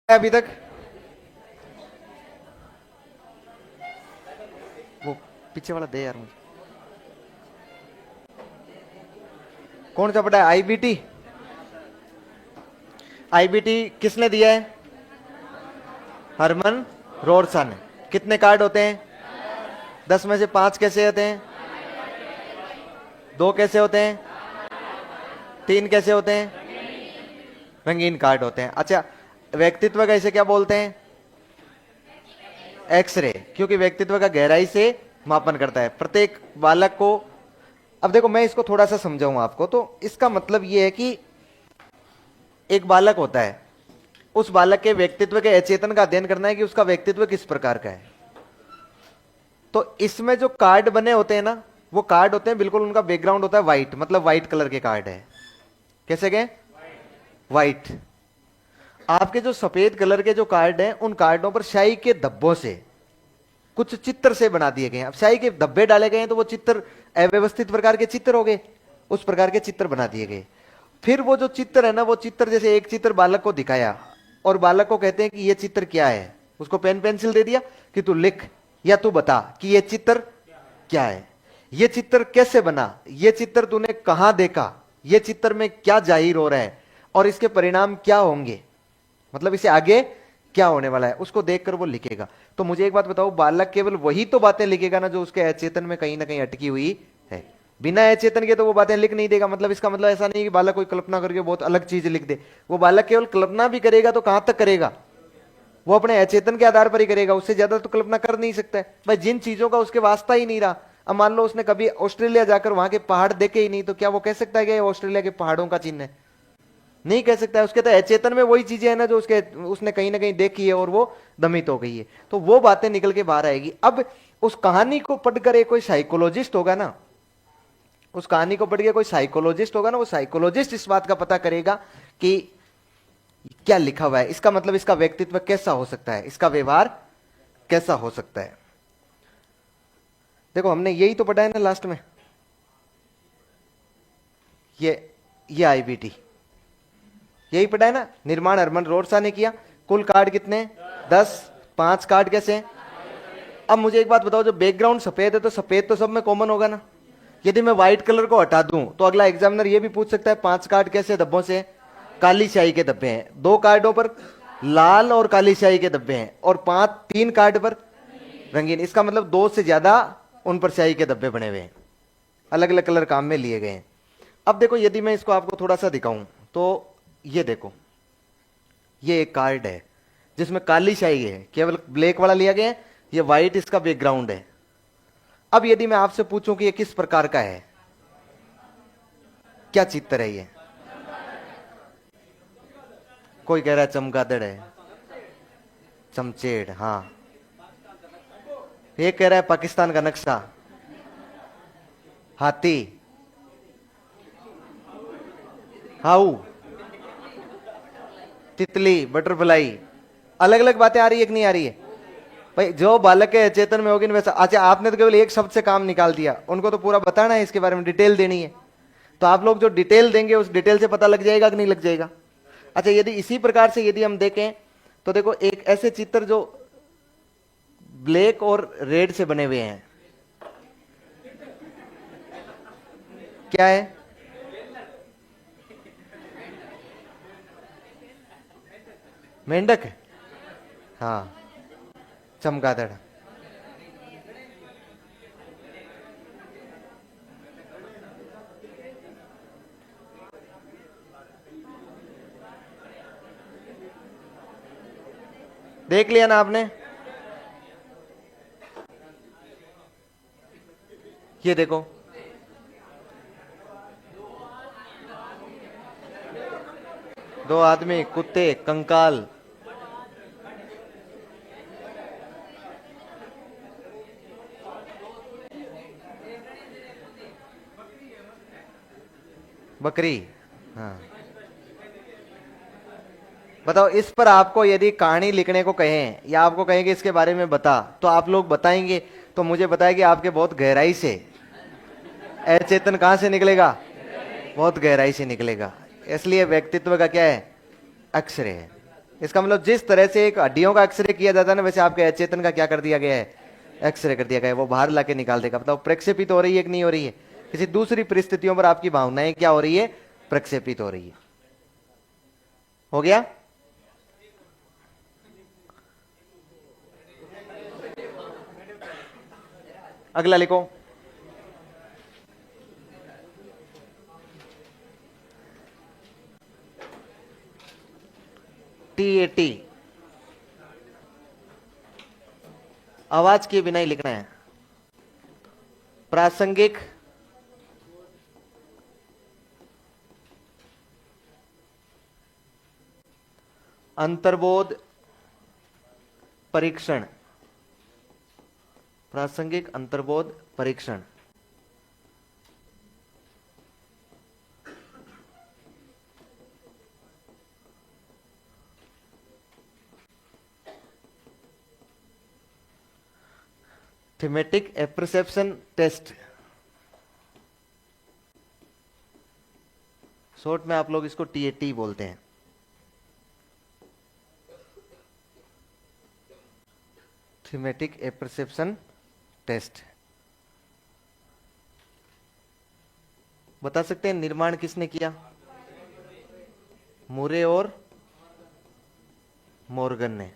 अभी तक वो पीछे वाला दे यार मुझे। कौन सा पढ़ा है? आईबीटी। आईबीटी किसने दिया है? हरमन रोरसा ने। कितने कार्ड होते हैं? 10 में से 5 कैसे होते हैं? 2 कैसे होते हैं? 3 कैसे होते हैं? रंगीन कार्ड होते हैं। अच्छा, व्यक्तित्व का इसे क्या बोलते हैं? एक्सरे, क्योंकि व्यक्तित्व का गहराई से मापन करता है प्रत्येक बालक को। अब देखो मैं इसको थोड़ा सा समझाऊंगा आपको। तो इसका मतलब यह है कि एक बालक होता है, उस बालक के व्यक्तित्व के अचेतन का अध्ययन करना है कि उसका व्यक्तित्व किस प्रकार का है। तो इसमें जो कार्ड बने होते हैं ना, वो कार्ड होते हैं बिल्कुल, उनका बैकग्राउंड होता है व्हाइट, मतलब व्हाइट कलर के कार्ड है। कैसे गए? व्हाइट। आपके जो सफेद कलर के जो कार्ड हैं, उन कार्डों पर स्याही के धब्बों से कुछ चित्र से बना दिए गए हैं। अब स्याही के धब्बे डाले गए हैं तो वो चित्र अव्यवस्थित प्रकार के चित्र हो गए, उस प्रकार के चित्र बना दिए गए। फिर वो जो चित्र है ना, वो चित्र जैसे एक चित्र बालक को दिखाया और बालक को कहते हैं कि ये चित्र क्या है, उसको पेन पेंसिल दे दिया कि तू लिख या तू बता कि ये चित्र क्या है, ये चित्र कैसे बना, ये चित्र तूने कहां देखा, ये चित्र में क्या जाहिर हो रहा है और इसके परिणाम क्या होंगे, मतलब इसे आगे क्या होने वाला है, उसको देखकर वो लिखेगा। तो मुझे एक बात बताओ, बालक केवल वही तो बातें लिखेगा ना जो उसके अचेतन में कहीं ना कहीं अटकी हुई है। बिना अचेतन के तो वो बातें लिख नहीं देगा। मतलब इसका मतलब ऐसा नहीं कि बालक कोई कल्पना करके बहुत अलग चीज लिख दे। वो बालक केवल कल्पना भी करेगा तो कहां तक करेगा? वो अपने अचेतन के आधार पर ही करेगा, उससे ज्यादा तो कल्पना कर नहीं सकता है भाई। जिन चीजों का उसके वास्ता ही नहीं रहा, अब मान लो उसने कभी ऑस्ट्रेलिया जाकर वहां के पहाड़ देखे ही नहीं, तो क्या वो कह सकता है कि ऑस्ट्रेलिया के पहाड़ों का चिन्ह है? नहीं कह सकता है। उसके तो अचेतन में वही चीजें है ना जो उसके उसने कहीं ना कहीं देखी है और वो दमित हो गई है, तो वो बातें निकल के बाहर आएगी। अब उस कहानी को पढ़कर एक कोई साइकोलॉजिस्ट होगा ना, उस कहानी को पढ़ के कोई साइकोलॉजिस्ट होगा ना, वो साइकोलॉजिस्ट इस बात का पता करेगा कि क्या लिखा हुआ है, इसका मतलब इसका व्यक्तित्व कैसा हो सकता है, इसका व्यवहार कैसा हो सकता है। देखो हमने यही तो पढ़ा है ना लास्ट में, ये आईबीटी यही पढ़ा है ना। निर्माण हरमन रोरसा ने किया। कुल कार्ड कितने? 10। 5 कार्ड कैसे हैं? अब मुझे एक बात बताओ, जो बैकग्राउंड सफेद है तो सफेद तो सब में कॉमन होगा ना। यदि मैं व्हाइट कलर को हटा दूं तो अगला एग्जामिनर ये भी पूछ सकता है 5 कार्ड कैसे धब्बों से? काली स्याही के धब्बे हैं। 2 कार्डों पर लाल और काली स्याही के धब्बे हैं और 3 कार्ड पर रंगीन। इसका मतलब 2 से ज्यादा उन पर स्याही के धब्बे बने हुए हैं, अलग अलग कलर काम में लिए गए हैं। अब देखो यदि मैं इसको आपको थोड़ा सा दिखाऊं तो ये देखो, ये एक कार्ड है जिसमें काली स्याही है, केवल ब्लैक वाला लिया गया है, ये व्हाइट इसका बैकग्राउंड है। अब यदि मैं आपसे पूछूं कि ये किस प्रकार का है, क्या चित्र है ये? कोई कह रहा है चमगादड़ है, चमचेड़, हाँ। ये कह रहा है पाकिस्तान का नक्शा, हाथी, हाउ, तितली, बटरफ्लाई। अलग अलग बातें आ रही है कि नहीं आ रही है भाई? जो बालक के चेतन में होगी ना वैसा। अच्छा, आपने तो केवल एक शब्द से काम निकाल दिया, उनको तो पूरा बताना है, इसके बारे में डिटेल देनी है। तो आप लोग जो डिटेल देंगे उस डिटेल से पता लग जाएगा कि नहीं लग जाएगा? अच्छा, यदि इसी प्रकार से यदि हम देखें तो देखो एक ऐसे चित्र जो ब्लैक और रेड से बने हुए हैं, क्या है? मेंढक है, हाँ, चमगादड़। देख लिया ना आपने? ये देखो, दो आदमी, कुत्ते, कंकाल, बकरी, हाँ। बताओ, इस पर आपको यदि कहानी लिखने को कहें या आपको कहें कि इसके बारे में बता, तो आप लोग बताएंगे? तो मुझे बताएंगे आपके बहुत गहराई से अचेतन कहां से निकलेगा? बहुत गहराई से निकलेगा। इसलिए व्यक्तित्व का क्या है? अक्षर है। इसका मतलब जिस तरह से एक हड्डियों का एक्सरे किया जाता है ना, वैसे आपके अचेतन का क्या कर दिया गया है, एक्सरे कर दिया गया है। वो बाहर लाके निकाल देगा। बताओ प्रक्षेपित हो रही है कि नहीं हो रही है? किसी दूसरी परिस्थितियों पर आपकी भावनाएं क्या हो रही है, प्रक्षेपित हो रही है। हो गया? अगला लिखो। TAT, आवाज के बिना ही लिखना है। प्रासंगिक अंतर्बोध परीक्षण, प्रासंगिक अंतर्बोध परीक्षण। थीमेटिक एप्रिसेप्शन टेस्ट, शॉर्ट में आप लोग इसको TAT बोलते हैं। Thematic apperception test. बता सकते हैं निर्माण किसने किया? मुरे और मॉर्गन ने।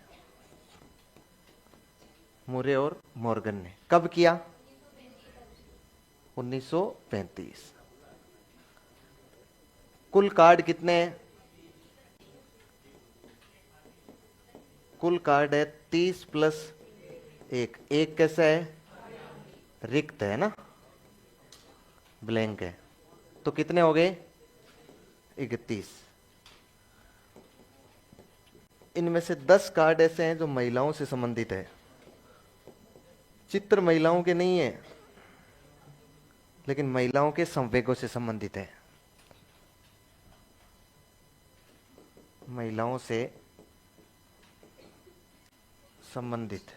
मुरे और मॉर्गन ने कब किया? 1935। कुल कार्ड कितने हैं? कुल कार्ड है 30 प्लस 1। एक कैसा है? रिक्त है ना, ब्लैंक है। तो कितने हो गए? 31। इनमें से 10 कार्ड ऐसे हैं जो महिलाओं से संबंधित है। चित्र महिलाओं के नहीं है, लेकिन महिलाओं के संवेगों से संबंधित है। महिलाओं से संबंधित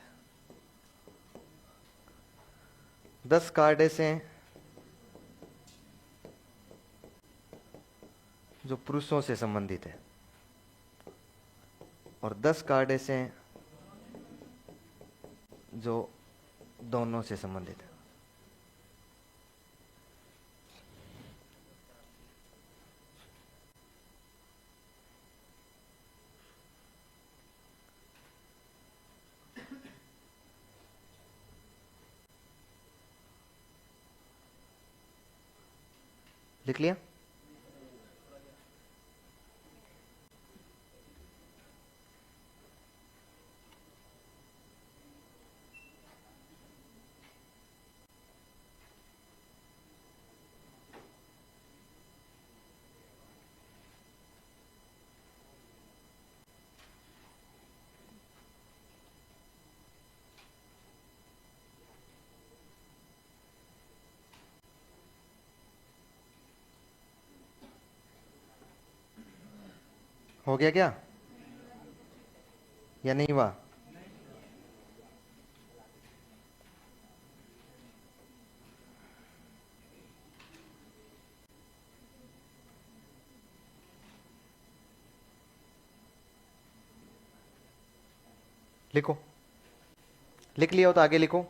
10 कार्ड ऐसे हैं जो पुरुषों से संबंधित है, और 10 कार्ड ऐसे हैं जो दोनों से संबंधित है। लिख लिया? हो गया क्या, या नहीं हुआ? लिखो। लिख लिया हो तो आगे लिखो।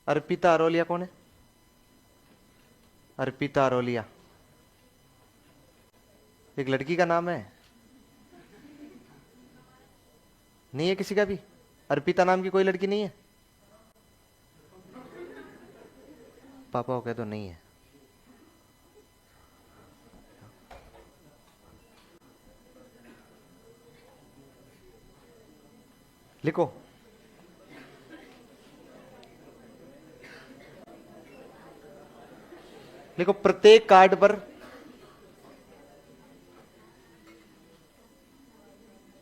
अर्पिता अरोलिया कौन है? अर्पिता अरोलिया एक लड़की का नाम है? नहीं है किसी का भी? अर्पिता नाम की कोई लड़की नहीं है? पापा को कह दो नहीं है। लिखो। लिखो प्रत्येक कार्ड पर,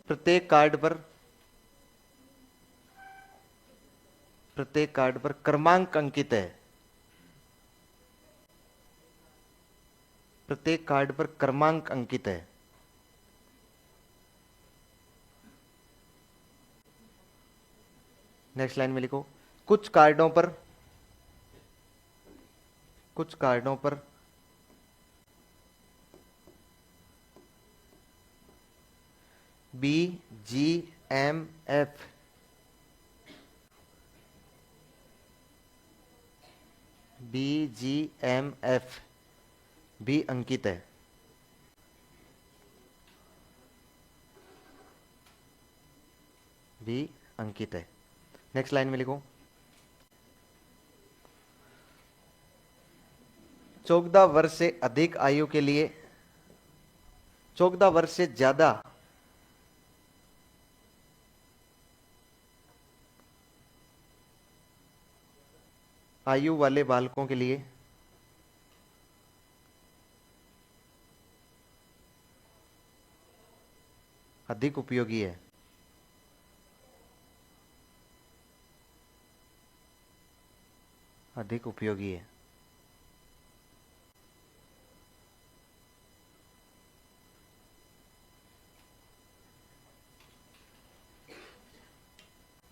प्रत्येक कार्ड पर, प्रत्येक कार्ड पर क्रमांक अंकित है। प्रत्येक कार्ड पर क्रमांक अंकित है। नेक्स्ट लाइन में लिखो, कुछ कार्डों पर BGMF भी अंकित है। भी अंकित है। नेक्स्ट लाइन में लिखो, 14 वर्ष से अधिक आयु के लिए 14 वर्ष से ज्यादा आयु वाले बालकों के लिए अधिक उपयोगी है। अधिक उपयोगी है।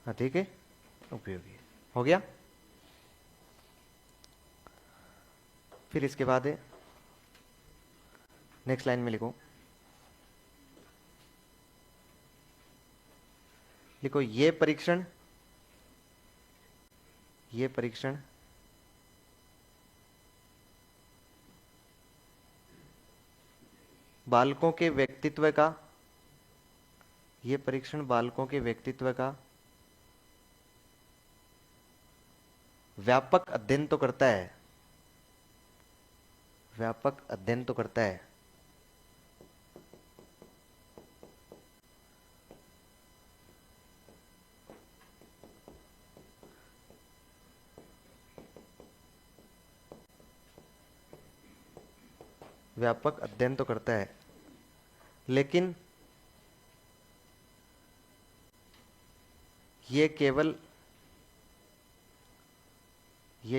अधिक है, उपयोगी है। हो गया। फिर इसके बाद है, नेक्स्ट लाइन में लिखो, ये परीक्षण बालकों के व्यक्तित्व का व्यापक अध्ययन तो करता है। व्यापक अध्ययन तो करता है। व्यापक अध्ययन तो करता है, लेकिन ये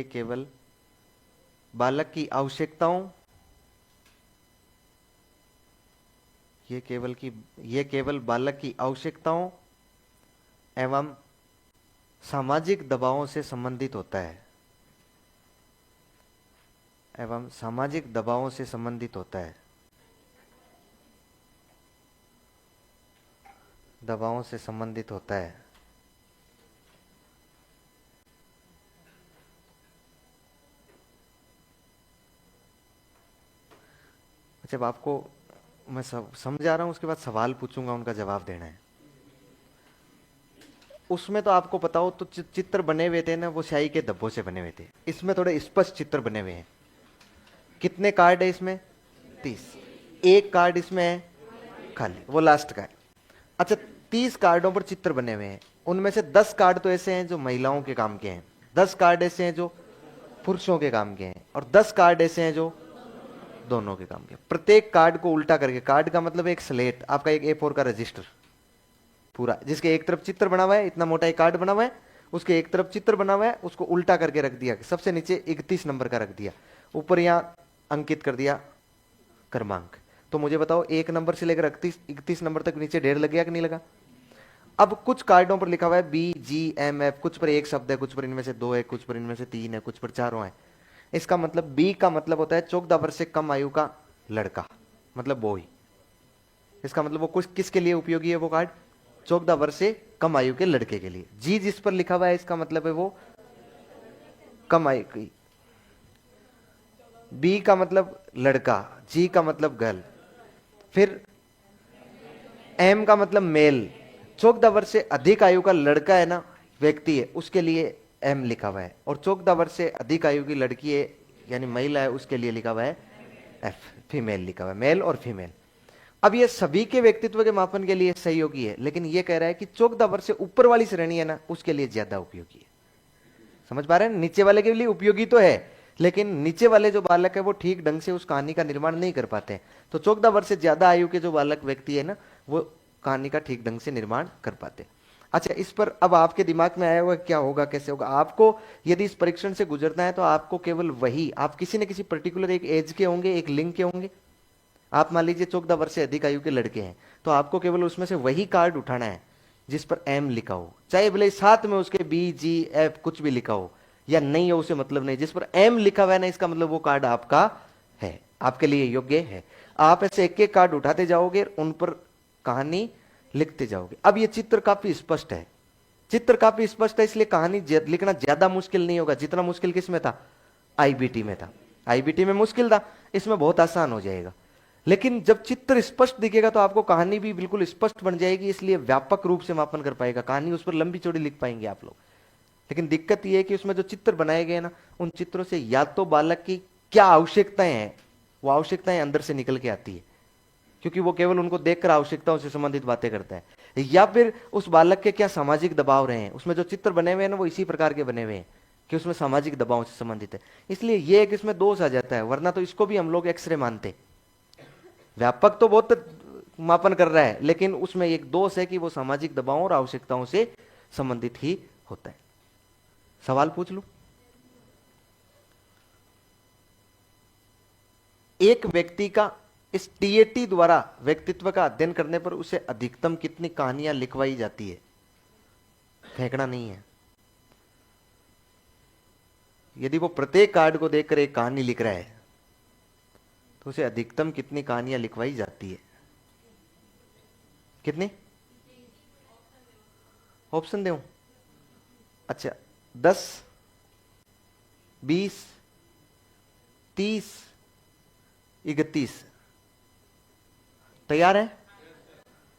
केवल बालक की आवश्यकताओं ये केवल बालक की आवश्यकताओं एवं सामाजिक दबावों से संबंधित होता है। सामाजिक दबावों से संबंधित होता है। जब आपको मैं समझा रहा हूं, उसके बाद सवाल पूछूंगा, उनका जवाब देना है। उसमें तो आपको पता हो तो चित्र बने हुए थे ना, वो स्याही के धब्बों से बने हुए थे। इसमें थोड़े स्पष्ट चित्र बने हुए हैं। कितने कार्ड है इसमें? 30। एक कार्ड इसमें है खाली, वो लास्ट का है। अच्छा, 30 कार्डों पर चित्र बने हुए हैं। उनमें से 10 कार्ड तो ऐसे हैं जो महिलाओं के काम के हैं, 10 कार्ड ऐसे हैं जो पुरुषों के काम के हैं, और 10 कार्ड ऐसे हैं जो दोनों के काम के। प्रत्येक कार्ड को उल्टा करके, कार्ड का मतलब एक स्लेट, आपका एक A4 का रजिस्टर पूरा, जिसके एक तरफ चित्र बना हुआ है, इतना मोटा एक कार्ड बना हुआ है, उसके एक तरफ चित्र बना हुआ है, उसको उल्टा करके रख दिया। सबसे नीचे 31 नंबर का रख दिया, ऊपर यहां अंकित कर दिया क्रमांक। तो मुझे बताओ, 1 नंबर से लेकर 31 नंबर तक नीचे ढेर लग गया कि नहीं लगा? अब कुछ कार्डों पर लिखा हुआ है BGMF, कुछ पर एक शब्द है, कुछ पर इनमें से 2 है, कुछ पर इनमें से 3 है, कुछ पर 4 है। इसका मतलब B का मतलब होता है 14 वर्ष से कम आयु का लड़का, मतलब बॉय। इसका मतलब वो कुछ किसके लिए उपयोगी है वो कार्ड? 14 वर्ष से कम आयु के लड़के के लिए। जी जिस पर लिखा हुआ है, इसका मतलब है वो कम आयु की। B का मतलब लड़का, G का मतलब गर्ल, फिर M का मतलब मेल। 14 वर्ष से अधिक आयु का लड़का है ना, व्यक्ति है, उसके लिए M लिखा हुआ है, और 14 वर्ष से अधिक आयु की लड़की है यानी महिला है, उसके लिए लिखा हुआ है F, फीमेल लिखा हुआ है, मेल और फीमेल। अब ये सभी के व्यक्तित्व के मापन के लिए सहयोगी है, लेकिन ये कह रहा है कि 14 वर्ष से ऊपर वाली श्रेणी है ना, उसके लिए ज्यादा उपयोगी है। समझ पा रहे हैं? नीचे वाले के लिए उपयोगी तो है, लेकिन नीचे वाले जो बालक है वो ठीक ढंग से उस कहानी का निर्माण नहीं कर पाते। तो 14 वर्ष से ज्यादा आयु के जो बालक व्यक्ति है ना, वो कहानी का ठीक ढंग से निर्माण कर पाते। अच्छा, इस पर अब आपके दिमाग में आया हुआ क्या होगा, कैसे होगा? आपको यदि इस परीक्षण से गुजरना है तो आपको केवल वही, आप किसी न किसी पर्टिकुलर एक एज के होंगे, एक लिंग के होंगे। आप मान लीजिए 14 वर्ष से अधिक आयु के लड़के हैं, तो आपको केवल उसमें से वही कार्ड उठाना है जिस पर एम लिखा हो, चाहे भले साथ में उसके बी जी एफ कुछ भी लिखा हो या नहीं हो, उसे मतलब नहीं, जिस पर एम लिखा हुआ है ना, इसका मतलब वो कार्ड आपका है, आपके लिए योग्य है। आप ऐसे एक एक कार्ड उठाते जाओगे, उन पर कहानी लिखते जाओगे। अब ये चित्र काफी स्पष्ट है, चित्र काफी स्पष्ट है, इसलिए कहानी लिखना ज्यादा मुश्किल नहीं होगा, जितना मुश्किल किस में था, आईबीटी में था। आईबीटी में मुश्किल था, इसमें बहुत आसान हो जाएगा। लेकिन जब चित्र स्पष्ट दिखेगा तो आपको कहानी भी बिल्कुल स्पष्ट बन जाएगी, इसलिए व्यापक रूप से मापन कर पाएगा, कहानी उस पर लंबी चौड़ी लिख पाएंगे आप लोग। लेकिन दिक्कत यह है कि उसमें जो चित्र बनाए गए ना, उन चित्रों से या तो बालक की क्या आवश्यकताएं हैं, वो आवश्यकताएं अंदर से निकल के आती है, क्योंकि वो केवल उनको देखकर आवश्यकताओं से संबंधित बातें करता है, या फिर उस बालक के क्या सामाजिक दबाव रहे हैं। उसमें जो चित्र बने हुए हैं ना, वो इसी प्रकार के बने हुए हैं कि उसमें सामाजिक दबाव से संबंधित है, इसलिए ये एक इसमें दोष आ जाता है, वरना तो इसको भी हम लोग एक्सरे मानते। व्यापक तो बहुत मापन कर रहा है, लेकिन उसमें एक दोष है कि वो सामाजिक दबावों और आवश्यकताओं से संबंधित ही होता है। सवाल पूछ लूं? एक व्यक्ति का इस टीएटी द्वारा व्यक्तित्व का अध्ययन करने पर उसे अधिकतम कितनी कहानियां लिखवाई जाती है? फेंकना नहीं है। यदि वो प्रत्येक कार्ड को देखकर एक कहानी लिख रहा है तो उसे अधिकतम कितनी कहानियां लिखवाई जाती है? कितनी? ऑप्शन दूं? अच्छा, 10, 20, 30, 31। तैयार है?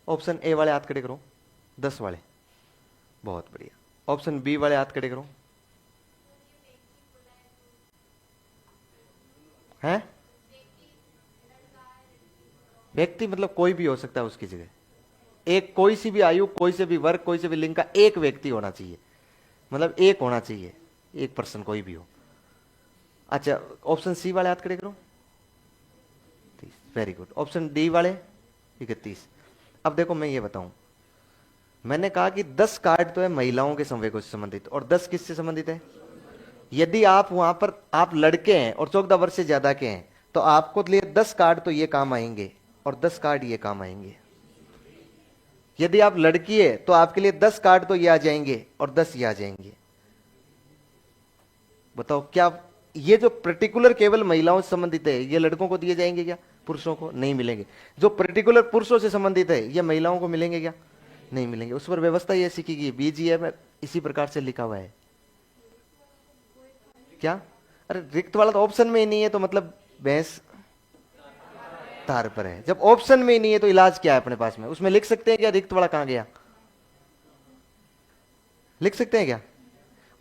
ऑप्शन ए वाले हाथ खड़े करो, 10 वाले, बहुत बढ़िया। ऑप्शन बी वाले हाथ खड़े करो। हैं? व्यक्ति मतलब कोई भी हो सकता है उसकी जगह, एक कोई सी भी आयु, कोई से भी वर्ग, कोई से भी लिंग का एक व्यक्ति होना चाहिए, मतलब एक होना चाहिए, एक पर्सन कोई भी हो। अच्छा, ऑप्शन सी वाले हाथ खड़े करो, 30, वेरी गुड। ऑप्शन डी वाले 31। अब देखो मैं ये बताऊं, मैंने कहा कि 10 कार्ड तो है महिलाओं के संवेगों से संबंधित और 10 किससे संबंधित है? यदि आप वहां पर आप लड़के हैं और 14 वर्ष से ज्यादा के हैं तो आपको लिए 10 कार्ड तो ये काम आएंगे और 10 कार्ड ये काम आएंगे। यदि आप लड़की है तो आपके लिए 10 कार्ड तो ये आ जाएंगे और 10 ये आ जाएंगे। बताओ क्या ये जो पर्टिकुलर केवल महिलाओं से संबंधित है ये लड़कों को दिए जाएंगे क्या? पुरुषों को नहीं मिलेंगे। जो पर्टिकुलर पुरुषों से संबंधित है ये महिलाओं को मिलेंगे क्या? नहीं मिलेंगे। उस पर व्यवस्था ये सीखी गई, बीजीए में इसी प्रकार से लिखा हुआ है। क्या? अरे रिक्त वाला तो ऑप्शन में ही नहीं है, तो मतलब भैंस तार पर है। जब ऑप्शन में ही नहीं है तो इलाज क्या है अपने पास में? उसमें लिख सकते हैं क्या रिक्त वाला कहां गया? लिख सकते हैं क्या?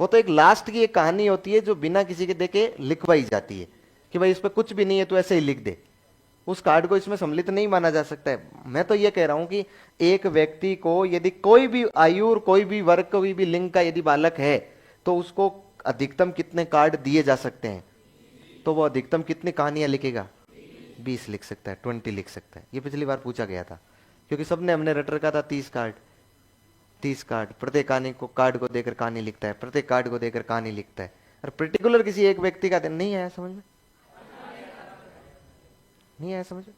वो तो एक लास्ट की एक कहानी होती है जो बिना किसी के देखे लिखवाई जाती है कि भाई इस पर कुछ भी नहीं है तो ऐसे ही लिख दे। उस कार्ड को इसमें सम्मिलित नहीं माना जा सकता है। मैं तो ये कह रहा हूं कि एक व्यक्ति को यदि कोई भी आयु और कोई भी वर्ग, कोई भी लिंग का यदि बालक है तो उसको अधिकतम कितने कार्ड दिए जा सकते हैं? तो वो अधिकतम कितनी कहानियां लिखेगा? 20 लिख सकता है, 20 लिख सकता है। ये पिछली बार पूछा गया था क्योंकि सबने हमने रट रखा था 30 कार्ड, 30 कार्ड। प्रत्येक कहानी को कार्ड को देकर कहानी लिखता है, प्रत्येक कार्ड को देकर कहानी लिखता है। और पर्टिकुलर किसी एक व्यक्ति का दिन नहीं आया समझ में? नहीं आया समझ में?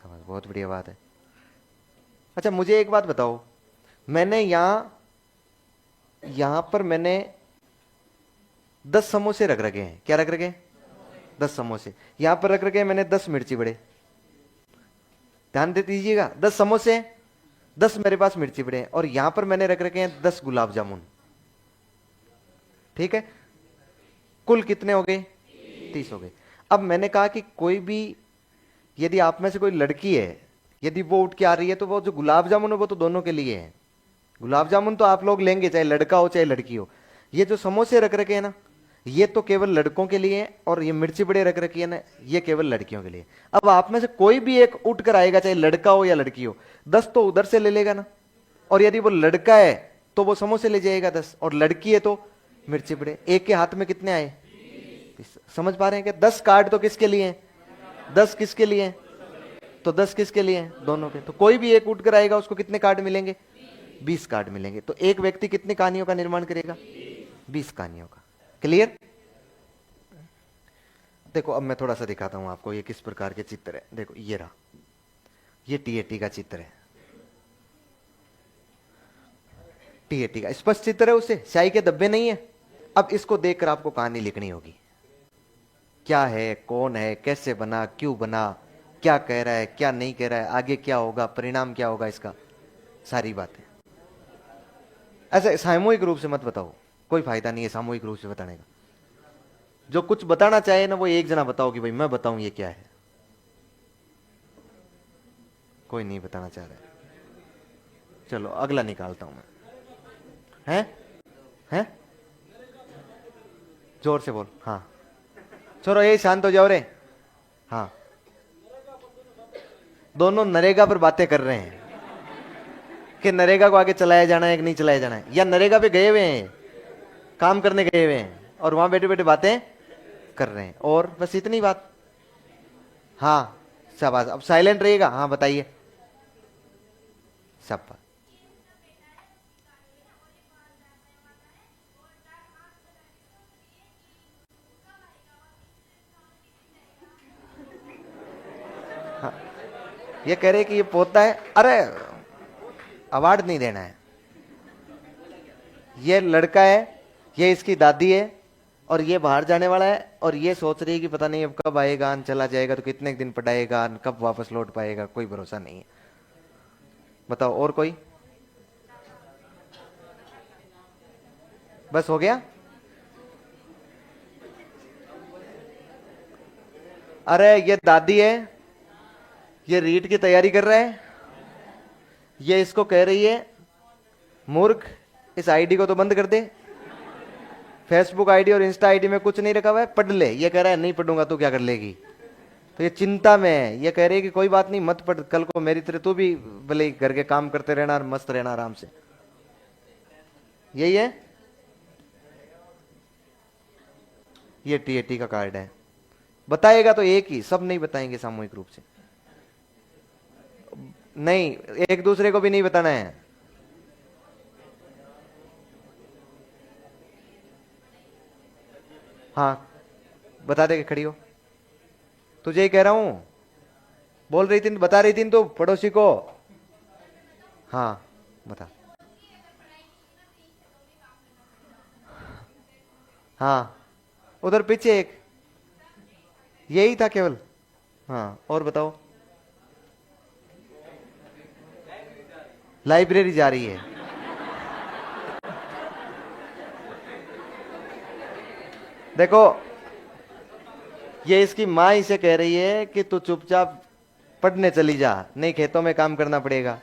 समझ, बहुत बढ़िया बात है। अच्छा मुझे एक बात बताओ, मैंने यहां पर मैंने 10 समोसे रख रखे हैं। क्या रख रखे हैं? 10 समोसे। यहां पर रख रखे हैं मैंने 10 मिर्ची बड़े। ध्यान दे दीजिएगा, 10 समोसे, 10 मेरे पास मिर्ची बड़े हैं, और यहां पर मैंने रख रखे हैं 10 गुलाब जामुन। ठीक है, कुल कितने हो गए? 30 हो गए। अब मैंने कहा कि कोई भी, यदि आप में से कोई लड़की है, यदि वो उठ के आ रही है तो वो जो गुलाब जामुन है वो तो दोनों के लिए है। गुलाब जामुन तो आप लोग लेंगे चाहे लड़का हो चाहे लड़की हो। ये जो समोसे रख रखे हैं ना, ये तो केवल लड़कों के लिए है, और ये मिर्ची बड़े रख रखी है ना, ये केवल लड़कियों के लिए। अब आप में से कोई भी एक उठ कर आएगा, चाहे लड़का हो या लड़की हो, 10 तो उधर से ले लेगा ना। और यदि वो लड़का है तो वो समोसे ले जाएगा 10, और लड़की है तो मिर्ची बड़े। एक के हाथ में कितने आए? समझ पा रहे हैं क्या? 10 कार्ड तो किसके लिए हैं? 10 किसके लिए हैं? तो 10 किसके लिए हैं? दोनों के। तो कोई भी एक उठ कर आएगा उसको कितने कार्ड मिलेंगे? 20 कार्ड मिलेंगे। तो एक व्यक्ति कितनी कहानियों का निर्माण करेगा? 20 कहानियों का। क्लियर? देखो अब मैं थोड़ा सा दिखाता हूं आपको ये किस प्रकार के चित्र है। देखो ये रहा, ये टीएटी का चित्र है। ठीक है, स्पष्ट चित्र है उससे, स्याही के धब्बे नहीं है। अब इसको देखकर आपको कहानी लिखनी होगी, क्या है, कौन है, कैसे बना, क्यों बना, क्या कह रहा है, क्या नहीं कह रहा है, आगे क्या होगा, परिणाम क्या होगा इसका, सारी बातें। ऐसे सामूहिक रूप से मत बताओ, कोई फायदा नहीं है सामूहिक रूप से बताने का। जो कुछ बताना चाहे ना वो एक जना बताओ कि भाई मैं बताऊं ये क्या है। कोई नहीं बताना चाह रहा है। चलो अगला निकालता हूं मैं। हैं? हैं? जोर से बोल। हाँ, छोरो ये शांत हो जाओ रे। हाँ, दोनों नरेगा पर बातें कर रहे हैं कि नरेगा को आगे चलाया जाना है कि नहीं चलाया जाना है, या नरेगा पे गए हुए हैं, काम करने गए हुए हैं और वहां बैठे बैठे बातें कर रहे हैं, और बस इतनी बात। हाँ, शाबाश, अब साइलेंट रहिएगा। हाँ बताइए। सब बात। हाँ, ये कह रहे कि ये पोता है। अरे अवार्ड नहीं देना है, ये लड़का है, ये इसकी दादी है, और ये बाहर जाने वाला है, और ये सोच रही है कि पता नहीं अब कब आएगा, चला जाएगा तो कितने दिन पढ़ाएगा, कब वापस लौट पाएगा, कोई भरोसा नहीं है। बताओ और कोई? बस हो गया? अरे ये दादी है, ये रीट की तैयारी कर रहा है, ये इसको कह रही है मूर्ख, इस आईडी को तो बंद कर दे, फेसबुक आईडी और इंस्टा आईडी में कुछ नहीं रखा हुआ है, पढ़ ले। ये कह रहा है नहीं पढ़ूंगा तो क्या कर लेगी, तो ये चिंता में है। ये कह रही है कि कोई बात नहीं मत पढ़, कल को मेरी तरह तू भी भले ही घर के काम करते रहना और मस्त रहना आराम से। यही है, ये टीएटी का कार्ड है। बताएगा तो एक ही, सब नहीं बताएंगे सामूहिक रूप से। नहीं, एक दूसरे को भी नहीं बताना है। हाँ, बता दे कि खड़ी हो। तुझे ही कह रहा हूं, बोल रही थी, बता रही थी तो पड़ोसी को। हाँ बता। हाँ, उधर पीछे एक, यही था केवल। हाँ और बताओ। लाइब्रेरी जा रही है। देखो, ये इसकी माँ इसे कह रही है कि तू चुपचाप पढ़ने चली जा, नहीं खेतों में काम करना पड़ेगा।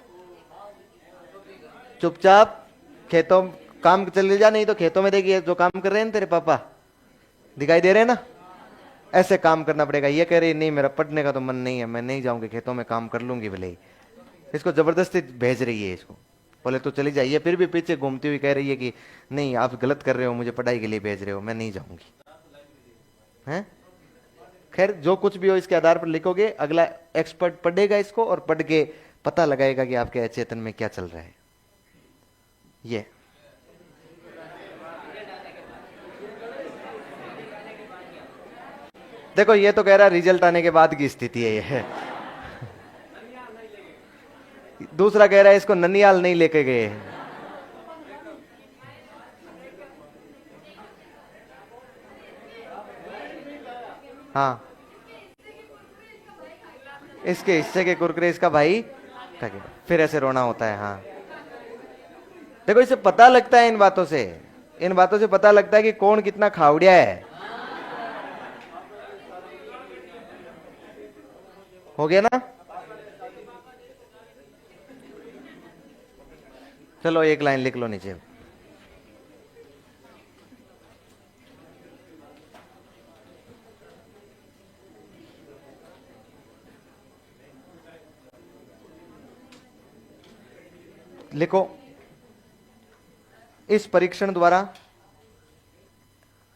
चुपचाप खेतों काम चले जा, नहीं तो खेतों में देखिए जो काम कर रहे हैं ना तेरे पापा, दिखाई दे रहे हैं ना, ऐसे काम करना पड़ेगा। ये कह रही नहीं, मेरा पढ़ने का तो मन नहीं है, मैं नहीं जाऊंगी, खेतों में काम कर लूंगी भले ही। इसको जबरदस्ती भेज रही है इसको, बोले तो चली जाइए, फिर भी पीछे घूमती हुई कह रही है कि नहीं आप गलत कर रहे हो, मुझे पढ़ाई के लिए भेज रहे हो, मैं नहीं जाऊंगी। हैं? खैर जो कुछ भी हो इसके आधार पर लिखोगे, अगला एक्सपर्ट पढ़ेगा इसको और पढ़ के पता लगाएगा कि आपके अचेतन में क्या चल रहा है। ये देखो, ये तो कह रहा है रिजल्ट आने के बाद की स्थिति है ये। दूसरा कह रहा है इसको ननियाल नहीं लेके गए। हाँ, इसके हिस्से के कुरकुरे इसका भाई ठगे। फिर ऐसे रोना होता है। हाँ, देखो इसे पता लगता है इन बातों से, इन बातों से पता लगता है कि कौन कितना खावड़िया है। हो गया ना? चलो एक लाइन लिख लो नीचे। लिखो, इस परीक्षण द्वारा,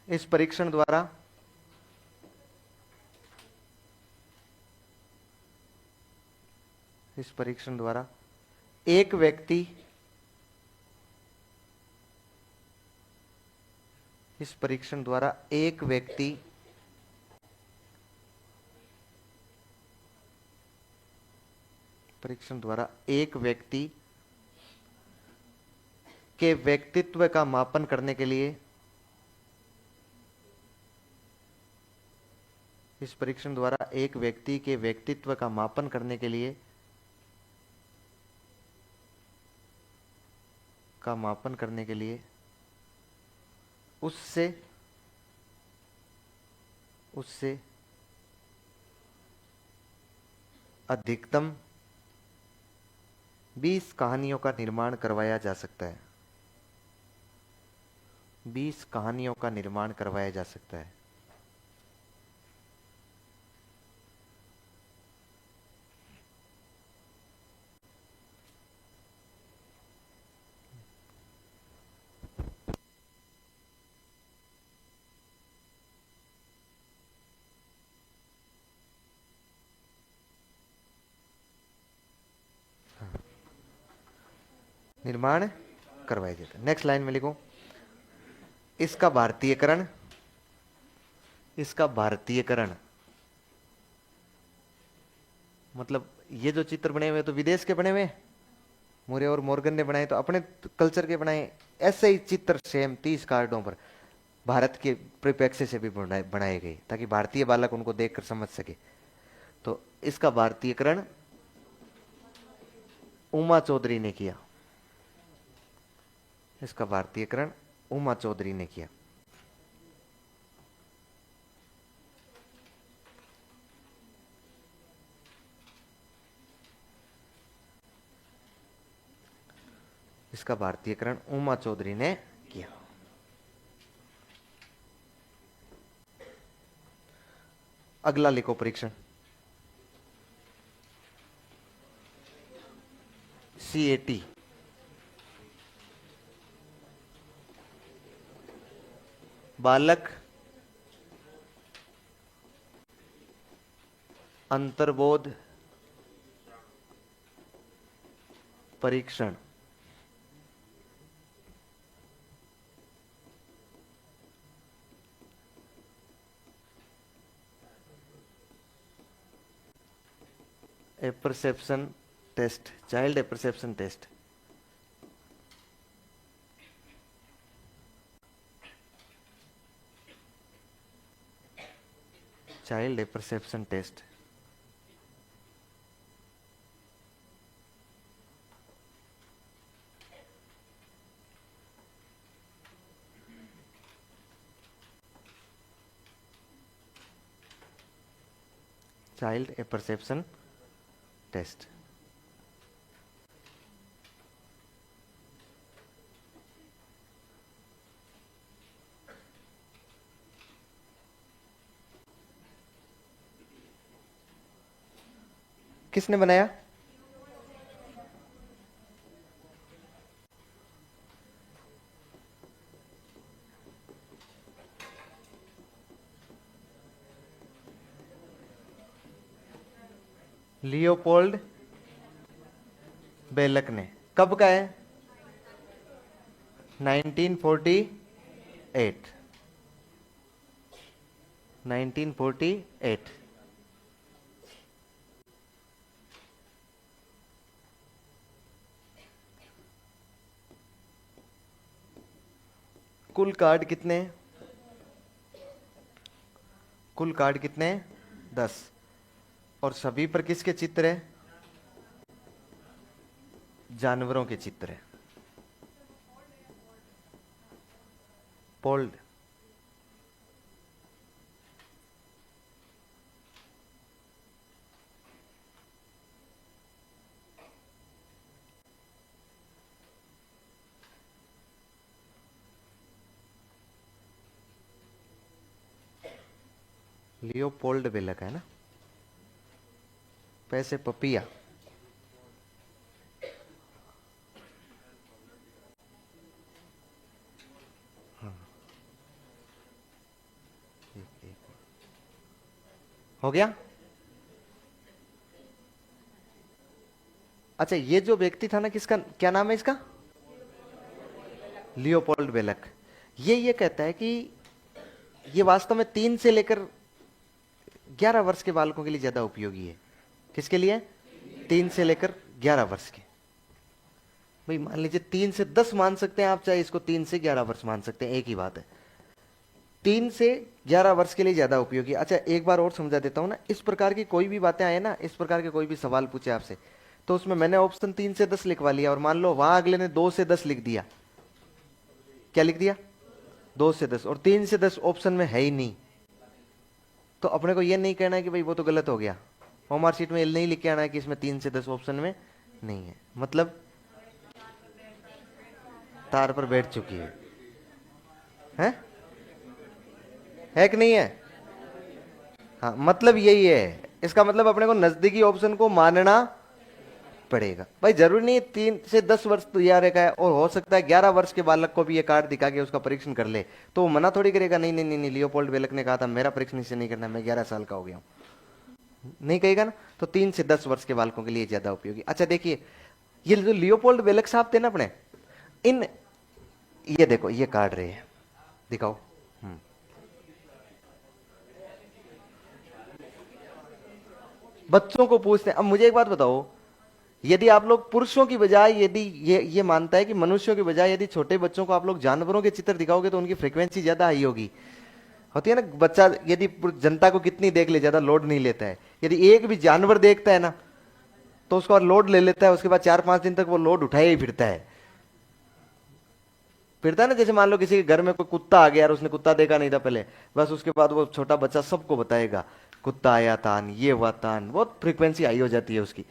इस परीक्षण द्वारा इस परीक्षण द्वारा एक व्यक्ति, इस परीक्षण द्वारा एक व्यक्ति परीक्षण द्वारा एक व्यक्ति के व्यक्तित्व का मापन करने के लिए, इस परीक्षण द्वारा एक व्यक्ति के व्यक्तित्व का मापन करने के लिए उससे अधिकतम 20 कहानियों का निर्माण करवाया जा सकता है। 20 कहानियों का निर्माण करवाया जा सकता है। निर्माण करवाया जाता है। नेक्स्ट लाइन में लिखो, इसका भारतीयकरण मतलब ये जो चित्र बने हुए तो विदेश के बने हुए, मोरे और मॉर्गन ने बनाए तो अपने कल्चर के बनाए। ऐसे ही चित्र सेम 30 कार्डों पर भारत के परिप्रेक्ष्य से भी बनाए गए ताकि भारतीय बालक उनको देखकर समझ सके। तो इसका भारतीयकरण उमा चौधरी ने किया। इसका भारतीयकरण उमा चौधरी ने किया। इसका भारतीयकरण उमा चौधरी ने किया। अगला लिखो परीक्षण, CAT बालक अंतर्बोध परीक्षण। Apperception test, child apperception test. Child apperception test child apperception test. किसने बनाया? लियोपोल्ड बेलक ने। कब का है? 1948। 1948। कुल कार्ड कितने हैं? कुल कार्ड कितने हैं? 10। और सभी पर किसके चित्र है? जानवरों के चित्र है। पोल्ड लियोपोल्ड बेलक है ना। पैसे पपिया। हाँ। हो गया। अच्छा, ये जो व्यक्ति था ना, किसका क्या नाम है इसका? लियोपोल्ड बेलक। ये कहता है कि ये वास्तव में 3 से लेकर 11 वर्ष के बालकों के लिए ज्यादा उपयोगी है। किसके लिए? 3 से लेकर 11 वर्ष के। भाई मान लीजिए 3 से 10 मान सकते हैं आप, चाहे इसको 3 से 11 वर्ष मान सकते हैं, एक ही बात है। 3 से 11 वर्ष के लिए ज्यादा उपयोगी। अच्छा एक बार और समझा देता हूं ना, इस प्रकार की कोई भी बातें आए ना, इस प्रकार के कोई भी सवाल पूछे आपसे, तो उसमें मैंने ऑप्शन 3 से 10 लिखवा लिया और मान लो वहां अगले ने 2 से 10 लिख दिया। क्या लिख दिया? 2 से 10, और 3 से 10 ऑप्शन में है ही नहीं, तो अपने को यह नहीं कहना है कि भाई वो तो गलत हो गया। होमवर्क शीट में नहीं लिख के आना है कि इसमें 3 से 10 ऑप्शन में नहीं है, मतलब तार पर बैठ चुकी है कि नहीं है? हाँ मतलब यही है, इसका मतलब अपने को नजदीकी ऑप्शन को मानना पड़ेगा। भाई जरूरी नहीं 3 से 10 वर्ष तैयार का है, और हो सकता है 11 वर्ष के बालक को भी ये कार्ड दिखा के उसका परीक्षण कर ले, तो वो मना थोड़ी करेगा, नहीं नहीं नहीं नहीं, लियोपोल्ड बेलक ने कहा था मेरा परीक्षण इससे नहीं करना, मैं 11 साल का हो गया हूं, नहीं कहेगा ना। तो 3 से 10 वर्ष के बालकों के लिए ज्यादा उपयोगी। अच्छा देखिए, ये जो लियोपोल्ड बेलक साहब थे ना अपने, इन ये देखो ये कार्ड रहे हैं, दिखाओ। बच्चों को पूछते हैं। अब मुझे एक बात बताओ, यदि आप लोग पुरुषों की बजाय, यदि ये मानता है कि मनुष्यों की बजाय यदि छोटे बच्चों को आप लोग जानवरों के चित्र दिखाओगे तो उनकी फ्रीक्वेंसी ज्यादा हाई होगी। होती है ना, बच्चा यदि जनता को कितनी देख ले ज्यादा लोड नहीं लेता है, यदि एक भी जानवर देखता है ना तो उसका लोड ले लेता है, उसके बाद 4-5 दिन तक वो लोड उठाए ही फिरता है ना। जैसे मान लो किसी के घर में कोई कुत्ता आ गया और उसने कुत्ता देखा नहीं था पहले, बस उसके बाद वो छोटा बच्चा सबको बताएगा कुत्ता आया था, ये हुआ था, बहुत फ्रीक्वेंसी हाई हो जाती है उसकी।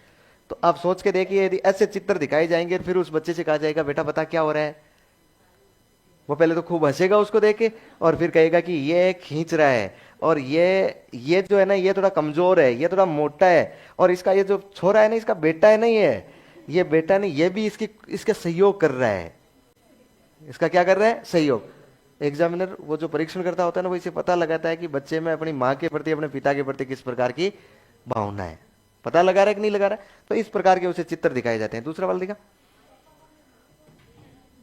तो आप सोच के देखिए, यदि ऐसे चित्र दिखाए जाएंगे फिर उस बच्चे से कहा जाएगा बेटा बता क्या हो रहा है, वो पहले तो खूब हंसेगा उसको देख के, और फिर कहेगा कि ये खींच रहा है, और ये जो है ना ये थोड़ा कमजोर है, ये थोड़ा मोटा है, और इसका ये जो छोरा है ना इसका बेटा है ना, ये बेटा नहीं, ये भी इसका सहयोग कर रहा है। इसका क्या कर रहा है? सहयोग। एग्जामिनर वो जो परीक्षण करता होता है ना, वो इसे पता लगाता है कि बच्चे में अपनी माँ के प्रति अपने पिता के प्रति किस प्रकार की भावना है, पता लगा रहा है कि नहीं लगा रहा है। तो इस प्रकार के उसे चित्र दिखाए जाते हैं। दूसरा वाला दिखा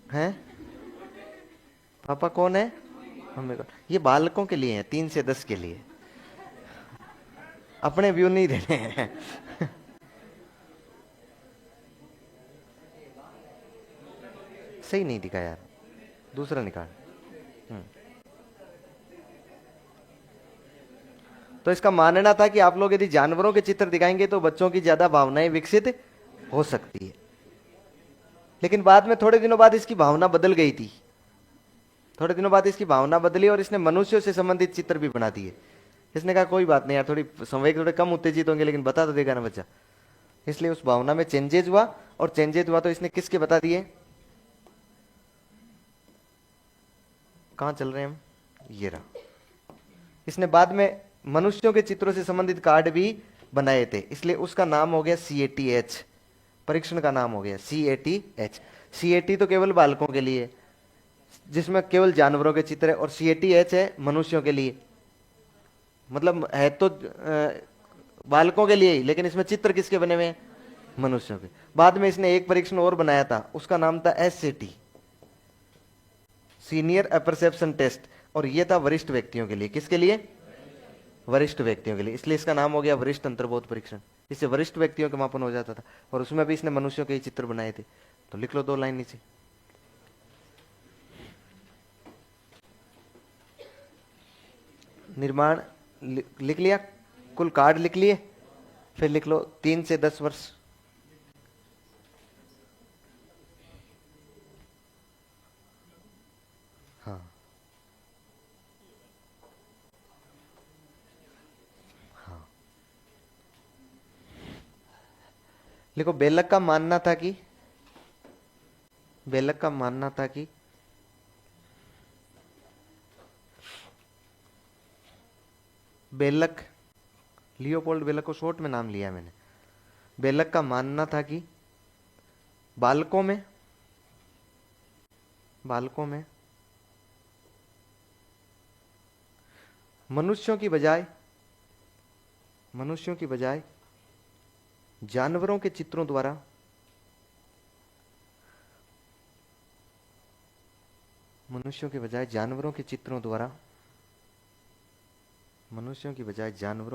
है, पापा कौन है, मम्मी कौन। ये बालकों के लिए है, 3 से 10 के लिए, अपने व्यू नहीं देने हैं। सही नहीं दिखा यार, दूसरा निकाल। तो इसका मानना था कि आप लोग यदि जानवरों के चित्र दिखाएंगे तो बच्चों की ज्यादा भावनाएं विकसित हो सकती है। लेकिन बाद में थोड़े दिनों बाद इसकी भावना बदल गई थी, थोड़े दिनों बाद इसकी भावना बदली और इसने मनुष्यों से संबंधित चित्र भी बना दिए। इसने कहा कोई बात नहीं यार, थोड़ी संवेग थोड़े कम उत्तेजित होंगे लेकिन बता तो देगा ना बच्चा, इसलिए उस भावना में चेंजेस हुआ, और चेंजेस हुआ तो इसने किसके बता दिए। कहां चल रहे हैं हम, ये रहा। इसने बाद में मनुष्यों के चित्रों से संबंधित कार्ड भी बनाए थे, इसलिए उसका नाम हो गया CATH, परीक्षण का नाम हो गया CATH। CAT तो केवल बालकों के लिए, जिसमें केवल जानवरों के चित्र है, और CATH है मनुष्यों के लिए। मतलब है तो बालकों के लिए ही, लेकिन इसमें चित्र किसके बने हुए हैं? मनुष्यों के। बाद में इसने एक परीक्षण और बनाया था, उसका नाम था SAT, सीनियर अपर्सेप्शन टेस्ट, और यह था वरिष्ठ व्यक्तियों के लिए। किसके लिए? वरिष्ठ व्यक्तियों के लिए, इसलिए इसका नाम हो गया वरिष्ठ अंतर्बोध परीक्षण। इससे वरिष्ठ व्यक्तियों का मापन हो जाता था, और उसमें भी इसने मनुष्यों के ही चित्र बनाए थे। तो लिख लो 2 लाइन नीचे। निर्माण लिख लिया, कुल कार्ड लिख लिए, फिर लिख लो 3 से 10 वर्ष। हाँ हाँ, देखो बेलक का मानना था कि बेलक, लियोपोल्ड बेलक को शॉर्ट में नाम लिया मैंने। बेलक का मानना था कि बालकों में मनुष्यों की बजाय जानवरों के चित्रों द्वारा मनुष्यों के बजाय जानवरों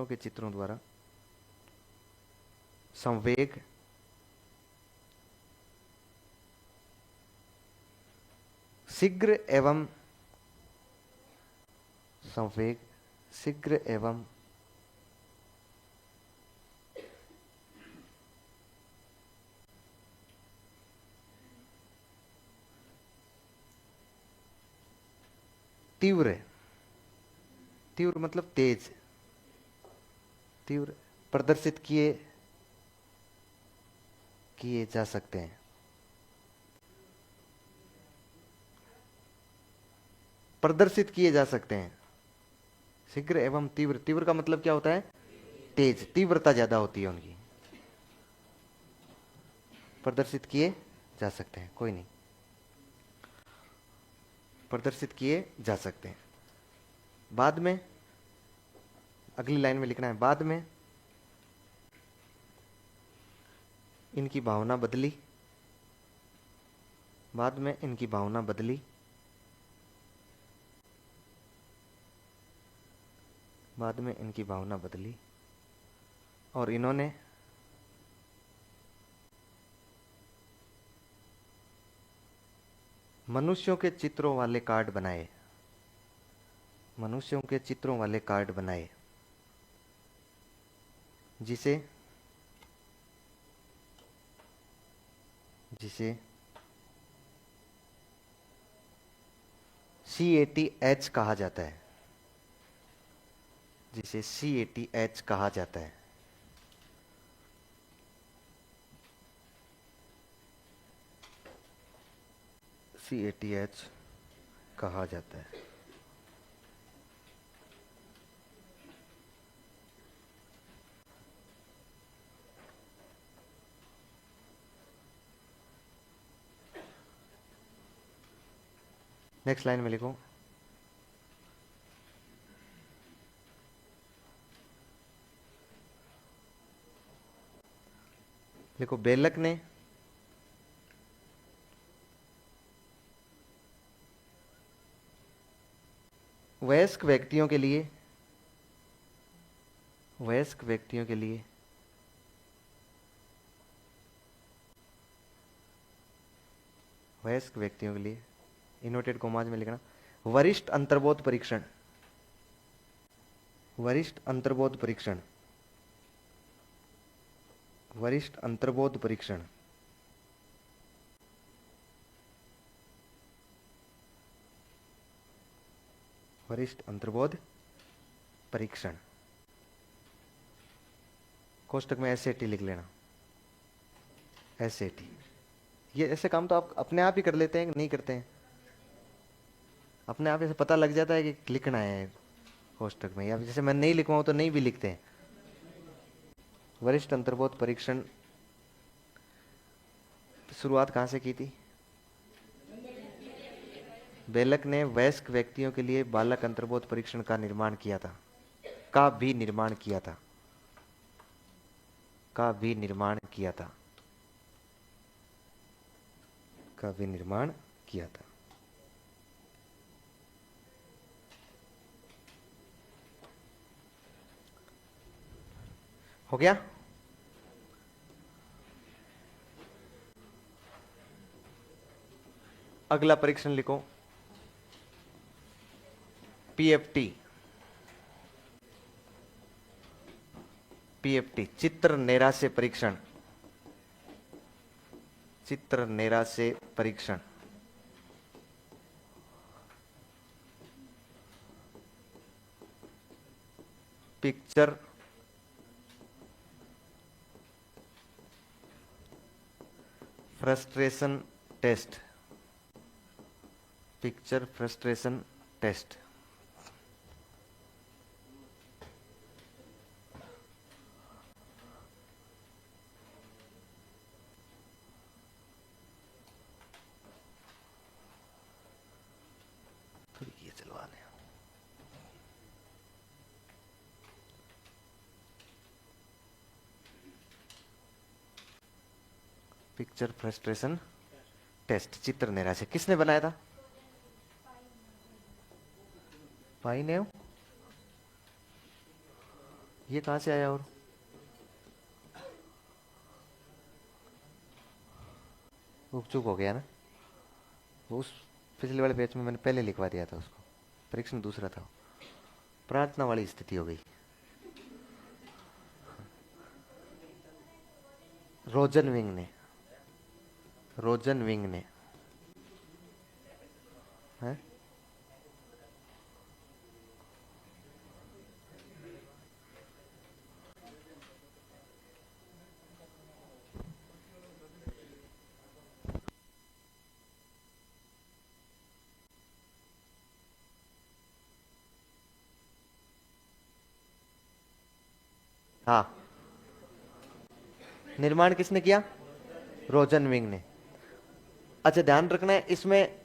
के चित्रों द्वारा संवेग शीघ्र एवं संवेग, शीघ्र एवं तीव्र, तीव्र मतलब तेज, तीव्र प्रदर्शित किए किए जा सकते हैं, प्रदर्शित किए जा सकते हैं। शीघ्र एवं तीव्र, तीव्र का मतलब क्या होता है? तेज, तीव्रता ज्यादा होती है उनकी, प्रदर्शित किए जा सकते हैं, कोई नहीं, प्रदर्शित किए जा सकते हैं। बाद में अगली लाइन में लिखना है, बाद में इनकी भावना बदली, बाद में इनकी भावना बदली, बाद में इनकी भावना बदली और इन्होंने मनुष्यों के चित्रों वाले कार्ड बनाए, मनुष्यों के चित्रों वाले कार्ड बनाए, जिसे जिसे CATH कहा जाता है, जिसे CATH कहा जाता है। CATH कहा जाता है। नेक्स्ट लाइन में लिखो, देखो बेलक ने वयस्क व्यक्तियों के लिए, वयस्क व्यक्तियों के लिए वयस्क व्यक्तियों के लिए इन्वर्टेड कोमाज में लिखना, वरिष्ठ अंतर्बोध परीक्षण, वरिष्ठ अंतर्बोध परीक्षण, वरिष्ठ अंतर्बोध परीक्षण, वरिष्ठ अंतर्बोध परीक्षण, कोष्टक में SAT लिख लेना, SAT। ये ऐसे काम तो आप अपने आप ही कर लेते हैं, नहीं करते हैं? अपने आप ऐसे पता लग जाता है कि लिखना है कोष्टक में, या जैसे मैं नहीं लिखवाऊं तो नहीं भी लिखते हैं। वरिष्ठ अंतर्बोध परीक्षण शुरुआत कहां से की थी? बेलक ने वयस्क व्यक्तियों के लिए बालक अंतर्बोध परीक्षण का निर्माण किया था, का भी निर्माण किया था, का भी निर्माण किया था, का भी निर्माण किया था। हो गया? अगला परीक्षण लिखो, PFT, PFT चित्र नैराश्य परीक्षण, चित्र नैराश्य परीक्षण। Picture frustration test, picture frustration test. थोड़ी ये चलवा लें। पिक्चर फ्रस्ट्रेशन टेस्ट, चित्र नैराश्य किसने बनाया था? भाई ने। ये कहां से आया? और चुप हो गया ना, उस पिछले वाले पेज में मैंने पहले लिखवा दिया था उसको, परीक्षण दूसरा था। प्रार्थना वाली स्थिति हो गई। रोजनविंग ने है? हाँ, निर्माण किसने किया? रोजनविंग ने। अच्छा, ध्यान रखना है इसमें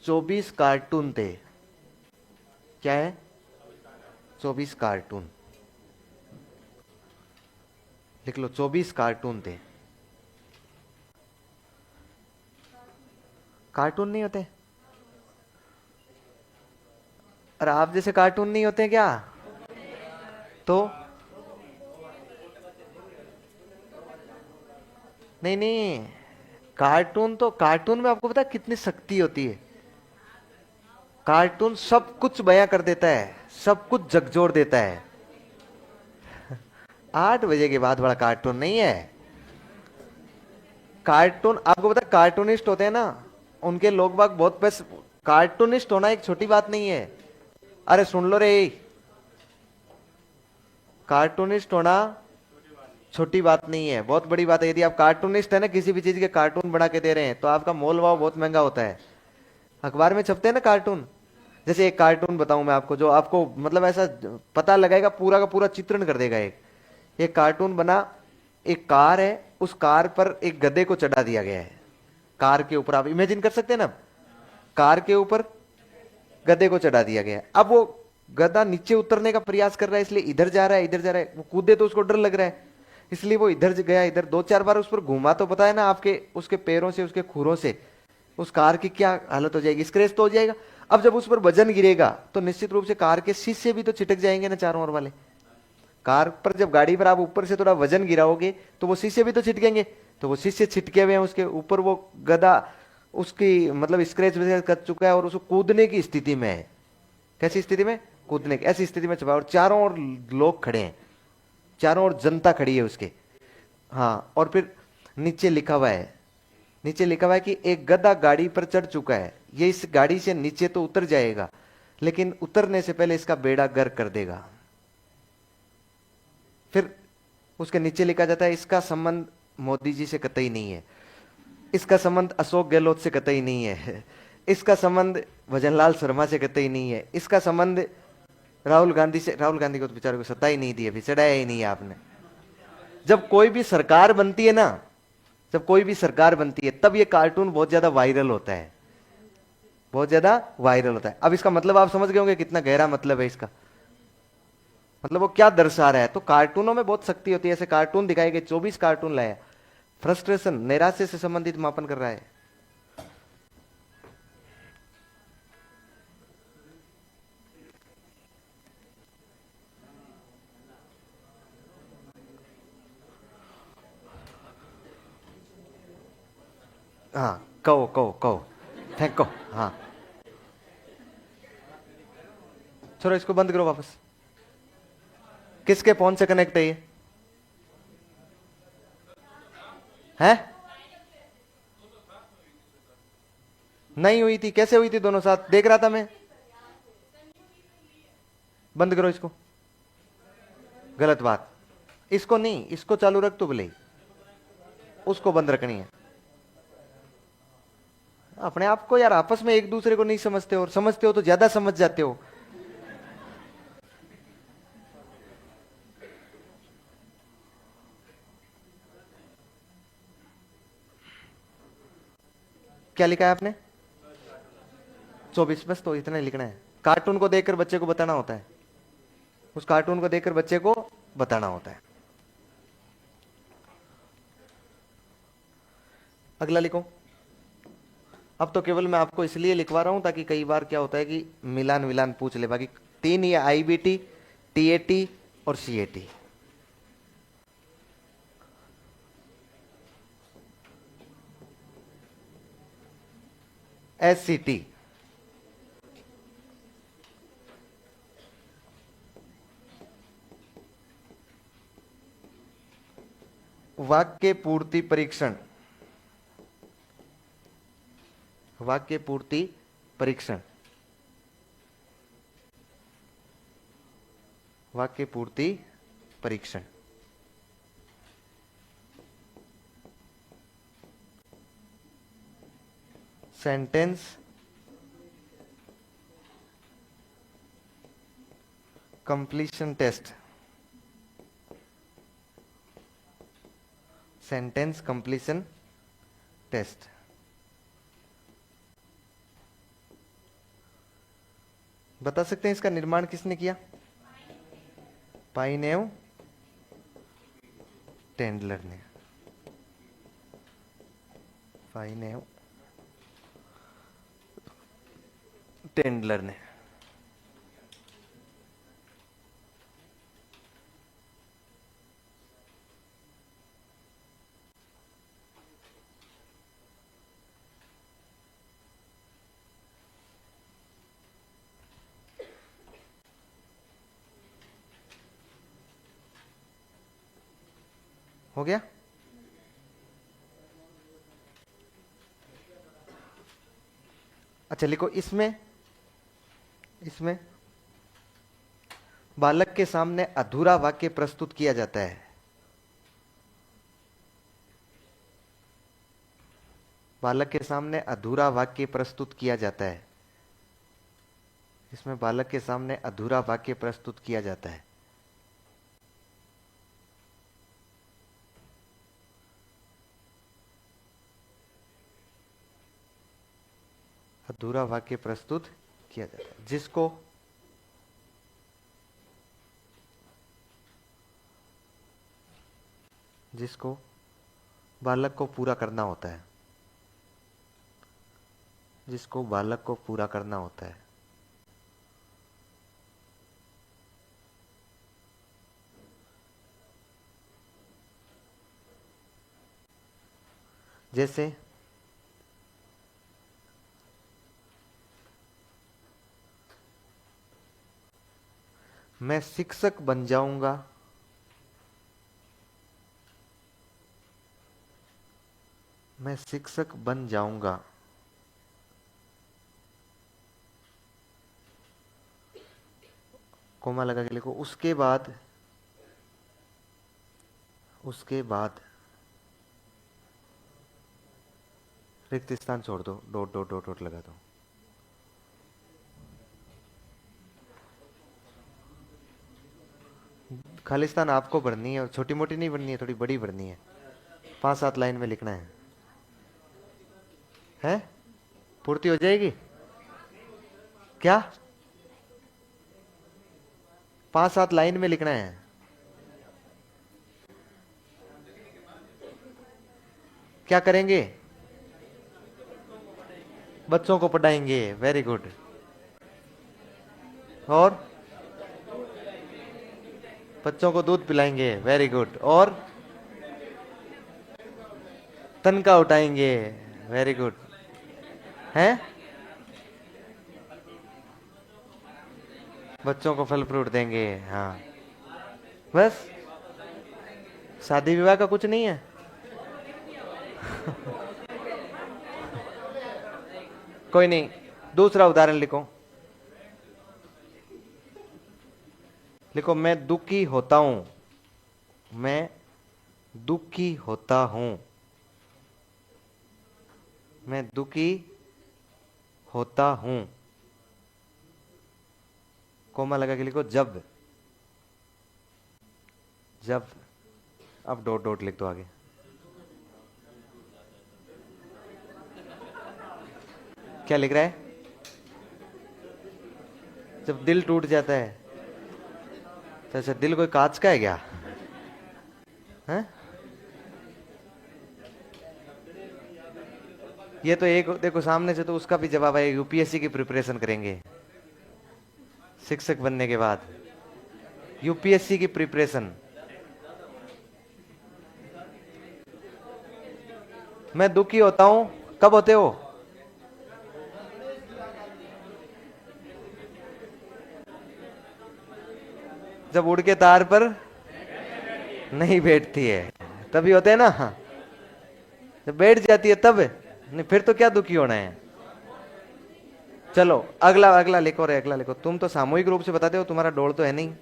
24 कार्टून थे। क्या है? 24 कार्टून लिख लो, 24 कार्टून थे। कार्टून नहीं होते? और आप जैसे कार्टून नहीं होते क्या? तो नहीं नहीं, कार्टून तो कार्टून में आपको पता है कितनी शक्ति होती है? कार्टून सब कुछ बयां कर देता है, सब कुछ झकझोर देता है। 8 बजे के बाद बड़ा कार्टून नहीं है। कार्टून आपको पता है, कार्टूनिस्ट होते हैं ना, उनके लोग बाग बहुत बस। कार्टूनिस्ट होना एक छोटी बात नहीं है। अरे सुन लो रे, कार्टूनिस्ट होना छोटी बात नहीं है, बहुत बड़ी बात है। यदि आप कार्टूनिस्ट है ना, किसी भी चीज के कार्टून बना के दे रहे हैं, तो आपका मोल भाव बहुत महंगा होता है। अखबार में छपते हैं ना कार्टून, जैसे एक कार्टून बताऊं मैं आपको, जो आपको मतलब ऐसा पता लगाएगा, पूरा का पूरा चित्रण कर देगा। एक कार्टून बना, एक कार है, उस कार पर एक गधे को चढ़ा दिया गया है। कार के ऊपर, आप इमेजिन कर सकते हैं ना, कार के ऊपर गधे को चढ़ा दिया गया है। अब वो गधा नीचे उतरने का प्रयास कर रहा है, इसलिए इधर जा रहा है, इधर जा रहा है। वो कूदे तो उसको डर लग रहा है, इसलिए वो इधर गया, इधर 2-4 बार उस पर घूमा, तो पता है ना आपके उसके पैरों से, उसके खुरों से उस कार की क्या हालत हो जाएगी, स्क्रैच तो हो जाएगा। अब जब उस पर वजन गिरेगा, तो निश्चित रूप से कार के शीशे भी तो छिटक जाएंगे ना, चारों ओर वाले। कार पर जब गाड़ी पर आप ऊपर से थोड़ा वजन गिराओगे, तो वो शीशे भी तो छिटकेंगे। तो वो शीशे छिटके हुए हैं, उसके ऊपर वो गधा उसकी मतलब स्क्रैच कर चुका है, और उसको कूदने की स्थिति में है। कैसी स्थिति में? कूदने की ऐसी स्थिति में छुपा, और चारों ओर लोग खड़े हैं, चारों ओर जनता खड़ी है उसके। हाँ, और फिर नीचे लिखा हुआ है, नीचे लिखा हुआ है कि एक गधा गाड़ी पर चढ़ चुका है, ये इस गाड़ी से नीचे तो उतर जाएगा, लेकिन उतरने से पहले इसका बेड़ा गर्क कर देगा। फिर उसके नीचे लिखा जाता है, इसका संबंध मोदी जी से कतई नहीं है, इसका संबंध अशोक गहलोत से कतई नहीं है, इसका संबंध भजनलाल शर्मा से कतई नहीं है, इसका संबंध राहुल गांधी से। राहुल गांधी को तो बेचारे को सत्ता ही नहीं दी, अभी चढ़ाया ही नहीं है आपने। जब कोई भी सरकार बनती है ना, जब कोई भी सरकार बनती है, तब ये कार्टून बहुत ज्यादा वायरल होता है, बहुत ज्यादा वायरल होता है। अब इसका मतलब आप समझ गए होंगे कितना गहरा मतलब है इसका। मतलब वो क्या दर्शा रहा है। तो कार्टूनों में बहुत शक्ति होती है। ऐसे कार्टून दिखाए गए, 24 कार्टून लाया। फ्रस्ट्रेशन, नैराश्य से संबंधित मापन कर रहा है। हाँ, कहो कहो कहो, फेंको। हाँ, छोड़ो इसको, बंद करो वापस। किसके फोन से कनेक्ट है ये? है? नहीं हुई थी? कैसे हुई थी? दोनों साथ देख रहा था मैं। बंद करो इसको, गलत बात। इसको नहीं, इसको चालू रख तो भले, उसको बंद रखनी है। अपने आप को यार, आपस में एक दूसरे को नहीं समझते हो, और समझते हो तो ज्यादा समझ जाते हो। क्या लिखा है आपने? 24, बस तो इतना ही लिखना है। कार्टून को देखकर बच्चे को बताना होता है, उस कार्टून को देखकर बच्चे को बताना होता है। अगला लिखो। अब तो केवल मैं आपको इसलिए लिखवा रहा हूं ताकि कई बार क्या होता है कि मिलान विलान पूछ ले। बाकी 3 ये आईबीटी, टीएटी और सीएटी। एससीटी वाक्य पूर्ति परीक्षण। वाक्य पूर्ति परीक्षण। वाक्य पूर्ति परीक्षण। Sentence completion test. Sentence completion test. बता सकते हैं इसका निर्माण किसने किया? पाइनेव टेंडलर ने। पाइनेव टेंडलर ने। हो गया? अच्छा लिखो इसमें बालक के सामने अधूरा वाक्य प्रस्तुत किया जाता है। बालक के सामने अधूरा वाक्य प्रस्तुत किया जाता है। इसमें बालक के सामने अधूरा वाक्य प्रस्तुत किया जाता है। अधूरा वाक्य प्रस्तुत किया जाता है जिसको बालक को पूरा करना होता है। जिसको बालक को पूरा करना होता है। जैसे मैं शिक्षक बन जाऊंगा। मैं शिक्षक बन जाऊंगा। कोमा लगा के लिखो। उसके बाद रिक्त स्थान छोड़ दो, डॉट डॉट डॉट डॉट लगा दो। खालिस्तान आपको भरनी है और छोटी मोटी नहीं भरनी है, थोड़ी बड़ी भरनी है। 5-7 लाइन में लिखना है। हैं? पूर्ति हो जाएगी क्या? 5-7 लाइन में लिखना है। क्या करेंगे? बच्चों को पढ़ाएंगे। Very good. और बच्चों को दूध पिलाएंगे। Very good. और तनका उठाएंगे। Very good. हैं? बच्चों को फल फ्रूट देंगे। हाँ बस। शादी विवाह का कुछ नहीं है। कोई नहीं। दूसरा उदाहरण लिखो। लिखो मैं दुखी होता हूं। मैं दुखी होता हूं। मैं दुखी होता हूं। कोमा लगा के लिखो जब। अब डॉट डॉट लिख दो आगे। क्या लिख रहा है? जब दिल टूट जाता है। अच्छा दिल कोई कांच का है क्या? है? ये तो एक देखो सामने से तो उसका भी जवाब है। यूपीएससी की प्रिपरेशन करेंगे शिक्षक बनने के बाद। यूपीएससी की प्रिपरेशन। मैं दुखी होता हूं। कब होते हो? जब उड़ के तार पर नहीं बैठती है। तभी होते हैं ना, हाँ। जब बैठ जाती है तब, नहीं फिर तो क्या दुखी होना है। चलो अगला अगला लिखो रे, अगला लिखो। तुम तो सामूहिक रूप से बताते हो, तुम्हारा डोल तो है नहीं।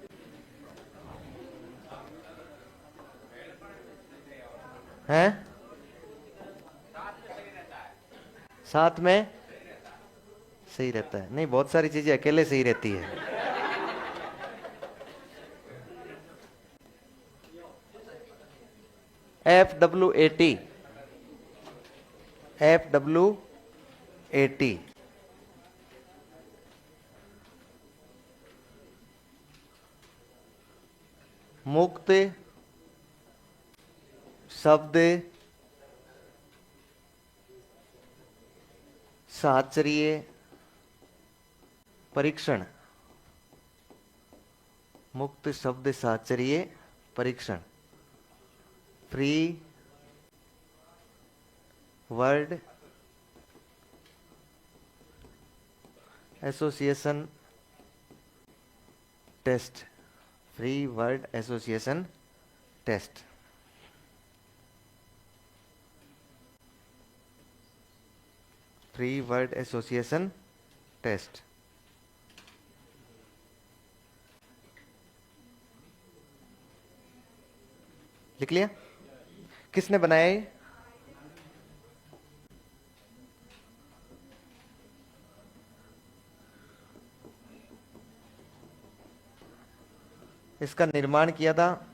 है साथ में सही रहता है, नहीं बहुत सारी चीजें अकेले सही रहती है। FWAT, FWAT, मुक्त शब्द साचर्य परीक्षण। मुक्त शब्द साचर्य परीक्षण, free word association test, free word association test. Free word association test. लिख लिया? किसने बनाया ये? इसका निर्माण किया था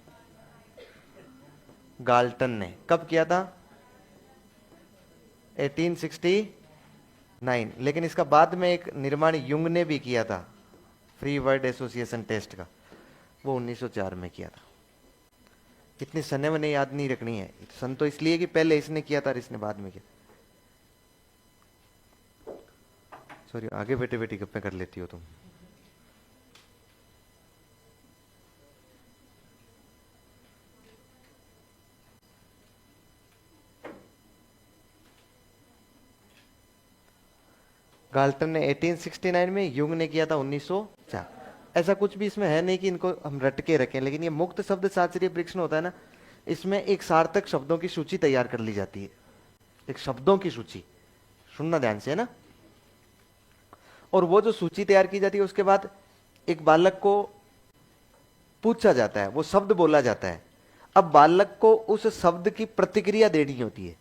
गाल्टन ने। कब किया था? 1869। लेकिन इसका बाद में एक निर्माण युंग ने भी किया था, फ्री वर्ड एसोसिएशन टेस्ट का। वो 1904 में किया था। इतनी सने मैंने याद नहीं रखनी है। सन तो इसलिए कि पहले इसने किया था और इसने बाद में किया। सॉरी, आगे बैठे बैठे गप्पे कर लेती हो तुम। गाल्टन ने 1869 में, युंग ने किया था 1904। ऐसा कुछ भी इसमें है नहीं कि इनको हम रट के रखें, लेकिन ये मुक्त शब्द साचर्य परीक्षण होता है ना, इसमें एक सार्थक शब्दों की सूची तैयार कर ली जाती है। एक शब्दों की सूची, सुनना ध्यान से, है ना। और वो जो सूची तैयार की जाती है, उसके बाद एक बालक को पूछा जाता है, वो शब्द बोला जाता है। अब बालक को उस शब्द की प्रतिक्रिया देनी होती है।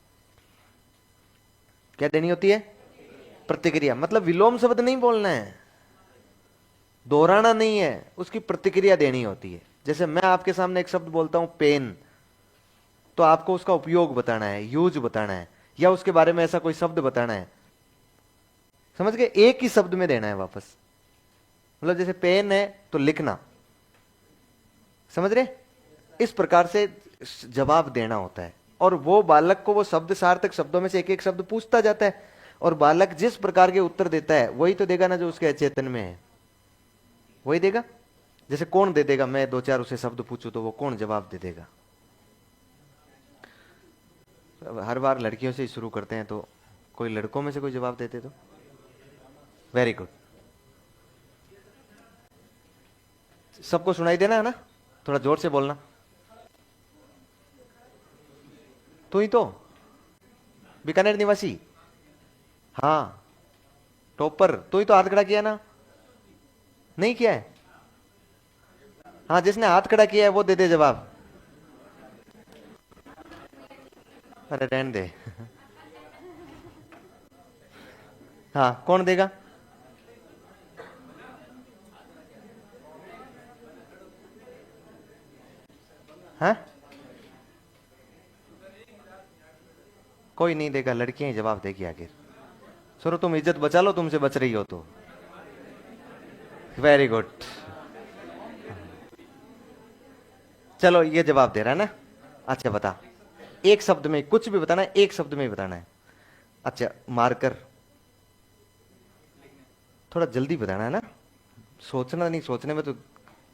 क्या देनी होती है? प्रतिक्रिया। मतलब विलोम शब्द नहीं बोलना है, दोहराना नहीं है, उसकी प्रतिक्रिया देनी होती है। जैसे मैं आपके सामने एक शब्द बोलता हूं पेन, तो आपको उसका उपयोग बताना है, यूज बताना है, या उसके बारे में ऐसा कोई शब्द बताना है। समझ गए? एक ही शब्द में देना है वापस। मतलब जैसे पेन है तो लिखना, समझ रहे? इस प्रकार से जवाब देना होता है। और वो बालक को वो शब्द सार्थक शब्दों में से एक एक शब्द पूछता जाता है, और बालक जिस प्रकार के उत्तर देता है वही तो देगा ना, जो उसके अचेतन में है वही देगा। जैसे कौन दे देगा, मैं दो चार उसे शब्द पूछूं तो वो कौन जवाब दे देगा? हर बार लड़कियों से ही शुरू करते हैं, तो कोई लड़कों में से कोई जवाब देते तो। Very good. सबको सुनाई देना है ना? थोड़ा जोर से बोलना। तू ही तो बीकानेर निवासी, हाँ टॉपर, तू ही तो हाथ खड़ा किया ना? नहीं किया है? हाँ, जिसने हाथ खड़ा किया है वो दे दे जवाब। अरे रहने दे। हाँ, कौन देगा? हाँ, कोई नहीं देगा, लड़कियां ही जवाब देगी आखिर। सुनो, तुम इज्जत बचा लो, तुमसे बच रही हो तो। Very good. चलो, ये जवाब दे रहा है ना? अच्छा बता, एक शब्द में कुछ भी बताना है, एक शब्द में ही बताना है। अच्छा, मार्कर, थोड़ा जल्दी बताना है ना, सोचना नहीं, सोचने में तो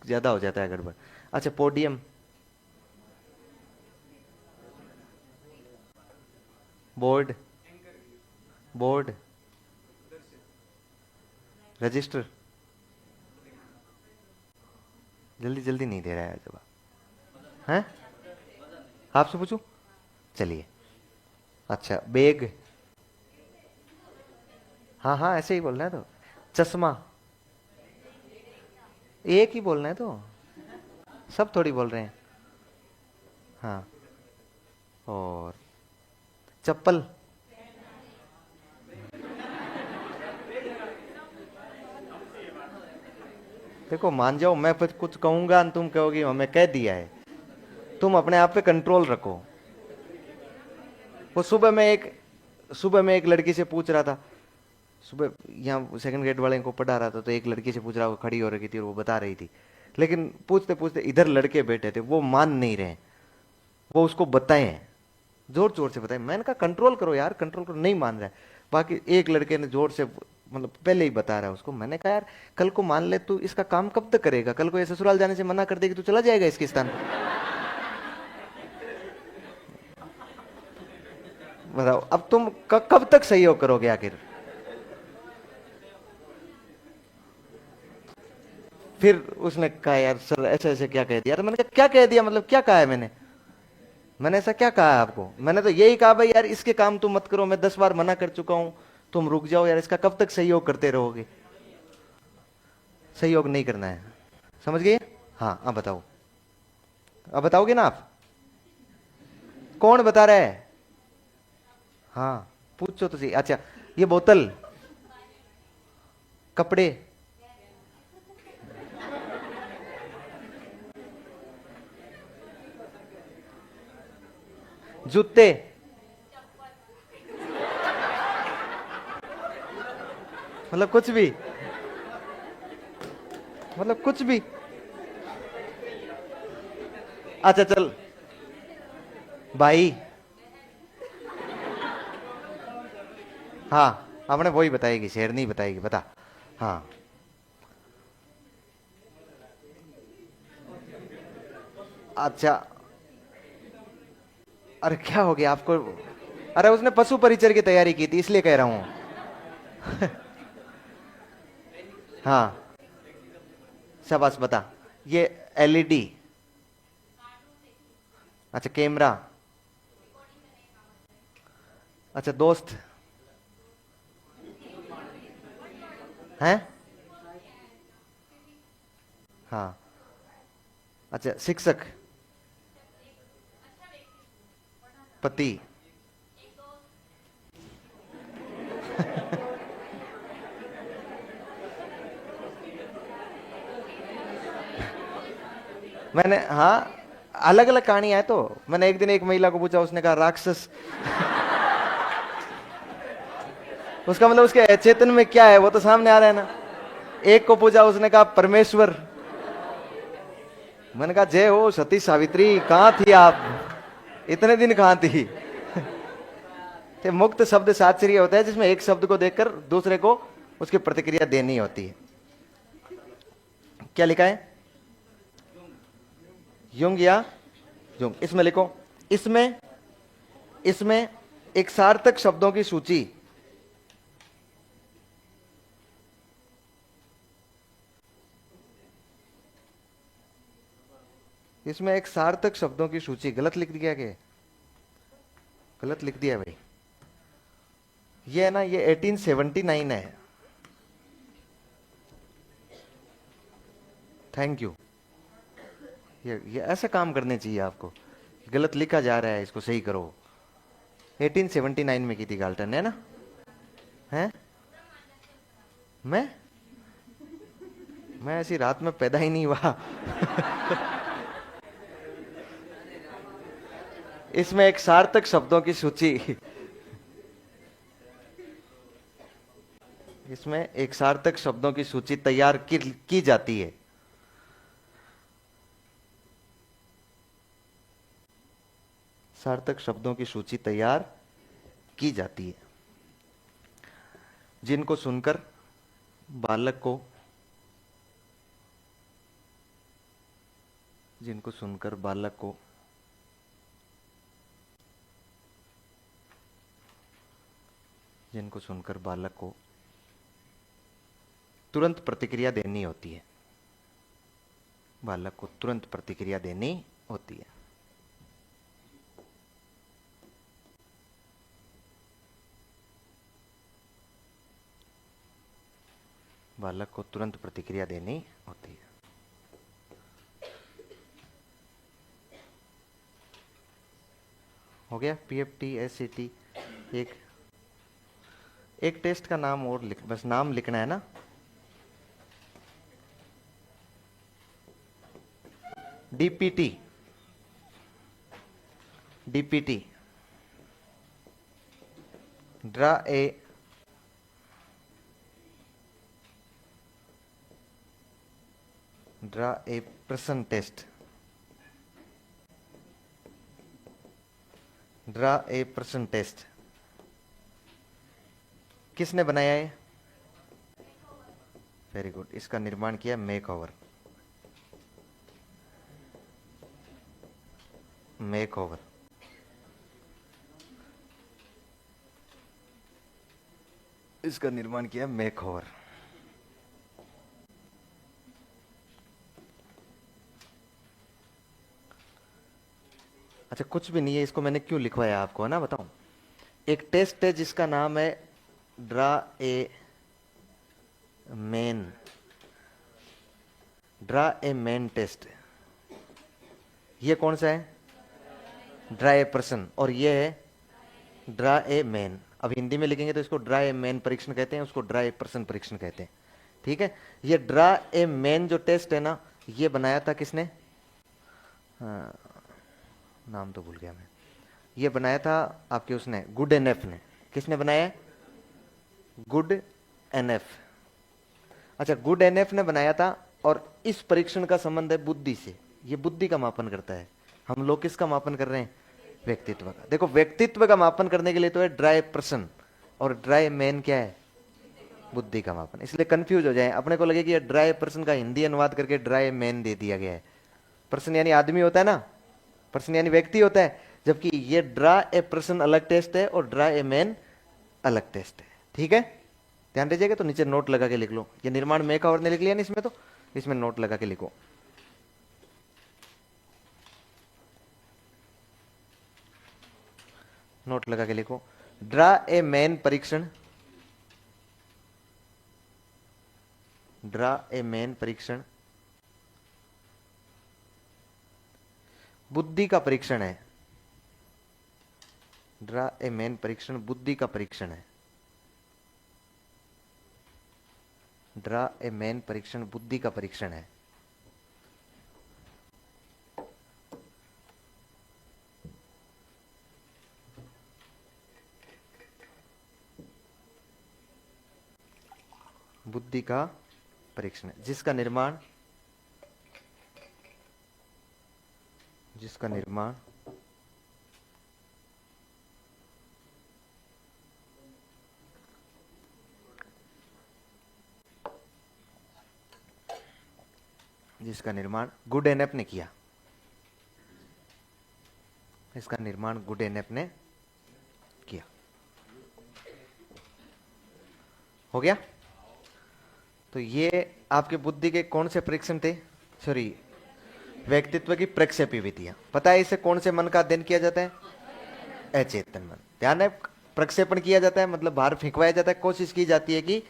ज्यादा हो जाता है गड़बड़। अच्छा, पोडियम, बोर्ड, बोर्ड, रजिस्टर। जल्दी जल्दी नहीं दे रहा है जवाब। हैं? आपसे पूछूं? चलिए, अच्छा बेग, हाँ हाँ ऐसे ही बोलना है तो। चश्मा, एक ही बोलना है तो, सब थोड़ी बोल रहे हैं। हाँ, और चप्पल, देखो मान जाओ मैं फिर कुछ कहूंगा तुम कहोगी हमें कह दिया है, तुम अपने आप पे कंट्रोल रखो। वो सुबह में एक लड़की से पूछ रहा था, सुबह यहाँ सेकंड ग्रेड वाले को पढ़ा रहा था, तो एक लड़की से पूछ रहा, वो खड़ी हो रही थी और वो बता रही थी, लेकिन पूछते पूछते इधर लड़के बैठे थे, वो मान नहीं रहे, वो उसको बताएं, जोर जोर से बताएं। मैंने कहा कंट्रोल करो यार, कंट्रोल करो, नहीं मान रहा है। बाकी एक लड़के ने जोर से, मतलब पहले ही बता रहा है उसको। मैंने कहा यार कल को मान ले तू इसका काम कब तक करेगा, कल को ये ससुराल जाने से मना कर देगी तू चला जाएगा इसके स्थान पर। बताओ अब तुम कब तक सहयोग करोगे आखिर। फिर उसने कहा यार सर ऐसे ऐसे क्या कह दिया, तो मैंने कहा क्या कह दिया, मतलब क्या कहा है मैंने, मैंने ऐसा क्या कहा है आपको। मैंने तो यही कहा भाई यार इसके काम तुम मत करो, मैं 10 बार मना कर चुका हूं, तुम रुक जाओ यार, इसका कब तक सहयोग करते रहोगे। सहयोग नहीं करना है, समझ गए। हाँ अब बताओ, अब बताओगे ना आप, कौन बता रहा है। हाँ पूछो तो सही। अच्छा ये बोतल, कपड़े, जूते, मतलब कुछ भी, मतलब कुछ भी। अच्छा चल भाई, हाँ आपने वही बताएगी, शेर नहीं बताएगी, बता। हाँ अच्छा, अरे क्या हो गया आपको, अरे उसने पशु परिचर की तैयारी की थी इसलिए कह रहा हूं। हाँ शाबाश बता। ये एलईडी, अच्छा कैमरा, अच्छा दोस्त हैं, हाँ अच्छा शिक्षक, पति, मैंने हाँ अलग अलग कहानी है तो। मैंने एक दिन एक महिला को पूछा, उसने कहा राक्षस। उसका मतलब उसके चेतन में क्या है वो तो सामने आ रहा है ना। एक को पूछा, उसने कहा परमेश्वर। मैंने कहा जय हो सती सावित्री, कहां थी आप, इतने दिन कहां थी। तो मुक्त शब्द शास्त्रीय होता है जिसमें एक शब्द को देखकर दूसरे को उसकी प्रतिक्रिया देनी होती है। क्या लिखा है, युंग या युंग, इसमें लिखो। इसमें इसमें एक सार्थक शब्दों की सूची, इसमें एक सार्थक शब्दों की सूची, गलत लिख दिया क्या, गलत लिख दिया भाई। ये है ना, ये 1879 है। Thank you. ये ऐसा काम करने चाहिए आपको, गलत लिखा जा रहा है इसको सही करो। 1879 में की थी गाल्टन ने ना, है। मैं मैं ऐसी रात में पैदा ही नहीं हुआ। इसमें एक सार्थक शब्दों की सूची, इसमें एक सार्थक शब्दों की सूची तैयार की जाती है। सार्थक शब्दों की सूची तैयार की जाती है, जिनको सुनकर बालक को, जिनको सुनकर बालक को जिनको सुनकर बालक को तुरंत प्रतिक्रिया देनी होती है, बालक को तुरंत प्रतिक्रिया देनी होती है। बालक को तुरंत प्रतिक्रिया देनी होती है। हो गया पीएफटी एससीटी। एक एक टेस्ट का नाम और लिख, बस नाम लिखना है ना। DPT, DPT draw a person test, draw a person test किसने बनाया है? वेरी गुड, इसका निर्माण किया मेक ओवर, मेक ओवर। इसका निर्माण किया मेक ओवर। अच्छा कुछ भी नहीं है, इसको मैंने क्यों लिखवाया आपको है ना, बताऊं। एक टेस्ट है जिसका नाम है draw a man, draw a man test. ये कौन सा है? ड्रा ए पर्सन, और ये है ड्रा ए मेन। अब हिंदी में लिखेंगे तो इसको ड्रा ए मेन परीक्षण कहते हैं, उसको ड्रा ए पर्सन परीक्षण कहते हैं। ठीक है, ये ड्रा ए मेन जो टेस्ट है ना, ये बनाया था किसने? हाँ, नाम तो भूल गया मैं। ये बनाया था आपके उसने, गुड एनएफ ने। किसने बनाया है? Good NF. अच्छा, गुड एनएफ ने बनाया था, और इस परीक्षण का संबंध है बुद्धि से। ये बुद्धि का मापन करता है। हम लोग किसका मापन कर रहे हैं? व्यक्तित्व का। देखो, व्यक्तित्व का मापन करने के लिए तो है ड्राई पर्सन, और ड्राई मैन क्या है? बुद्धि का मापन। इसलिए कंफ्यूज हो जाए, अपने को लगे कि ये ड्राई पर्सन का हिंदी अनुवाद करके ड्राई मैन दे दिया गया है। पर्सन यानी आदमी होता है ना, पर्सन यानी व्यक्ति होता है, जबकि ये ड्रा ए पर्सन अलग टेस्ट है और ड्रा ए मैन अलग टेस्ट है। ठीक है, ध्यान दीजिएगा। तो नीचे नोट लगा के लिख लो। ये निर्माण मेक ओवर ने लिख लिया ना इसमें, तो इसमें नोट लगा के लिखो। नोट लगा के लिखो, ड्रा ए मैन परीक्षण, ड्रा ए मैन परीक्षण बुद्धि का परीक्षण है। ड्रा ए मैन परीक्षण बुद्धि का परीक्षण है। ड्रा ए मैन परीक्षण बुद्धि का परीक्षण है। बुद्धि का परीक्षण, जिसका निर्माण जिसका निर्माण जिसका निर्माण गुड एनएफ ने किया। इसका निर्माण गुड एनएफ ने किया। हो गया। तो ये आपके बुद्धि के कौन से परीक्षण थे? सॉरी, व्यक्तित्व की प्रक्षेपी विधियां। पता है इसे कौन से मन का अध्ययन किया जाता है? अचेतन मन। ध्यान है, प्रक्षेपण किया जाता है मतलब बाहर फेंकवाया जाता है। कोशिश की जाती है कि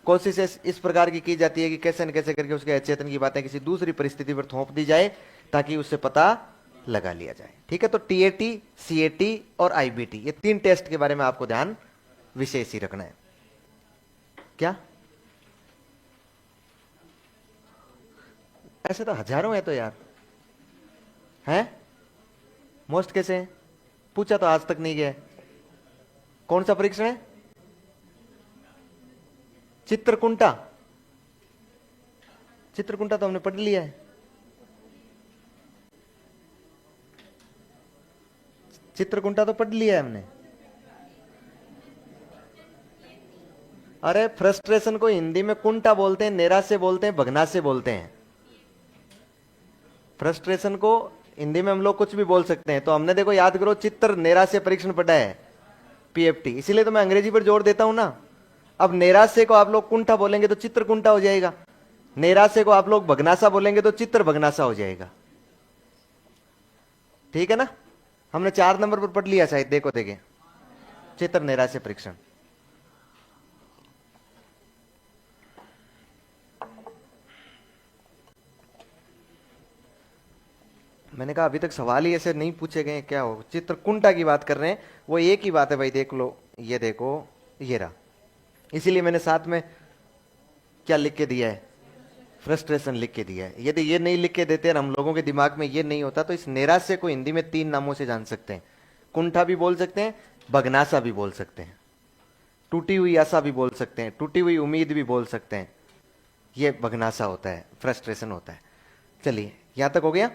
कोशिश इस प्रकार की जाती है कि कैसे न कैसे करके उसके अचेतन की बातें किसी दूसरी परिस्थिति पर थोप दी जाए ताकि उससे पता लगा लिया जाए। ठीक है, तो टीएटी, सीएटी और आईबीटी, ये 3 टेस्ट के बारे में आपको ध्यान विशेष ही रखना है। क्या ऐसे तो हजारों है तो यार, हैं? मोस्ट कैसे हैं? पूछा तो आज तक नहीं गया। कौन सा परीक्षण है? चित्रकुंटा। चित्रकुंटा तो हमने पढ़ लिया है। चित्रकुंटा तो पढ़ लिया है हमने। अरे फ्रस्ट्रेशन को हिंदी में कुंटा बोलते हैं, नैराश्य बोलते हैं, भग्नाश्य बोलते हैं। फ्रस्ट्रेशन को हिंदी में हम लोग कुछ भी बोल सकते हैं। तो हमने देखो, याद करो, चित्र नैराश्य परीक्षण पढ़ा है, पीएफटी। इसीलिए तो मैं अंग्रेजी पर जोर देता हूं ना। अब नैराश्य को आप लोग कुंठा बोलेंगे तो चित्र कुंठा हो जाएगा। नैराश्य को आप लोग भग्नाशा बोलेंगे तो चित्र भग्नाशा हो जाएगा। ठीक है ना? हमने 4 नंबर पर पढ़ लिया शायद, देखो देखे, चित्र नैराश्य परीक्षण। कहा अभी तक सवाल ही ऐसे नहीं पूछे गए, क्या हो, चित्रकुंठा की बात कर रहे हैं, वो एक ही बात है भाई, देख लो, ये देखो, ये रहा। इसीलिए मैंने साथ में क्या लिख के दिया है, फ्रस्ट्रेशन लिख के दिया है। यदि ये नहीं लिख के देते और हम लोगों के दिमाग में ये नहीं होता, तो इस नैराश्य को हिंदी में 3 नामों से जान सकते हैं। कुंठा भी बोल सकते हैं, बगनासा भी बोल सकते हैं, टूटी हुई आशा भी बोल सकते हैं, टूटी हुई उम्मीद भी बोल सकते हैं। ये बगनासा होता है, फ्रस्ट्रेशन होता है। चलिए, यहां तक हो गया।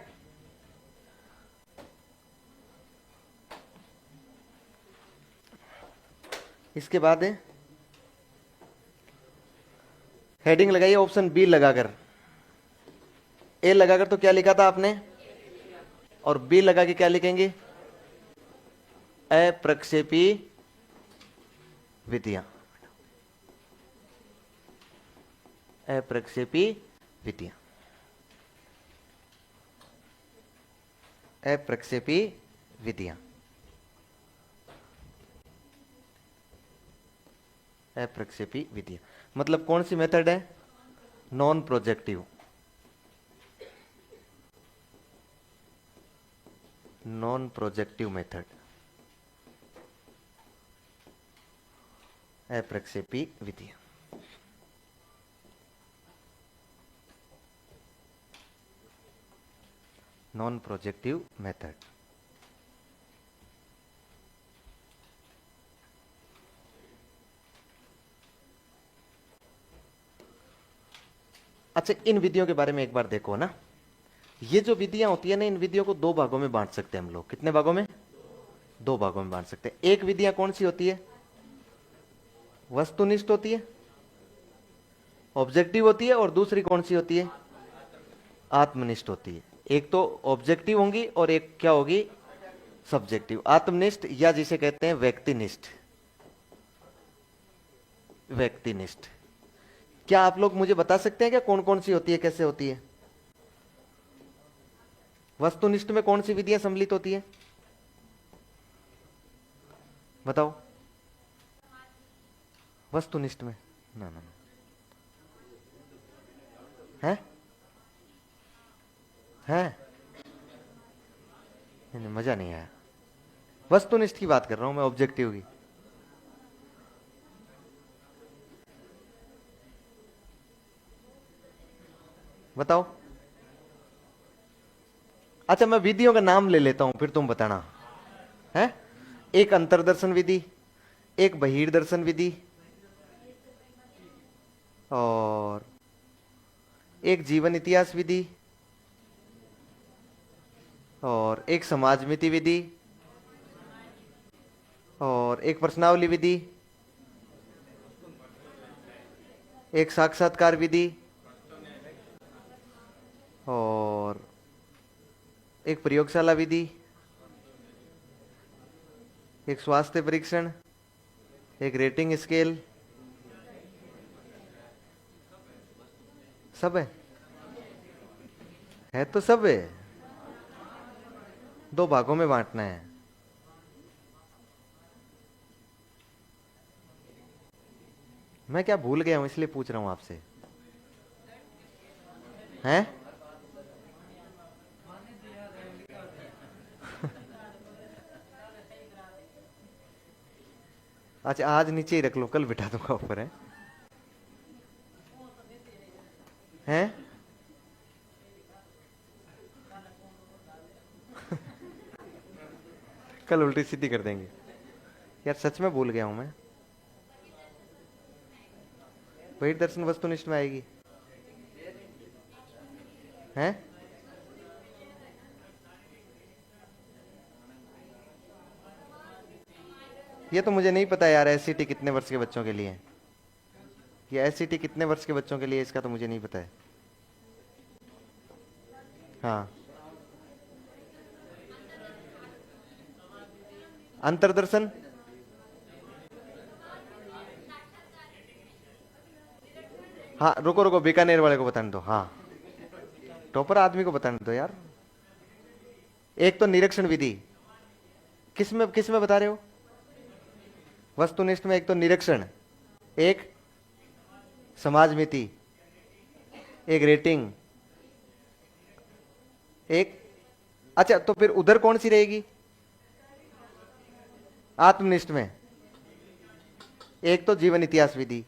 इसके बाद है हेडिंग लगाइए ऑप्शन बी लगाकर। ए लगाकर तो क्या लिखा था आपने, और बी लगा के क्या लिखेंगे, अप्रक्षेपी विधियां। अप्रक्षेपी विधियां, अप्रक्षेपी विधियां, अप्रक्षेपी विधियां मतलब कौन सी मेथड है, non projective, non projective method, अप्रक्षेपी विधियां। Non projective method. अच्छा, इन विधियों के बारे में एक बार देखो ना। ये जो विधियां होती है ना, इन विधियों को 2 भागों में बांट सकते हैं हम लोग। कितने भागों में, 2 भागों में बांट सकते हैं। एक विधियां कौन सी होती है, वस्तुनिष्ठ होती है, ऑब्जेक्टिव होती है, और दूसरी कौन सी होती है, आत्मनिष्ठ होती है। एक तो ऑब्जेक्टिव होंगी और एक क्या होगी, सब्जेक्टिव। आत्मनिष्ठ या जिसे कहते हैं व्यक्तिनिष्ठ, व्यक्तिनिष्ठ। क्या आप लोग मुझे बता सकते हैं क्या कौन कौन सी होती है, कैसे होती है। वस्तुनिष्ठ में कौन सी विधियां सम्मिलित होती है, बताओ। वस्तुनिष्ठ में ना ना है, है नहीं, मजा नहीं आया। वस्तुनिष्ठ की बात कर रहा हूं मैं, ऑब्जेक्टिव की। बताओ। अच्छा, मैं विधियों का नाम ले लेता हूं, फिर तुम बताना है। एक अंतरदर्शन विधि, एक बहिर्दर्शन विधि, और एक जीवन इतिहास विधि, और एक समाजमिति विधि, और एक प्रश्नावली विधि, एक साक्षात्कार विधि, और एक प्रयोगशाला विधि, एक स्वास्थ्य परीक्षण, एक रेटिंग स्केल। सब है तो सब है। 2 भागों में बांटना है। मैं क्या भूल गया हूं, इसलिए पूछ रहा हूं आपसे, हैं। अच्छा, आज नीचे ही रख लो, कल बिठा दूंगा ऊपर, है हैं। कल उल्टी सीधी कर देंगे। यार सच में भूल गया हूं मैं। वही दर्शन वस्तुनिष्ठ में आएगी, हैं। ये तो मुझे नहीं पता यार, एससीटी कितने वर्ष के बच्चों के लिए है, ये एससीटी कितने वर्ष के बच्चों के लिए, इसका तो मुझे नहीं पता है। हाँ, अंतरदर्शन, हाँ रुको रुको, बीकानेर वाले को बताने दो। हाँ, टॉपर आदमी को बताने दो यार। एक तो निरीक्षण विधि, किस में बता रहे हो, वस्तुनिष्ठ में। एक तो निरीक्षण, एक समाजमिति, एक रेटिंग, एक अच्छा, तो फिर उधर कौन सी रहेगी आत्मनिष्ठ में? एक तो जीवन इतिहास विधि,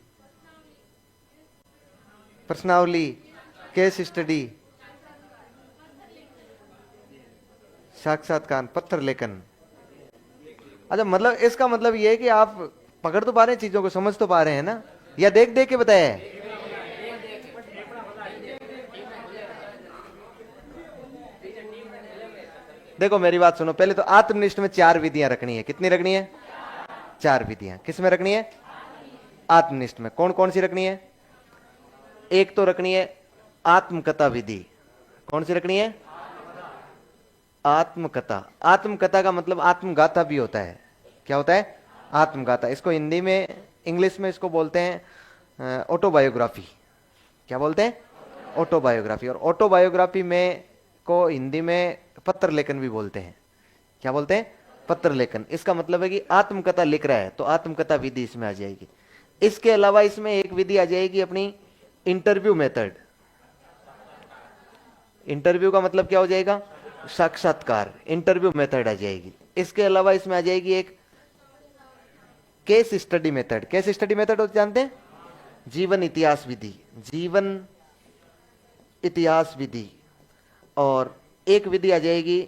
प्रश्नावली, केस स्टडी, साक्षात्कार, पत्र लेखन। अच्छा, मतलब इसका मतलब ये है कि आप पकड़ तो पा रहे हैं चीजों को, समझ तो पा रहे हैं ना, या देख देख के बताया है? देखो मेरी बात सुनो, पहले तो आत्मनिष्ठ में 4 विधियां रखनी है। कितनी रखनी है? 4 विधियां। किस में रखनी है? आत्मनिष्ठ में। कौन कौन सी रखनी है? एक तो रखनी है आत्मकथा विधि। कौन सी रखनी है? आत्मकथा। आत्मकथा का मतलब आत्मगाथा भी होता है। क्या होता है? आत्मगाथा। इसको हिंदी में, इंग्लिश में इसको बोलते हैं ऑटोबायोग्राफी। क्या बोलते हैं? ऑटोबायोग्राफी। और ऑटोबायोग्राफी में को हिंदी में पत्र लेखन भी बोलते हैं। क्या बोलते हैं? पत्र लेखन। इसका मतलब है कि आत्मकथा लिख रहा है तो आत्मकथा विधि इसमें आ जाएगी। इसके अलावा इसमें एक विधि आ जाएगी अपनी इंटरव्यू मेथड। इंटरव्यू का मतलब क्या हो जाएगा? साक्षात्कार। इंटरव्यू मेथड आ जाएगी। इसके अलावा इसमें आ जाएगी एक case study method. Case study method जानते हैं? जीवन इतिहास विधि। जीवन इतिहास विधि। और एक विधि आ जाएगी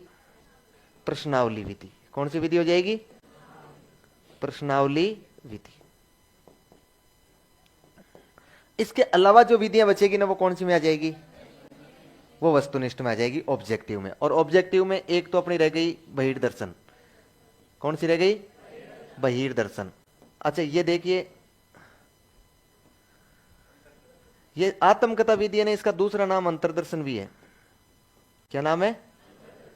प्रश्नावली विधि। कौन सी विधि हो जाएगी? प्रश्नावली विधि। इसके अलावा जो विधियां बचेगी ना, वो कौन सी में आ जाएगी? वो वस्तुनिष्ठ में आ जाएगी, ऑब्जेक्टिव में। और ऑब्जेक्टिव में एक तो अपनी रह गई बहिर्दर्शन। कौन सी रह गई? बहिर्दर्शन। अच्छा, ये देखिए, ये आत्मकथा विधि है ना, इसका दूसरा नाम अंतर्दर्शन भी है। क्या नाम है?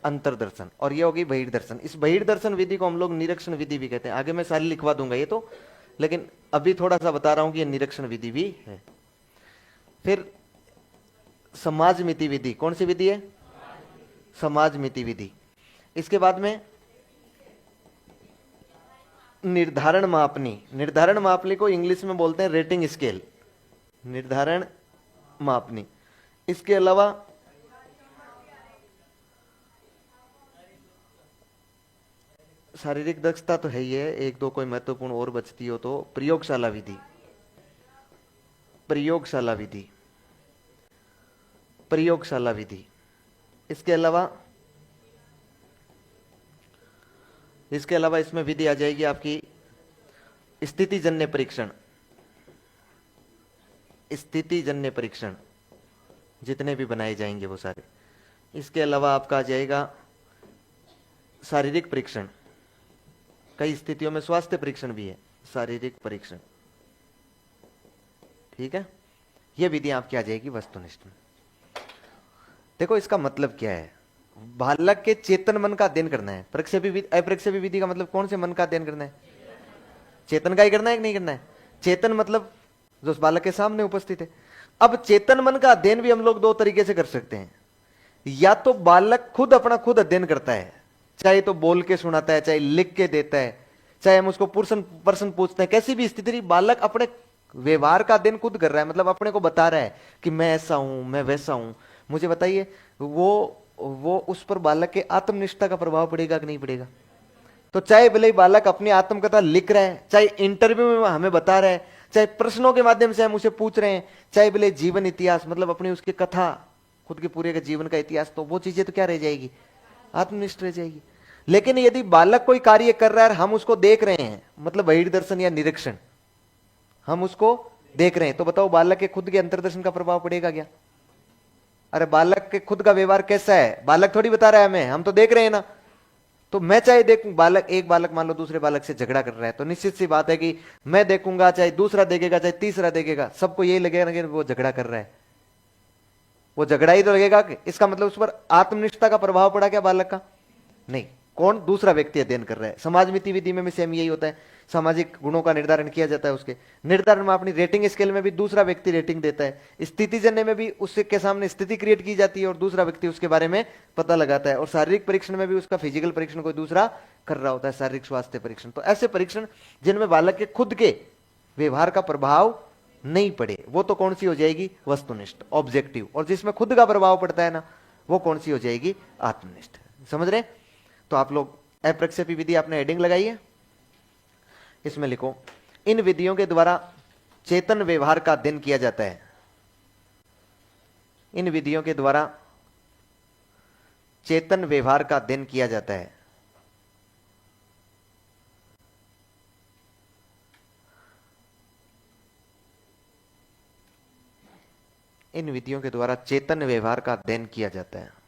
अंतर्दर्शन। और ये होगी बहिर्दर्शन। इस बहिर्दर्शन विधि को हम लोग निरीक्षण विधि भी कहते हैं। आगे मैं सारी लिखवा दूंगा ये तो, लेकिन अभी थोड़ा सा बता रहा हूं कि ये निरीक्षण विधि भी है। फिर समाजमिति विधि। कौन सी विधि है? समाजमिति विधि। इसके बाद में निर्धारण मापनी। निर्धारण मापनी को इंग्लिश में बोलते हैं रेटिंग स्केल। निर्धारण मापनी। इसके अलावा शारीरिक दक्षता तो है ही है, एक दो कोई महत्वपूर्ण और बचती हो तो प्रयोगशाला विधि। प्रयोगशाला विधि। प्रयोगशाला विधि। इसके अलावा इसमें विधि आ जाएगी आपकी स्थितिजन्य परीक्षण। स्थितिजन्य परीक्षण जितने भी बनाए जाएंगे वो सारे। इसके अलावा आपका आ जाएगा शारीरिक परीक्षण। कई स्थितियों में स्वास्थ्य परीक्षण भी है, शारीरिक परीक्षण। ठीक है, यह विधि आपकी आ जाएगी वस्तुनिष्ठ में। देखो इसका मतलब क्या है? बालक के चेतन मन का अध्ययन करना है। प्रक्षेपी विधि, अप्रक्षेपी विधि का मतलब कौन से मन का अध्ययन करना है? चेतन का ही करना है कि नहीं करना है? चेतन मतलब जो उस बालक के सामने उपस्थित है। अब चेतन मन का अध्ययन भी हम लोग 2 तरीके से कर सकते हैं। या तो बालक खुद अपना खुद अध्ययन करता है, चाहे तो बोल के सुनाता है, चाहे लिख के देता है, चाहे हम उसको प्रश्न पूछते हैं, कैसी भी स्थिति, बालक अपने व्यवहार का अध्ययन खुद कर रहा है। मतलब अपने को बता रहा है कि मैं ऐसा हूं, मैं वैसा हूं। मुझे बताइए, वो उस पर बालक के आत्मनिष्ठा का प्रभाव पड़ेगा कि नहीं पड़ेगा? तो चाहे भले ही बालक अपनी आत्मकथा लिख रहा है, चाहे इंटरव्यू में हमें बता रहा है, चाहे प्रश्नों के माध्यम से हम उसे पूछ रहे हैं, चाहे भले जीवन इतिहास मतलब अपनी उसकी कथा, खुद के पूरे का जीवन का इतिहास, तो वो चीजें तो क्या रह जाएगी? आत्मनिष्ठ रह जाएगी। लेकिन यदि बालक कोई कार्य कर रहा है, हम उसको देख रहे हैं, मतलब बहिर्दर्शन या निरीक्षण, हम उसको देख रहे हैं, तो बताओ बालक के खुद के अंतर्दर्शन का प्रभाव पड़ेगा क्या? अरे बालक के खुद का व्यवहार कैसा है, बालक थोड़ी बता रहा है हमें, हम तो देख रहे हैं ना। तो मैं चाहे देखूं, एक बालक मान लो दूसरे बालक से झगड़ा कर रहा है, तो निश्चित सी बात है कि मैं देखूंगा, चाहे दूसरा देखेगा, चाहे तीसरा देखेगा, सबको यही लगेगा कि वो झगड़ा कर रहा है। वो झगड़ा ही तो लगेगा कि इसका मतलब उस पर आत्मनिष्ठा का प्रभाव पड़ा क्या बालक का? नहीं। कौन? दूसरा व्यक्ति अध्ययन कर रहा है। समाजमिति विधि में भी सेम यही होता है, सामाजिक गुणों का निर्धारण किया जाता है। उसके निर्धारण में अपनी रेटिंग स्केल में भी दूसरा व्यक्ति रेटिंग देता है। स्थितिजन्य में भी उसके सामने स्थिति क्रिएट की जाती है और दूसरा व्यक्ति उसके बारे में पता लगाता है। और शारीरिक परीक्षण में भी उसका फिजिकल परीक्षण कोई दूसरा कर रहा होता है, शारीरिक स्वास्थ्य परीक्षण। तो ऐसे परीक्षण जिनमें बालक के खुद के व्यवहार का प्रभाव नहीं पड़े, वो तो कौन सी हो जाएगी? वस्तुनिष्ठ, ऑब्जेक्टिव। और जिसमें खुद का प्रभाव पड़ता है ना, वो कौन सी हो जाएगी? आत्मनिष्ठ। समझ रहे? तो आप लोग अप्रक्षेपी विधि आपने हेडिंग लगाई है, इसमें लिखो इन विधियों के द्वारा चेतन व्यवहार का अध्ययन किया जाता है। इन विधियों के द्वारा चेतन व्यवहार का अध्ययन किया जाता है। इन विधियों के द्वारा चेतन व्यवहार का अध्ययन किया जाता है।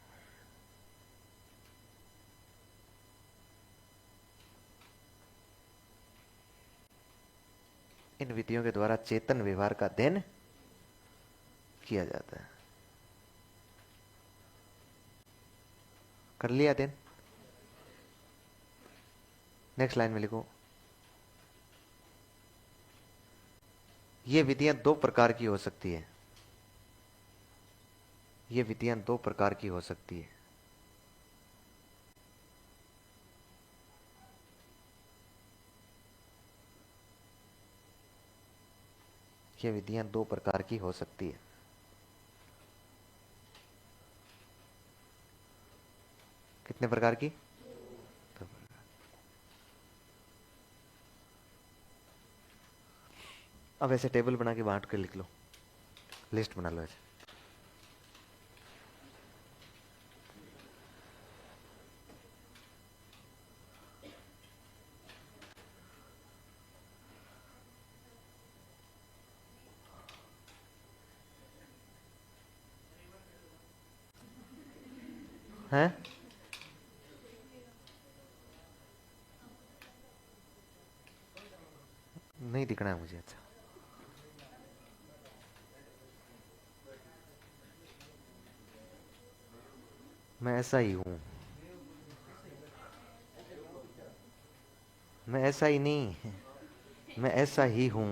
इन विधियों के द्वारा चेतन व्यवहार का अध्ययन किया जाता है। कर लिया अध्ययन? नेक्स्ट लाइन में लिखो ये विधियां दो प्रकार की हो सकती है। ये विधियां दो प्रकार की हो सकती है। ये विधियां दो प्रकार की हो सकती है। कितने प्रकार की? दो प्रकार। अब ऐसे टेबल बना के बांट कर लिख लो, लिस्ट बना लो ऐसे। हैं? नहीं दिखना है मुझे। अच्छा, मैं ऐसा ही हूं, मैं ऐसा ही नहीं, मैं ऐसा ही हूं।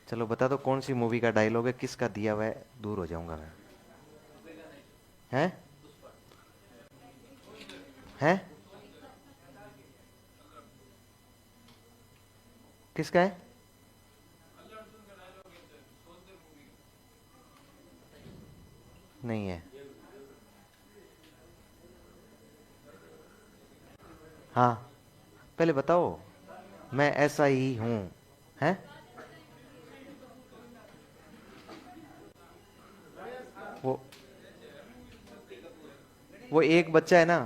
चलो बता दो कौन सी मूवी का डायलॉग है, किसका दिया हुआ है, दूर हो जाऊंगा मैं। हैं? हैं? किसका है? नहीं है। हाँ, पहले बताओ। मैं ऐसा ही हूं। हैं? वो वो एक बच्चा है ना,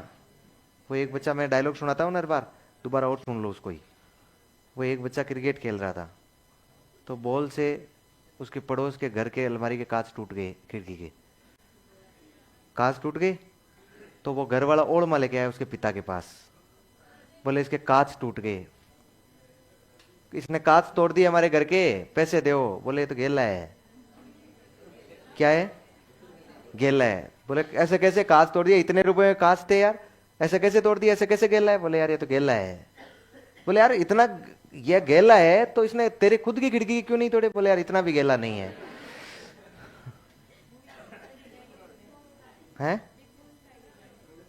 वो एक बच्चा, मैं डायलॉग सुनाता हूँ ना हर बार, दोबारा और सुन लो उसको ही। वो एक बच्चा क्रिकेट खेल रहा था, तो बॉल से उसके पड़ोस के घर के अलमारी के कांच टूट गए, खिड़की के कांच टूट गए। तो वो घर वाला ओढ़ लेके आया उसके पिता के पास, बोले इसके कांच टूट गए, इसने कांच तोड़ दिए हमारे घर के, पैसे दो। बोले ये तो गेला है। क्या है? गेला है। बोले ऐसे कैसे कांच तोड़ दिया, इतने रुपए में कांच थे यार, ऐसे कैसे तोड़ दिया, ऐसे कैसे गेला है? बोले यार ये तो गेला है। बोले यार इतना ये गेला है तो इसने तेरे खुद की खिड़की क्यों नहीं तोड़े? बोले यार इतना भी गेला नहीं है। हैं?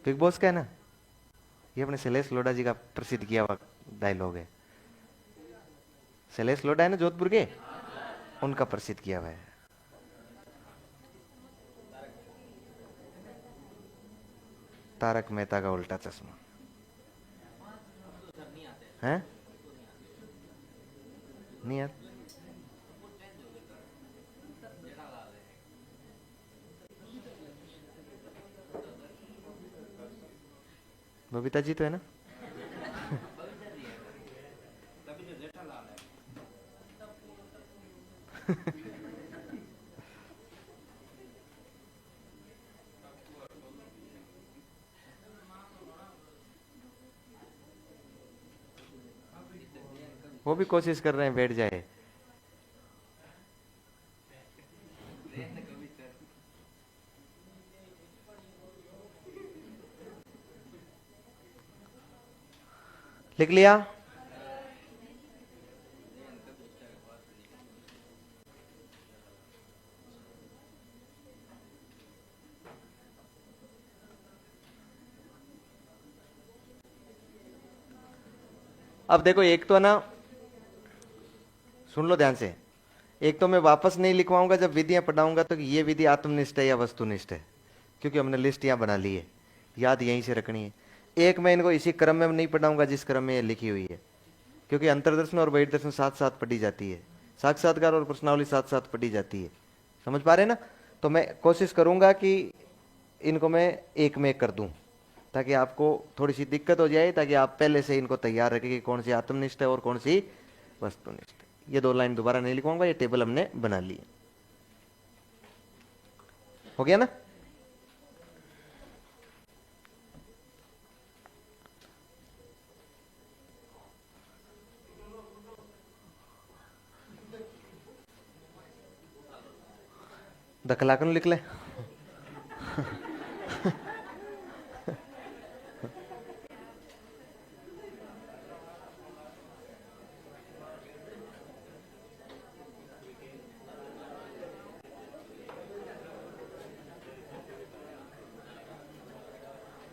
बिग बॉस का है ना, ये अपने शैलेश लोढ़ा जी का प्रसिद्ध किया हुआ डायलॉग है। शैलेश लोढ़ा है ना जोधपुर के, उनका प्रसिद्ध किया हुआ है। तारक मेहता का उल्टा चश्मा। हैं? नहीं यार, बबीता जी तो है ना। वो भी कोशिश कर रहे हैं बैठ जाए। लिख लिया? अब देखो एक तो ना, सुन लो ध्यान से, एक तो मैं वापस नहीं लिखवाऊंगा जब विधियां पढ़ाऊंगा तो कि ये विधि आत्मनिष्ठ है या वस्तुनिष्ठ है, क्योंकि हमने लिस्ट यहाँ बना ली है, याद यहीं से रखनी है। एक मैं इनको इसी क्रम में नहीं पढ़ाऊंगा जिस क्रम में ये लिखी हुई है, क्योंकि अंतर्दर्शन और बहिर्दर्शन साथ साथ पढ़ी जाती है, साक्षात्कार और प्रश्नावली साथ साथ पढ़ी जाती है। समझ पा रहे ना? तो मैं कोशिश करूंगा कि इनको मैं एक में एक कर दूं, ताकि आपको थोड़ी सी दिक्कत हो जाए, ताकि आप पहले से इनको तैयार रखें कि कौन सी आत्मनिष्ठ है और कौन सी वस्तुनिष्ठ है। ये 2 लाइन दोबारा नहीं लिखवाऊंगा, ये टेबल हमने बना ली। हो गया ना? दखलाकन लिख ले।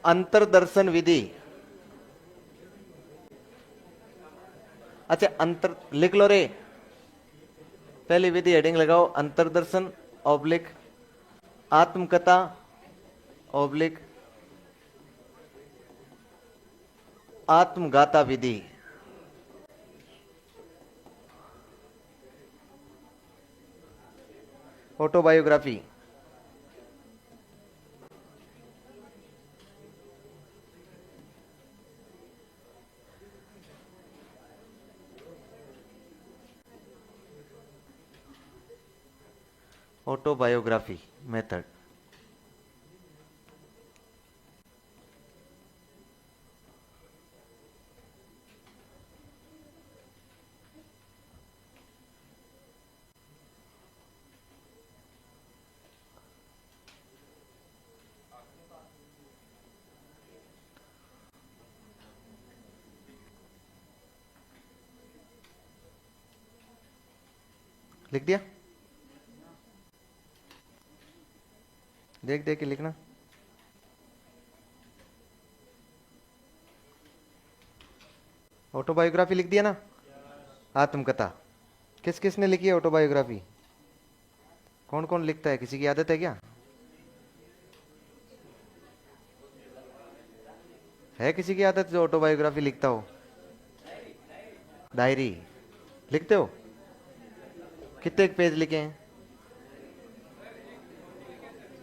अंतर्दर्शन विधि, अच्छा अंतर लिख लो रे। पहली विधि हेडिंग लगाओ, अंतर्दर्शन ऑब्लिक आत्मकथा ऑब्लिक आत्मगाथा विधि। Autobiography, autobiography method. लिख दिया? देख देख के लिखना। ऑटोबायोग्राफी लिख दिया ना? आत्मकथा किस किस ने लिखी है ऑटोबायोग्राफी? कौन कौन लिखता है? किसी की आदत है क्या? है किसी की आदत जो ऑटोबायोग्राफी लिखता हो? डायरी लिखते हो? कितने पेज लिखे हैं?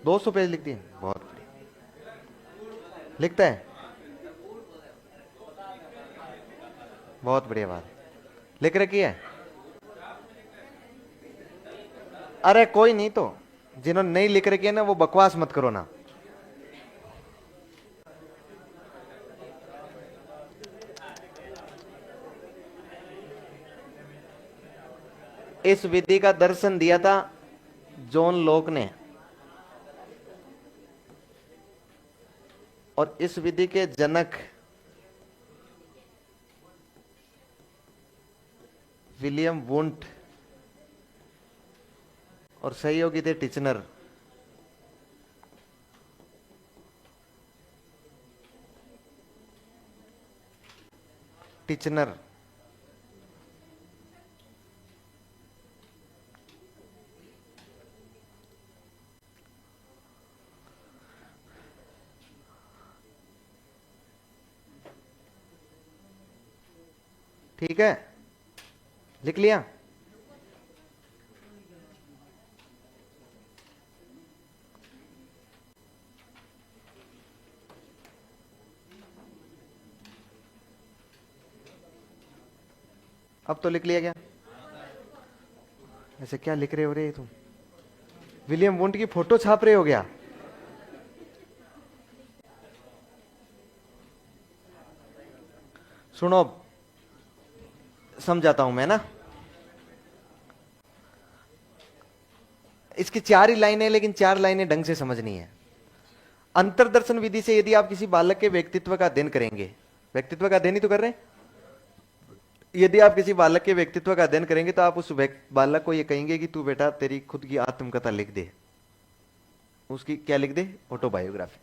200 पेज लिख दिए, बहुत बढ़िया। लिखता है, बहुत बढ़िया बात। लिख रखी है? अरे कोई नहीं, तो जिन्होंने नहीं लिख रखी है ना, वो बकवास मत करो ना। इस विधि का दर्शन दिया था जॉन लॉक ने, और इस विधि के जनक विलियम वुंट, और सहयोगी थे टिचनर। टिचनर ठीक है, लिख लिया? अब तो लिख लिया क्या? ऐसे क्या लिख रहे हो रे तुम? विलियम वुंट की फोटो छाप रहे हो क्या? सुनो, समझाता हूं मैं ना। इसकी 4 ही लाइनें, लेकिन 4 लाइनें ढंग से समझनी है। अंतर्दर्शन विधि से यदि आप किसी बालक के व्यक्तित्व का अध्ययन करेंगे, व्यक्तित्व का अध्ययन ही तो कर रहे हैं, यदि आप किसी बालक के व्यक्तित्व का अध्ययन करेंगे तो आप उस बालक को यह कहेंगे कि तू बेटा तेरी खुद की आत्मकथा लिख दे। उसकी क्या लिख दे? ऑटोबायोग्राफी।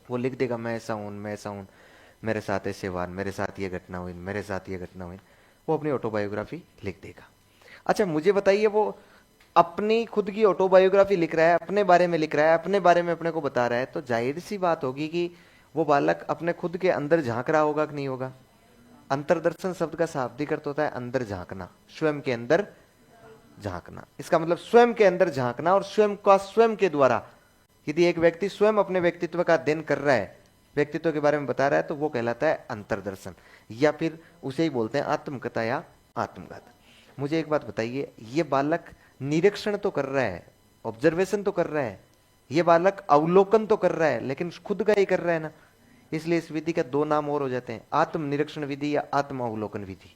वो लिख देगा, मैं ऐसा हूं, मैं ऐसा हूं, मेरे साथ ऐसे हुआ, मेरे साथ ये घटना हुई, मेरे साथ ये घटना हुई। वो अपनी ऑटोबायोग्राफी लिख देगा। अच्छा मुझे बताइए, वो अपनी खुद की ऑटोबायोग्राफी लिख रहा है, अपने बारे में लिख रहा है, अपने बारे में अपने को बता रहा है, तो जाहिर सी बात होगी कि वो बालक अपने खुद के अंदर झांक रहा होगा कि नहीं होगा। अंतर्दर्शन शब्द का शाब्दिक अर्थ होता है अंदर झांकना, स्वयं के अंदर झांकना। इसका मतलब स्वयं के अंदर झांकना, और स्वयं का स्वयं के द्वारा यदि एक व्यक्ति स्वयं अपने व्यक्तित्व का अध्ययन कर रहा है, व्यक्तित्व के बारे में बता रहा है, तो वो कहलाता है अंतर्दर्शन, या फिर उसे ही बोलते हैं आत्मकथा या आत्मघात। मुझे एक बात बताइए, ये बालक निरीक्षण तो कर रहा है, ऑब्जर्वेशन तो कर रहा है, ये बालक अवलोकन तो कर रहा है, लेकिन खुद का ही कर रहा है ना। इसलिए इस विधि का दो नाम और हो जाते हैं, आत्म निरीक्षण विधि या आत्म अवलोकन विधि।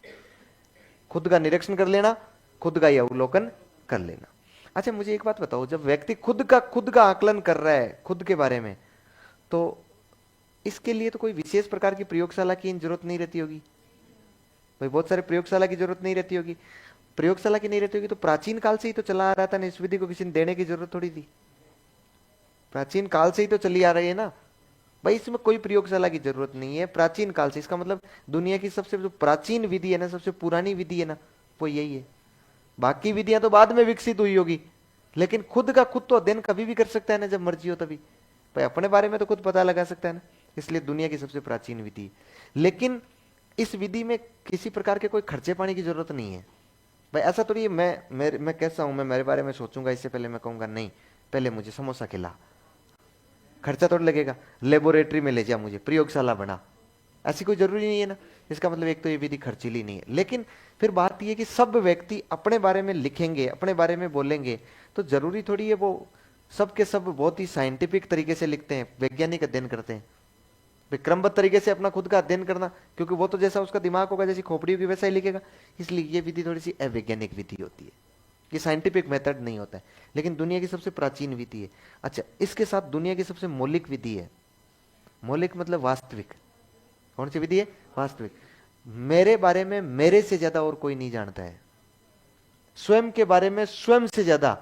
खुद का निरीक्षण कर लेना, खुद का ही अवलोकन कर लेना। अच्छा मुझे एक बात बताओ, जब व्यक्ति खुद का आकलन कर रहा है खुद के बारे में, तो इसके लिए तो कोई विशेष प्रकार की प्रयोगशाला की जरूरत नहीं रहती होगी भाई, बहुत सारे प्रयोगशाला की जरूरत नहीं रहती होगी। प्रयोगशाला की नहीं रहती होगी तो प्राचीन काल से ही तो चला आ रहा था ना, इस विधि को किसी ने देने की जरूरत थोड़ी थी, प्राचीन काल से ही तो चली आ रही है ना भाई, इसमें कोई प्रयोगशाला की जरूरत नहीं है, प्राचीन काल से। इसका मतलब दुनिया की सबसे जो प्राचीन विधि है ना, सबसे पुरानी विधि है ना, वो यही है। बाकी विधियां तो बाद में विकसित हुई होगी, लेकिन खुद का खुद तो अध्ययन कभी भी कर सकता है ना, जब मर्जी हो तभी भाई, अपने बारे में तो खुद पता लगा सकता है ना, इसलिए दुनिया की सबसे प्राचीन विधि है। लेकिन इस विधि में किसी प्रकार के कोई खर्चे पानी की जरूरत नहीं है भाई। ऐसा थोड़ी है मैं कैसा हूं, मैं मेरे बारे में सोचूंगा इससे पहले मैं कहूंगा नहीं पहले मुझे समोसा खिला, खर्चा थोड़ा लगेगा, लेबोरेटरी में ले जा मुझे, प्रयोगशाला बना, ऐसी कोई जरूरी नहीं है ना। इसका मतलब एक तो ये विधि खर्चीली नहीं है। लेकिन फिर बात यह कि सब व्यक्ति अपने बारे में लिखेंगे, अपने बारे में बोलेंगे, तो जरूरी थोड़ी है वो सब के सब बहुत ही साइंटिफिक तरीके से लिखते हैं, वैज्ञानिक अध्ययन करते हैं भाई, क्रमबद्ध तरीके से अपना खुद का अध्ययन करना, क्योंकि वो तो जैसा उसका दिमाग होगा, जैसी खोपड़ी होगी वैसा ही लिखेगा। इसलिए ये विधि थोड़ी सी अवैज्ञानिक विधि होती है, ये साइंटिफिक मेथड नहीं होता है, लेकिन दुनिया की सबसे प्राचीन विधि है। अच्छा इसके साथ दुनिया की सबसे मौलिक विधि है, मौलिक मतलब वास्तविक। कौन सी विधि है? वास्तविक। मेरे बारे में मेरे से ज्यादा और कोई नहीं जानता है, स्वयं के बारे में स्वयं से ज्यादा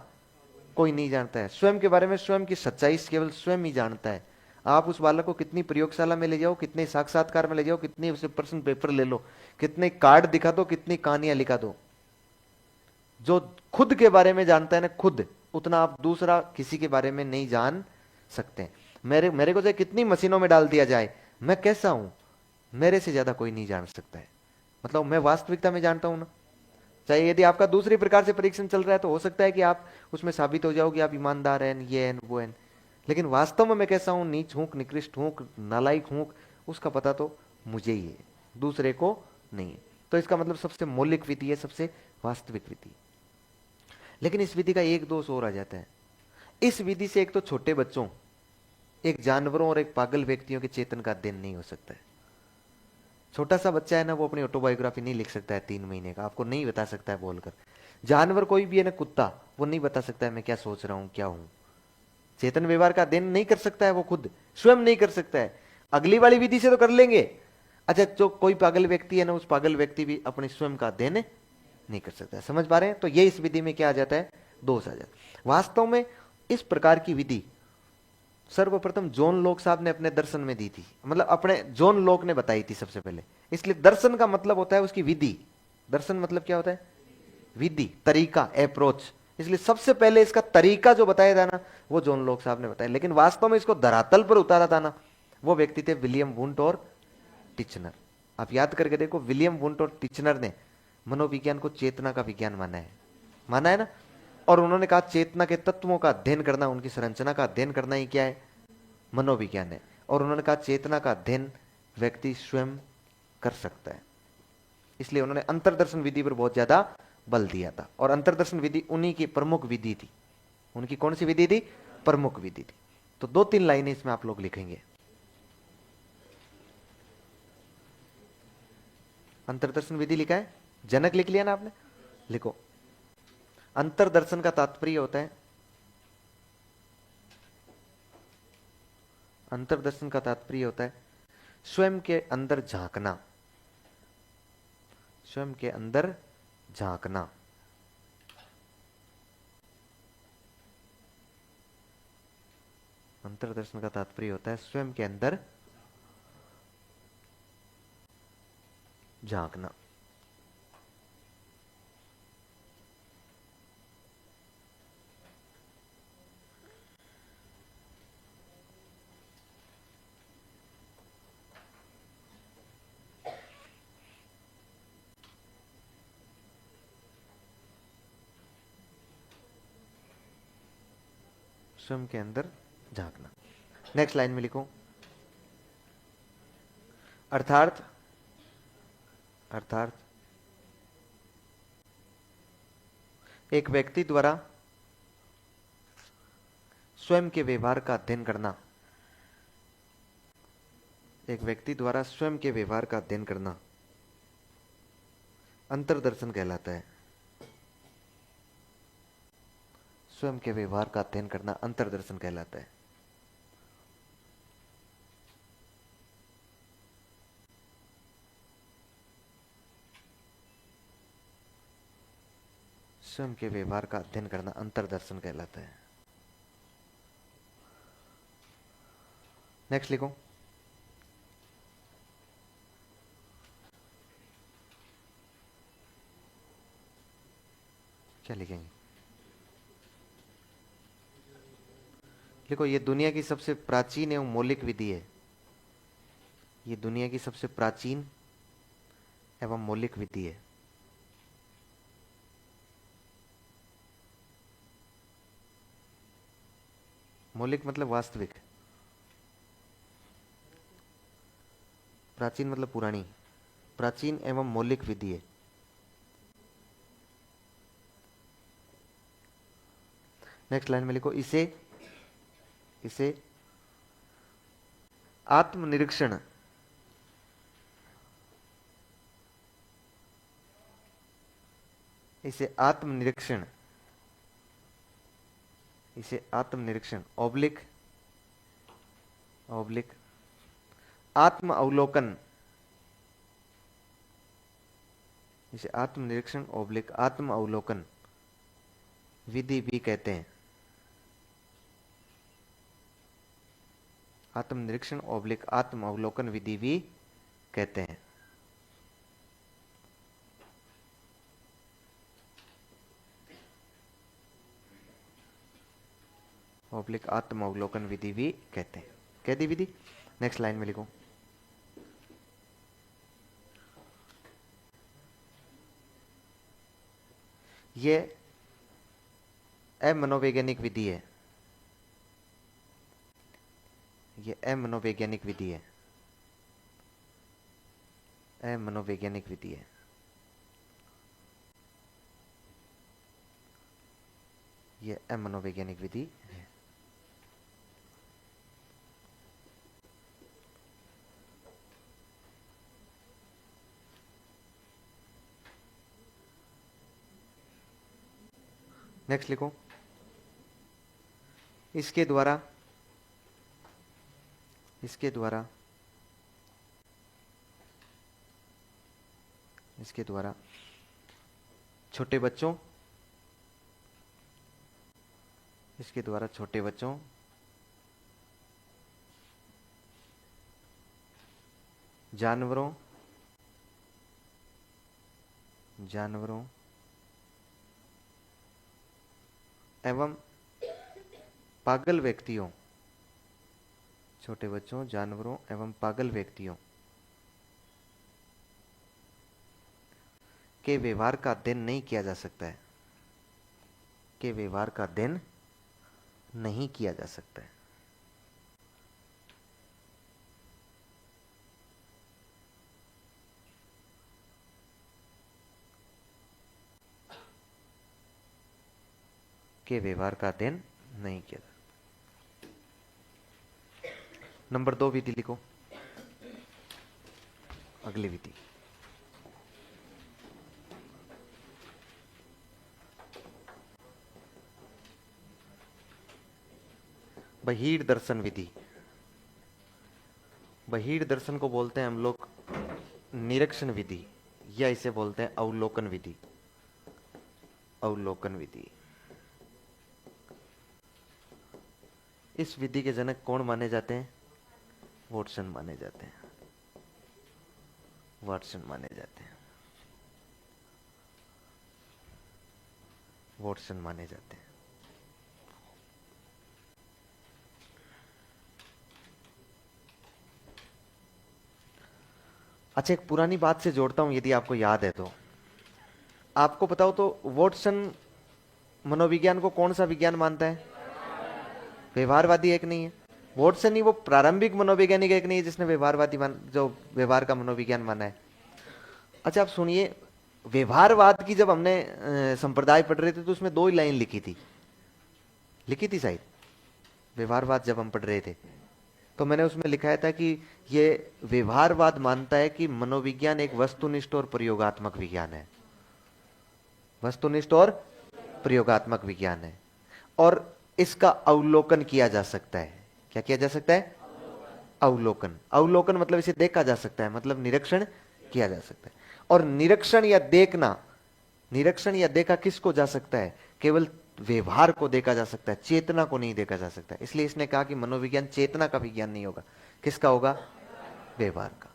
कोई नहीं जानता है, स्वयं के बारे में स्वयं की सच्चाई केवल स्वयं ही जानता है। आप उस बालक को कितनी प्रयोगशाला में ले जाओ, कितने साक्षात्कार में ले जाओ, कितने उसे प्रश्न पेपर ले लो, कितने कार्ड दिखा दो, कितनी कहानियां लिखा दो, जो खुद के बारे में जानता है ना खुद, उतना आप दूसरा किसी के बारे में नहीं जान सकते। मेरे मेरे को चाहे कितनी मशीनों में डाल दिया जाए, मैं कैसा हूं मेरे से ज्यादा कोई नहीं जान सकता है, मतलब मैं वास्तविकता में जानता हूं ना। चाहे यदि आपका दूसरी प्रकार से परीक्षण चल रहा है तो हो सकता है कि आप उसमें साबित हो जाओगे आप ईमानदार हैं, ये हैं वो हैं, लेकिन वास्तव में मैं कैसा हूं, नीच हूं, निकृष्ट हूं, नालायक हूं, उसका पता तो मुझे ही है, दूसरे को नहीं है। तो इसका मतलब सबसे मौलिक विधि है, सबसे वास्तविक विधि। लेकिन इस विधि का एक दोष और आ जाता है, इस विधि से एक तो छोटे बच्चों, एक जानवरों और एक पागल व्यक्तियों के चेतन का अध्ययन नहीं हो सकता है। छोटा सा बच्चा है ना, वो अपनी ऑटोबायोग्राफी नहीं लिख सकता है 3 महीने का, आपको नहीं बता सकता है बोलकर। जानवर कोई भी है ना, कुत्ता, वो नहीं बता सकता है मैं क्या सोच रहा हूं क्या हूं, चेतन व्यवहार का अध्ययन नहीं कर सकता है, वो खुद स्वयं नहीं कर सकता है। अगली वाली विधि से तो कर लेंगे। अच्छा जो कोई पागल व्यक्ति है ना, उस पागल व्यक्ति भी अपने स्वयं का अध्ययन नहीं कर सकता है। समझ पा रहे हैं? तो ये इस विधि में क्या आ जाता है, दोष आ जाता है। वास्तव में इस प्रकार की विधि सर्वप्रथम जॉन लॉक साहब ने अपने दर्शन में दी थी, मतलब अपने जॉन लॉक ने बताई थी सबसे पहले। इसलिए दर्शन का मतलब होता है उसकी विधि, दर्शन मतलब क्या होता है, विधि, तरीका, अप्रोच। इसलिए सबसे पहले इसका तरीका जो बताया था ना, वो जॉन लॉक साहब ने बताया। लेकिन वास्तव में इसको धरातल पर उतारा था ना, वो व्यक्ति थे विलियम वुंट और टिचनर। आप याद करके देखो, विलियम वुंट और टिचनर ने मनोविज्ञान को चेतना का विज्ञान माना है ना। और उन्होंने कहा चेतना के तत्वों का अध्ययन करना, उनकी संरचना का अध्ययन करना ही क्या है, मनोविज्ञान है। और उन्होंने कहा चेतना का अध्ययन व्यक्ति स्वयं कर सकता है। इसलिए उन्होंने अंतर्दर्शन विधि पर बहुत ज्यादा बल दिया था, और अंतर्दर्शन विधि उन्हीं की प्रमुख विधि थी। उनकी कौन सी विधि थी? प्रमुख विधि थी। तो 2-3 लाइनें इसमें आप लोग लिखेंगे। अंतर्दर्शन विधि लिखा है, जनक लिख लिया ना आपने, लिखो। अंतर्दर्शन का तात्पर्य होता है, अंतर्दर्शन का तात्पर्य होता है स्वयं के अंदर झांकना, स्वयं के अंदर झांकना। अंतर्दर्शन का तात्पर्य होता है स्वयं के अंदर झांकना। स्वयं के अंदर झांकना। नेक्स्ट लाइन में लिखो, अर्थात अर्थात एक व्यक्ति द्वारा स्वयं के व्यवहार का अध्ययन करना, एक व्यक्ति द्वारा स्वयं के व्यवहार का अध्ययन करना अंतर्दर्शन कहलाता है। स्वयं के व्यवहार का अध्ययन करना अंतर्दर्शन कहलाता है। स्वयं के व्यवहार का अध्ययन करना अंतर्दर्शन कहलाता है। नेक्स्ट लिखो, क्या लिखेंगे? देखो, ये दुनिया की सबसे प्राचीन एवं मौलिक विधि है। ये दुनिया की सबसे प्राचीन एवं मौलिक विधि है। मौलिक मतलब वास्तविक, प्राचीन मतलब पुरानी। प्राचीन एवं मौलिक विधि है। नेक्स्ट लाइन में लिखो, इसे इसे आत्मनिरीक्षण इसे आत्मनिरीक्षण इसे आत्मनिरीक्षण ऑब्लिक ऑब्लिक आत्म अवलोकन, इसे आत्मनिरीक्षण ऑब्लिक आत्म अवलोकन विधि भी कहते हैं। आत्मनिरीक्षण ऑब्लिक आत्म अवलोकन विधि भी कहते हैं। ऑब्लिक आत्म अवलोकन विधि भी कहते हैं। कह दी विधि। नेक्स्ट लाइन में लिखो, ये अमनोवैज्ञानिक विधि है। ये अमनोवैज्ञानिक विधि है। अमनोवैज्ञानिक विधि है। ये अमनोवैज्ञानिक विधि है। नेक्स्ट लिखो, इसके द्वारा इसके द्वारा इसके द्वारा छोटे बच्चों इसके द्वारा छोटे बच्चों जानवरों जानवरों एवं पागल व्यक्तियों, छोटे बच्चों, जानवरों एवं पागल व्यक्तियों के व्यवहार का अध्ययन नहीं किया जा सकता है। के व्यवहार का अध्ययन नहीं किया जा सकता है। के व्यवहार का अध्ययन नहीं किया जा। नंबर 2 विधि लिखो, अगली विधि। बहिर दर्शन विधि। बहिर दर्शन को बोलते हैं हम लोग निरीक्षण विधि, या इसे बोलते हैं अवलोकन विधि। अवलोकन विधि। इस विधि के जनक कौन माने जाते हैं? वाटसन माने जाते हैं। वाटसन माने जाते हैं। वाटसन माने जाते हैं। अच्छा, एक पुरानी बात से जोड़ता हूं, यदि आपको याद है तो। आपको बताओ तो वाटसन मनोविज्ञान को कौन सा विज्ञान मानता है? व्यवहारवादी एक नहीं है, वॉटसन ही वो प्रारंभिक मनोवैज्ञानिक एक नहीं है जिसने जो व्यवहार का मनोविज्ञान माना है। अच्छा आप सुनिए, व्यवहारवाद की जब हमने संप्रदाय पढ़ रहे थे तो उसमें 2 ही लाइन लिखी थी शायद, व्यवहारवाद जब हम पढ़ रहे थे तो मैंने उसमें लिखाया था कि ये व्यवहारवाद मानता है कि मनोविज्ञान एक वस्तुनिष्ठ और प्रयोगात्मक विज्ञान है, वस्तुनिष्ठ और प्रयोगात्मक विज्ञान है, और इसका अवलोकन किया जा सकता है। क्या किया जा सकता है? अवलोकन। अवलोकन मतलब इसे देखा जा सकता है, मतलब निरीक्षण किया जा सकता है। और निरीक्षण या देखना, निरीक्षण या देखा किसको जा सकता है? केवल व्यवहार को देखा जा सकता है, चेतना को नहीं देखा जा सकता। इसलिए इसने कहा कि मनोविज्ञान चेतना का विज्ञान नहीं होगा, किसका होगा? व्यवहार का,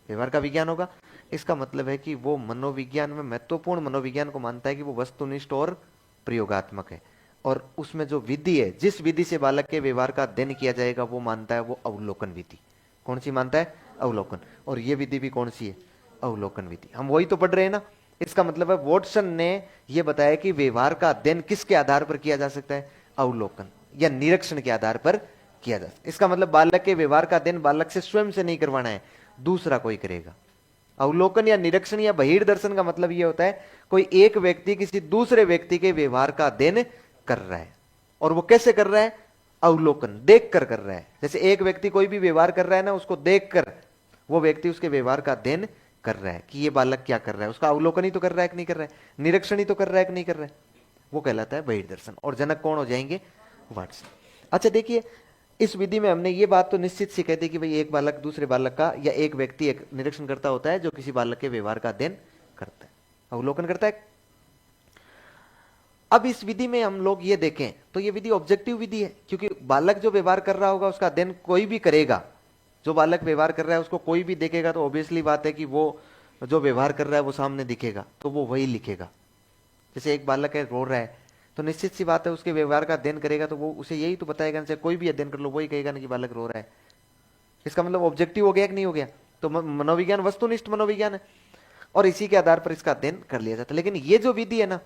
व्यवहार का विज्ञान होगा। इसका मतलब है कि वो मनोविज्ञान में महत्वपूर्ण मनोविज्ञान को मानता है कि वो वस्तुनिष्ठ और प्रयोगात्मक है, और उसमें जो विधि है, जिस विधि से बालक के व्यवहार का अध्ययन किया जाएगा वो मानता है वो अवलोकन विधि। कौन सी मानता है? अवलोकन। और ये विधि भी कौन सी है? अवलोकन विधि। हम वही तो पढ़ रहे हैं ना। इसका मतलब है वॉटसन ने यह बताया कि व्यवहार का अध्ययन किसके आधार पर किया जा सकता है? अवलोकन या निरीक्षण के आधार पर किया जा सकता है। इसका मतलब बालक के व्यवहार का अध्ययन बालक से स्वयं से नहीं करवाना है, दूसरा कोई करेगा। अवलोकन या निरीक्षण या बहिर् दर्शन का मतलब यह होता है कोई एक व्यक्ति किसी दूसरे व्यक्ति के व्यवहार का अध्ययन कर रहा है, और वो कैसे कर रहा है? अवलोकन, देख कर रहा है। जैसे एक व्यक्ति कोई भी व्यवहार कर रहा है ना, उसको देखकर वो व्यक्ति उसके व्यवहार का अध्ययन कर रहा है कि ये बालक क्या कर रहा है, उसका अवलोकन ही तो कर रहा है कि नहीं कर रहा है, निरीक्षण ही तो कर रहा है कि नहीं कर रहा है, वो कहलाता है बहिर्दर्शन। और जनक कौन हो जाएंगे? वाटसन। अच्छा देखिए, इस विधि में हमने ये बात तो निश्चित सी कहते कि भाई एक बालक दूसरे बालक का, या एक व्यक्ति एक निरीक्षण करता होता है जो किसी बालक के व्यवहार का अध्ययन करता है, अवलोकन करता है। अब इस विधि में हम लोग ये देखें तो ये विधि ऑब्जेक्टिव विधि है, क्योंकि बालक जो व्यवहार कर रहा होगा उसका अध्ययन कोई भी करेगा। जो बालक व्यवहार कर रहा है उसको कोई भी देखेगा तो ऑब्वियसली बात है कि वो जो व्यवहार कर रहा है वो सामने दिखेगा, तो वो वही लिखेगा। जैसे एक बालक है रो रहा है, तो निश्चित सी बात है उसके व्यवहार का अध्ययन करेगा तो वो उसे यही तो बताएगा ना, कोई भी अध्ययन कर लो वही कहेगा ना कि बालक रो रहा है। इसका मतलब ऑब्जेक्टिव हो गया कि नहीं हो गया? तो मनोविज्ञान वस्तुनिष्ठ मनोविज्ञान है, और इसी के आधार पर इसका अध्ययन कर लिया जाता है। लेकिन ये जो विधि है ना,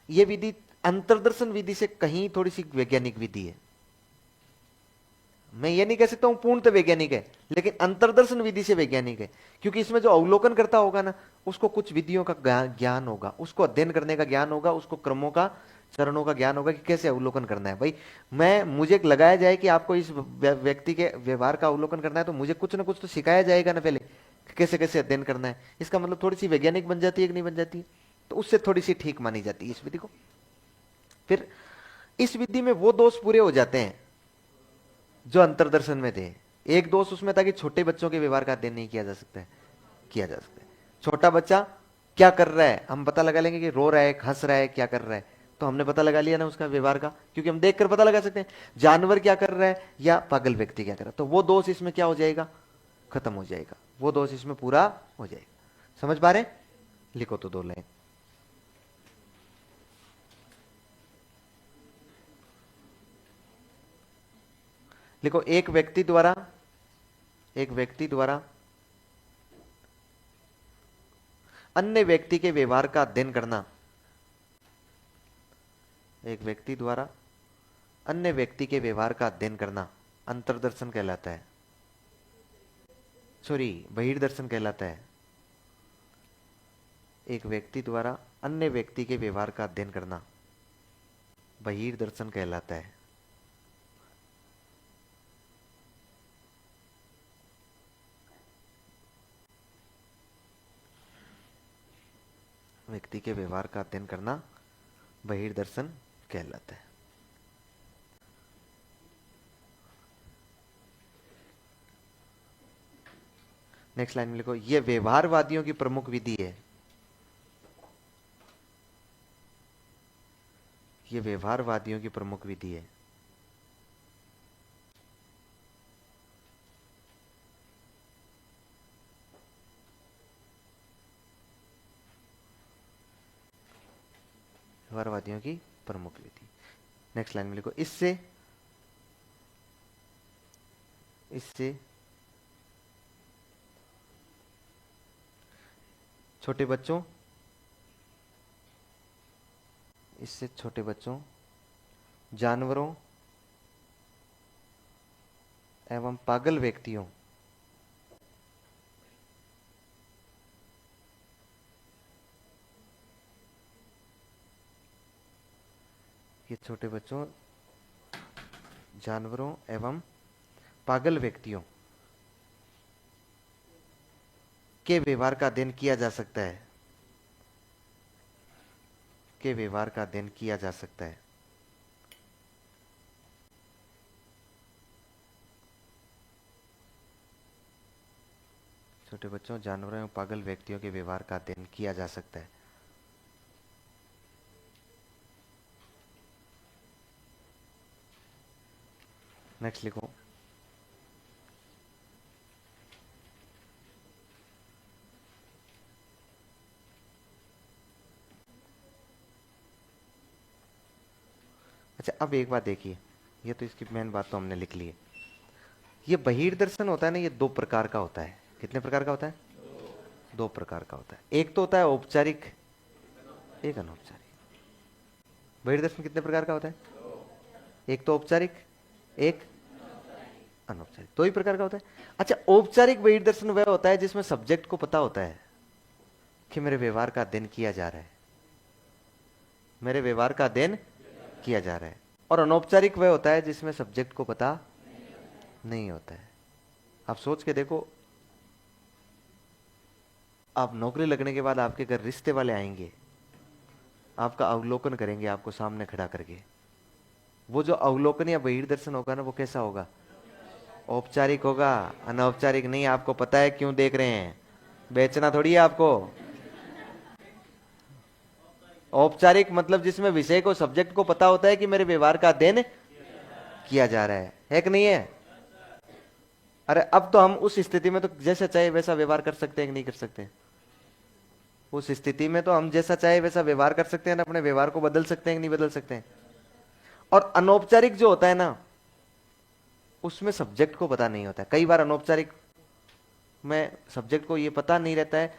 ये विधि अंतर्दर्शन विधि से कहीं थोड़ी सी वैज्ञानिक विधि है। मैं ये नहीं कह सकता हूं पूर्णतः वैज्ञानिक है, लेकिन अंतर्दर्शन विधि से वैज्ञानिक है, क्योंकि इसमें जो अवलोकन करता होगा ना, उसको कुछ विधियों का ज्ञान होगा, उसको अध्ययन करने का ज्ञान होगा, उसको क्रमों का, चरणों का ज्ञान होगा कि कैसे अवलोकन करना है। भाई मुझे लगाया जाए कि आपको इस व्यक्ति के व्यवहार का अवलोकन करना है, तो मुझे कुछ ना कुछ तो सिखाया जाएगा ना पहले, कैसे कैसे अध्ययन करना है। इसका मतलब थोड़ी सी वैज्ञानिक बन जाती है कि नहीं बन जाती है? तो उससे थोड़ी सी ठीक मानी जाती है इस विधि को। फिर इस विधि में वो दोष पूरे हो जाते हैं जो अंतर्दर्शन में थे। एक दोष उसमें था कि छोटे बच्चों के व्यवहार का अध्ययन नहीं किया जा सकता है, किया जा सकता है। छोटा बच्चा क्या कर रहा है हम पता लगा लेंगे कि रो रहा है, हंस रहा है, क्या कर रहा है, तो हमने पता लगा लिया ना उसका व्यवहार का, क्योंकि हम देखकर पता लगा सकते हैं जानवर क्या कर रहा है या पागल व्यक्ति क्या कर रहा है। तो वो दोष इसमें क्या हो जाएगा? खत्म हो जाएगा, वो दोष इसमें पूरा हो जाएगा। समझ पा रहे? लिखो तो 2 लाइन। लिखो, एक व्यक्ति द्वारा अन्य व्यक्ति के व्यवहार का अध्ययन करना, एक व्यक्ति द्वारा अन्य व्यक्ति के व्यवहार का अध्ययन करना अंतर्दर्शन कहलाता है, सॉरी बहिर्दर्शन कहलाता है। एक व्यक्ति द्वारा अन्य व्यक्ति के व्यवहार का अध्ययन करना बहिर्दर्शन कहलाता है। व्यक्ति के व्यवहार का अध्ययन करना बहिर्दर्शन कहलाता है। नेक्स्ट लाइन में लिखो, यह व्यवहारवादियों की प्रमुख विधि है। यह व्यवहारवादियों की प्रमुख विधि है। व्यवहारवादियों की प्रमुख विधि। नेक्स्ट लाइन में लिखो, इससे छोटे बच्चों जानवरों एवं पागल व्यक्तियों ये छोटे बच्चों, जानवरों एवं पागल व्यक्तियों के व्यवहार का अध्ययन किया जा सकता है, के व्यवहार का अध्ययन किया जा सकता है। छोटे बच्चों, जानवरों एवं पागल व्यक्तियों के व्यवहार का अध्ययन किया जा सकता है। नेक्स्ट लिखो। अच्छा, अब एक बात देखिए, ये तो इसकी मेन बात तो हमने लिख ली है। ये बहिर्दर्शन होता है ना, ये दो प्रकार का होता है। कितने प्रकार का होता है? दो प्रकार का होता है। एक तो होता है औपचारिक, एक अनौपचारिक। बहिर्दर्शन कितने प्रकार का होता है? एक तो औपचारिक, एक अनौपचारिक, दो ही प्रकार का होता है। अच्छा, औपचारिक बहिर्दर्शन वह होता है जिसमें सब्जेक्ट को पता होता है कि मेरे व्यवहार का अध्ययन किया जा रहा है, मेरे व्यवहार का अध्ययन किया जा रहा है। और अनौपचारिक वह होता है जिसमें सब्जेक्ट को पता नहीं होता है। आप सोच के देखो, आप नौकरी लगने के बाद आपके घर रिश्ते वाले आएंगे, आपका अवलोकन करेंगे आपको सामने खड़ा करके। वो जो अवलोकन या बहिर्दर्शन होगा ना, वो कैसा होगा? औपचारिक होगा, अनौपचारिक नहीं। आपको पता है क्यों देख रहे हैं, बेचना थोड़ी है आपको। औपचारिक मतलब जिसमें विषय को, सब्जेक्ट को पता होता है कि मेरे व्यवहार का अध्ययन किया जा रहा है कि नहीं है? अरे अब तो हम उस स्थिति में तो जैसा चाहे वैसा व्यवहार कर सकते हैं कि नहीं कर सकते? उस स्थिति में तो हम जैसा चाहे वैसा व्यवहार कर सकते हैं ना, अपने व्यवहार को बदल सकते हैं कि नहीं बदल सकते हैं? और अनौपचारिक जो होता है ना, उसमें सब्जेक्ट को पता नहीं होता है। कई बार अनौपचारिक में सब्जेक्ट को यह पता नहीं रहता है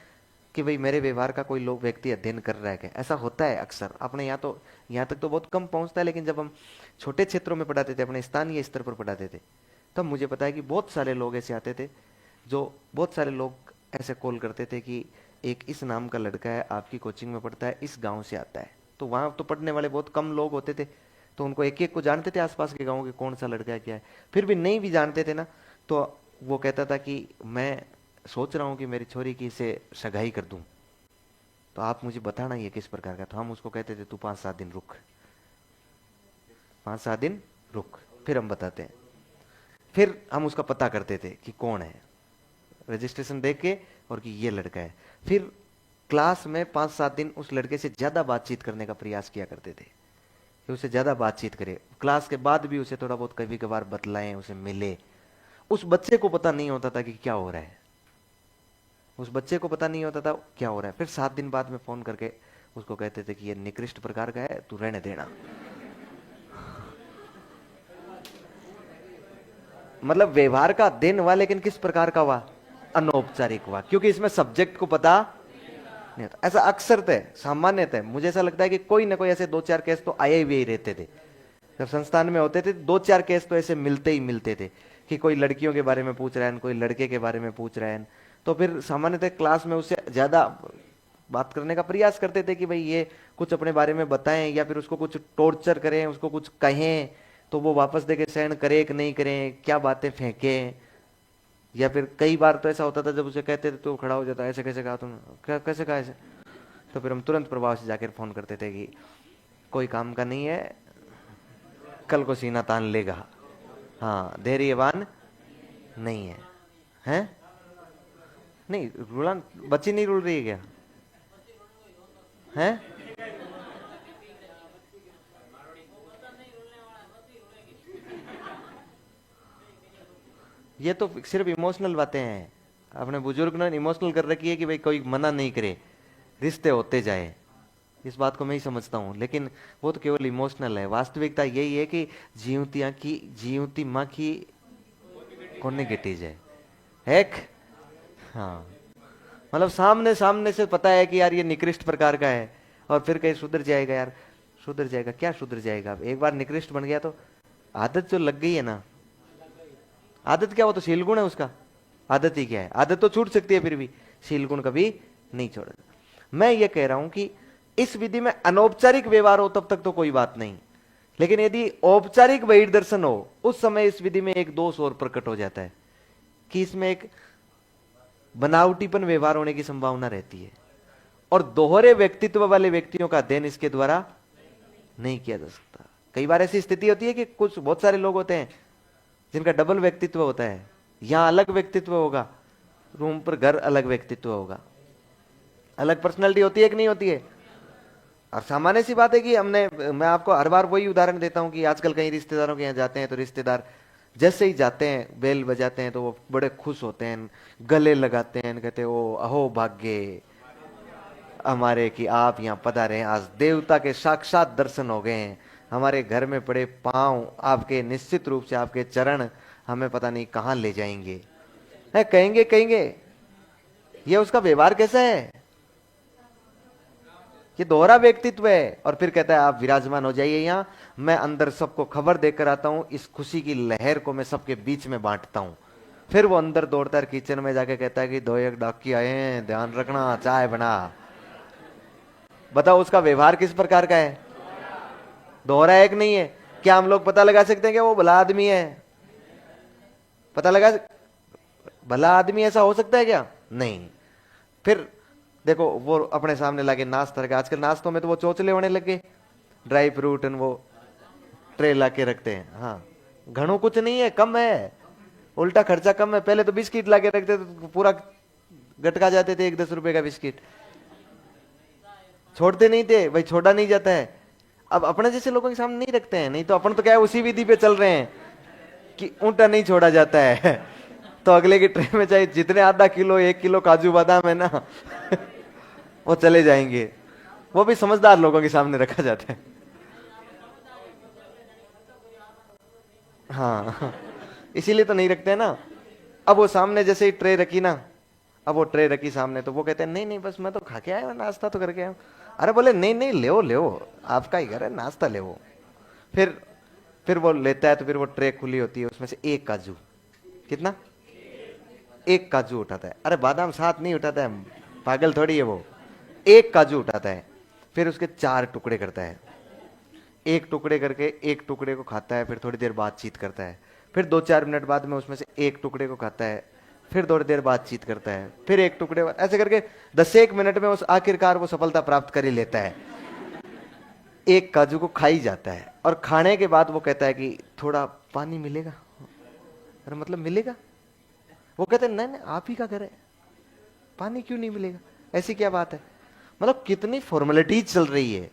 कि भाई मेरे व्यवहार का कोई लोग व्यक्ति अध्ययन कर रहा है क्या। ऐसा होता है अक्सर। अपने यहाँ तो, यहाँ तक तो बहुत कम पहुंचता है, लेकिन जब हम छोटे क्षेत्रों में पढ़ाते थे, अपने स्थानीय स्तर पर पढ़ाते थे, तब मुझे पता है कि बहुत सारे लोग ऐसे आते थे, जो बहुत सारे लोग ऐसे कॉल करते थे कि एक इस नाम का लड़का है, आपकी कोचिंग में पढ़ता है, इस गांव से आता है। तो वहां तो पढ़ने वाले बहुत कम लोग होते थे, तो उनको एक एक को जानते थे आसपास के गाँव के, कौन सा लड़का है क्या है। फिर भी नहीं भी जानते थे ना, तो वो कहता था कि मैं सोच रहा हूँ कि मेरी छोरी की इसे सगाई कर दूं, तो आप मुझे बताना ये किस प्रकार का। तो हम उसको कहते थे तू 5-7 दिन रुक, 5-7 दिन रुक, फिर हम बताते हैं। फिर हम उसका पता करते थे कि कौन है, रजिस्ट्रेशन देख के, और कि ये लड़का है। फिर क्लास में 5-7 दिन उस लड़के से ज्यादा बातचीत करने का प्रयास किया करते थे, कि उसे ज्यादा बातचीत करे। क्लास के बाद भी उसे थोड़ा बहुत कभी कभार बतलाएं, उसे मिले। उस बच्चे को पता नहीं होता था कि क्या हो रहा है, उस बच्चे को पता नहीं होता था क्या हो रहा है। फिर 7 दिन बाद में फोन करके उसको कहते थे कि ये निकृष्ट प्रकार का है, तू रहने देना। मतलब व्यवहार का अध्ययन हुआ, लेकिन किस प्रकार का हुआ? अनौपचारिक हुआ, क्योंकि इसमें सब्जेक्ट को पता नहीं होता। ऐसा अक्सर थे, सामान्यतः मुझे ऐसा लगता है कि कोई ना कोई ऐसे 2-4 केस तो आए हुए ही रहते थे। जब संस्थान में होते थे 2-4 केस तो ऐसे मिलते ही मिलते थे, कि कोई लड़कियों के बारे में पूछ रहा है, कोई लड़के के बारे में पूछ रहा है। तो फिर सामान्यतः क्लास में उससे ज्यादा बात करने का प्रयास करते थे कि भाई ये कुछ अपने बारे में बताएं, या फिर उसको कुछ टॉर्चर करें, उसको कुछ कहें तो वो वापस देके सहन करे कि नहीं करें, क्या बातें फेंके। या फिर कई बार तो ऐसा होता था, जब उसे कहते थे तो खड़ा हो जाता, ऐसे कैसे कहा तुम, क्या कैसे कहा ऐसे। तो फिर हम तुरंत प्रभाव से जाकर फोन करते थे कि कोई काम का नहीं है, कल को सीना तान लेगा। हाँ, धैर्यवान नहीं है, हैं? नहीं रुला, बच्ची नहीं रुल रही है क्या? हैं? ये तो सिर्फ इमोशनल बातें हैं। अपने बुजुर्ग ने इमोशनल कर रखी है कि भाई कोई मना नहीं करे, रिश्ते होते जाए। इस बात को मैं ही समझता हूँ, लेकिन वो तो केवल इमोशनल है। वास्तविकता यही है कि जीवतियां की, जीवती माँ की कोने गिटीज है एक। हाँ, मतलब सामने सामने से पता है कि यार ये निकृष्ट प्रकार का है, और फिर कहीं सुधर जाएगा यार, सुधर जाएगा क्या, सुधर जाएगा। अब एक बार निकृष्ट बन गया तो आदत जो लग गई है ना, आदत क्या, वो तो शील गुण है उसका। आदत ही क्या है, आदत तो छूट सकती है, फिर भी शील गुण कभी नहीं छोड़ेगा। मैं ये कह रहा हूं कि इस विधि में अनौपचारिक व्यवहार हो तब तक तो कोई बात नहीं, लेकिन यदि औपचारिक बहिर् दर्शन हो उस समय इस विधि में एक दोष और प्रकट हो जाता है कि इसमें एक बनावटीपन व्यवहार होने की संभावना रहती है, और दोहरे व्यक्तित्व वाले व्यक्तियों का अध्ययन इसके द्वारा नहीं किया जा सकता। कई बार ऐसी स्थिति होती है कि कुछ बहुत सारे लोग होते हैं जिनका डबल व्यक्तित्व होता है, यहां अलग व्यक्तित्व होगा, रूम पर घर अलग व्यक्तित्व होगा, अलग पर्सनैलिटी होती है कि नहीं होती है। और सामान्य सी बात है कि मैं आपको हर बार वही उदाहरण देता हूं कि आजकल कई रिश्तेदारों के यहाँ जाते हैं तो रिश्तेदार जैसे ही जाते हैं बेल बजाते हैं तो वो बड़े खुश होते हैं, गले लगाते हैं, कहते हैं ओ अहो भाग्य हमारे कि आप यहाँ पधारे, आज देवता के साक्षात दर्शन हो गए हैं, हमारे घर में पड़े पांव आपके निश्चित रूप से आपके चरण हमें पता नहीं कहां ले जाएंगे, है कहेंगे कहेंगे। ये उसका व्यवहार कैसा है, ये दोहरा व्यक्तित्व है। और फिर कहता है आप विराजमान हो जाइए यहां, मैं अंदर सबको खबर देकर आता हूं, इस खुशी की लहर को मैं सबके बीच में बांटता हूं। फिर वो अंदर दौड़ता है किचन में जाके कहता है कि दो एक डाकी आए हैं, ध्यान रखना चाय बना। बताओ उसका व्यवहार किस प्रकार का है, दोहरा है कि नहीं है। क्या हम लोग पता लगा सकते हैं कि वो भला आदमी है, पता लगा भला आदमी ऐसा हो सकता है क्या, नहीं। फिर देखो वो अपने सामने लाके नाश्ता रखा, आजकल नाश्तों में तो वो चोचले होने लगे, ड्राई फ्रूट एंड वो ट्रे ला के रखते हैं। हाँ घणों कुछ नहीं है, कम है, उल्टा खर्चा कम है। पहले तो बिस्किट ला के रखते तो पूरा गटका जाते थे, 1-10 रुपए का बिस्किट छोड़ते नहीं थे भाई, छोड़ा नहीं जाता है। अब अपने जैसे लोगों के सामने नहीं रखते हैं, नहीं तो अपन तो क्या है उसी विधि पे चल रहे हैं कि ऊंटा नहीं छोड़ा जाता है तो अगले की ट्रे में चाहे जितने आधा किलो 1 किलो काजू बादाम है ना वो चले जाएंगे, वो भी समझदार लोगों के सामने रखा जाता है। हाँ इसीलिए तो नहीं रखते हैं ना। अब वो सामने जैसे ही ट्रे रखी ना, अब वो ट्रे रखी सामने तो वो कहते हैं नहीं नहीं बस मैं तो खा के आया हूं, नाश्ता तो करके आया हूं। अरे बोले नहीं नहीं ले आपका ही घर है, नाश्ता ले। फिर वो लेता है तो फिर वो ट्रे खुली होती है, उसमें से एक काजू, कितना, एक काजू उठाता है। अरे बादाम साथ नहीं उठाता है, पागल थोड़ी है वो, एक काजू उठाता है। फिर उसके 4 टुकड़े करता है, एक टुकड़े करके एक टुकड़े को खाता है, फिर थोड़ी देर बातचीत करता है, फिर 2-4 मिनट बाद में उसमें से एक टुकड़े को खाता है, फिर थोड़ी देर बातचीत करता है, फिर एक टुकड़े, ऐसे करके 10-1 मिनट में उस आखिरकार वो सफलता प्राप्त कर ही लेता है, एक काजू को खा ही जाता है। और खाने के बाद वो कहता है कि थोड़ा पानी मिलेगा। अरे मतलब मिलेगा, वो कहते हैं नहीं नहीं आप ही का घर है, पानी क्यों नहीं मिलेगा, ऐसी क्या बात है। मतलब कितनी फॉर्मेलिटीज चल रही है,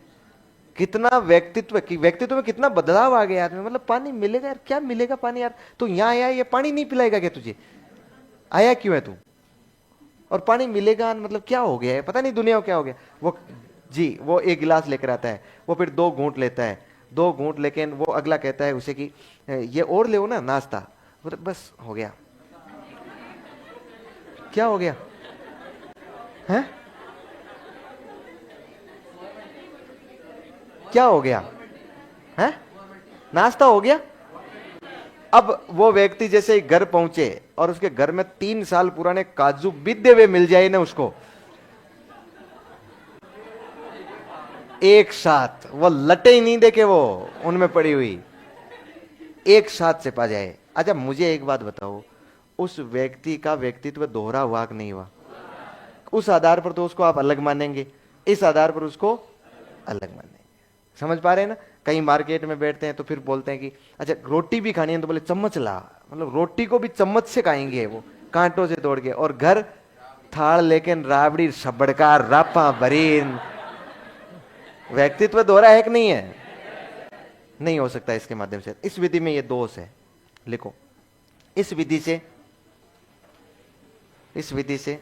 कितना व्यक्तित्व में कितना बदलाव आ गया आदमी। मतलब पानी मिलेगा यार, क्या मिलेगा पानी यार, तू यहाँ आया ये पानी नहीं पिलाएगा क्या तुझे, आया क्यों है तू, और पानी मिलेगा मतलब क्या हो गया है, पता नहीं दुनिया को क्या हो गया। वो जी वो एक गिलास लेकर आता है, वो फिर 2 घूंट लेता है, 2 घूंट लेकिन वो अगला कहता है उसे कि ये और ले ना नाश्ता, बस हो गया। क्या हो गया है, क्या हो गया है, नाश्ता हो गया। अब वो व्यक्ति जैसे घर पहुंचे और उसके घर में 3 साल पुराने काजू बिद्दे हुए मिल जाए ना उसको एक साथ, वो लटे ही नहीं देखे वो उनमें पड़ी हुई, एक साथ से पा जाए। अच्छा मुझे एक बात बताओ, उस व्यक्ति का व्यक्तित्व दोहरा हुआ कि नहीं हुआ, उस आधार पर तो उसको आप अलग मानेंगे, इस आधार पर उसको अलग मानेंगे। समझ पा रहे हैं ना। कहीं मार्केट में बैठते हैं तो फिर बोलते हैं कि अच्छा रोटी भी खानी है तो बोले चम्मच ला, मतलब रोटी को भी चम्मच से खाएंगे वो कांटों से तोड़ के, और घर थाल लेकिन राबड़ी सबड़का रापा बरीन। व्यक्तित्व दोहरा है कि नहीं है, नहीं हो सकता इसके माध्यम से। इस विधि में ये दोष है, लिखो इस विधि से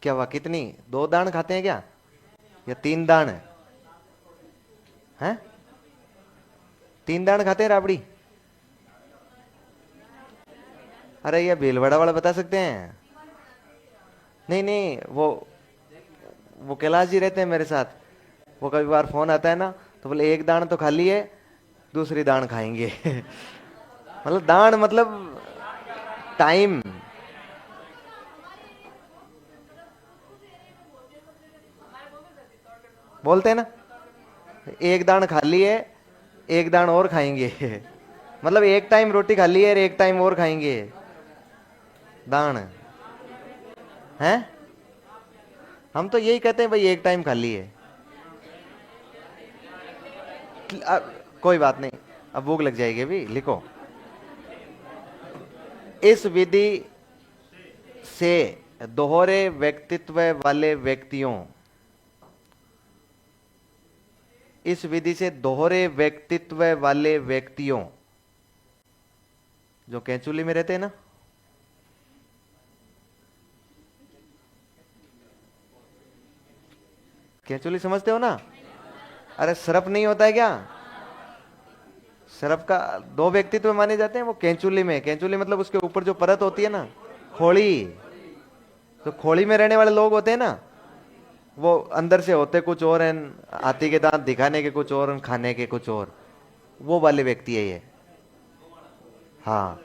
क्या हुआ, कितनी 2 दान खाते हैं क्या या 3 दान है, 3 दान खाते हैं राबड़ी। अरे ये भीलवाड़ा वाला बता सकते हैं, नहीं नहीं वो कैलाश जी रहते हैं मेरे साथ, वो कभी बार फोन आता है ना तो बोले एक दान तो खाली है, दूसरी दान खाएंगे। मतलब दान मतलब टाइम। बोलते हैं ना, एक दान खाली है, एक दान और खाएंगे। मतलब एक टाइम रोटी खा ली है और एक टाइम और खाएंगे दान है। हम तो यही कहते हैं भाई, एक टाइम खा ली है। कोई बात नहीं, अब भूख लग जाएगी अभी, लिखो। इस विधि से दोहरे व्यक्तित्व वाले व्यक्तियों, इस विधि से दोहरे व्यक्तित्व वाले व्यक्तियों जो कैंचुली में रहते हैं ना, कैंचुली समझते हो ना? अरे सरप नहीं होता है क्या? सरप का दो व्यक्तित्व माने जाते हैं, वो कैंचुली में। कैंचुली मतलब उसके ऊपर जो परत होती है ना, खोली। तो खोली में रहने वाले लोग होते हैं ना, वो अंदर से होते कुछ और हैं, हाथी के दांत दिखाने के कुछ और, खाने के कुछ और, वो वाले व्यक्ति है ये। हाँ,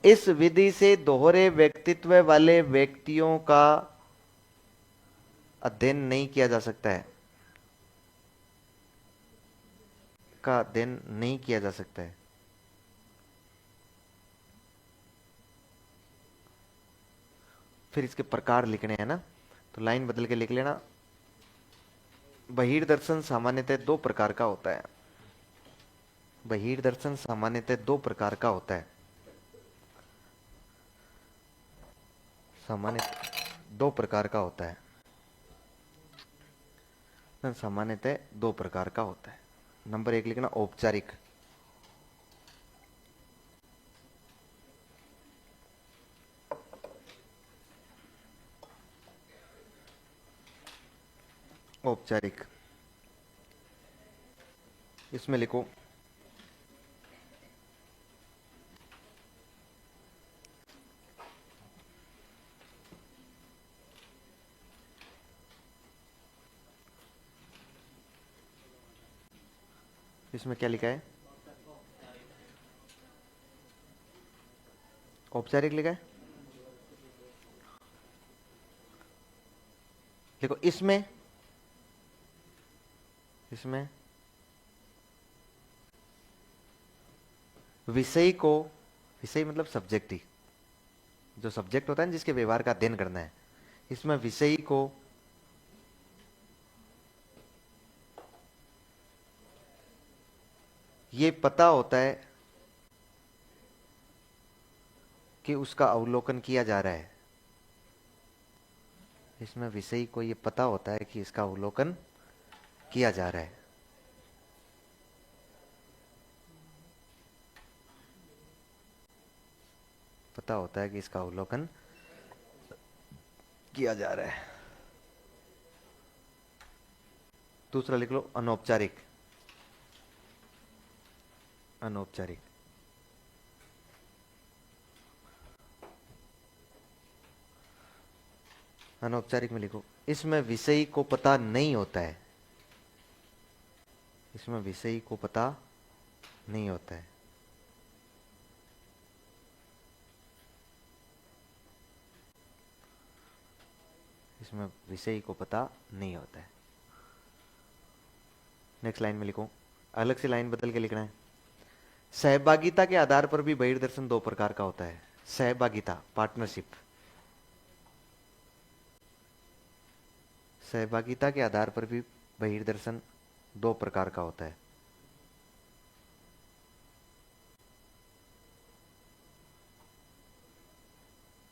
इस विधि से दोहरे व्यक्तित्व वाले व्यक्तियों का अध्ययन नहीं किया जा सकता है, का अध्ययन नहीं किया जा सकता है। फिर इसके प्रकार लिखने हैं ना, तो लाइन बदल के लिख लेना। बहिर्दर्शन सामान्यतः दो प्रकार का होता है। बहिर्दर्शन सामान्यतः दो प्रकार का होता है। सामान्य दो प्रकार का होता है। सामान्यतः दो प्रकार का होता है। नंबर एक लिखना, औपचारिक। औपचारिक, इसमें लिखो इसमें क्या लिखा है? औपचारिक लिखा है। देखो इसमें, इसमें विषय को, विषय मतलब सब्जेक्ट ही, जो सब्जेक्ट होता है ना जिसके व्यवहार का अध्ययन करना है, इसमें विषय को ये पता होता है कि उसका अवलोकन किया जा रहा है। इसमें विषय को ये पता होता है कि इसका अवलोकन किया जा रहा है। पता होता है कि इसका अवलोकन किया जा रहा है। दूसरा लिख लो, अनौपचारिक। अनौपचारिक, अनौपचारिक में लिखो, इसमें विषय को पता नहीं होता है। इसमें विषय को पता नहीं होता है। इसमें विषय को पता नहीं होता है। नेक्स्ट लाइन में लिखो, अलग से लाइन बदल के लिखना है। सहभागिता के आधार पर भी बहिर्दर्शन दो प्रकार का होता है। सहभागिता, पार्टनरशिप। सहभागिता के आधार पर भी बहिर्दर्शन दो प्रकार का होता है।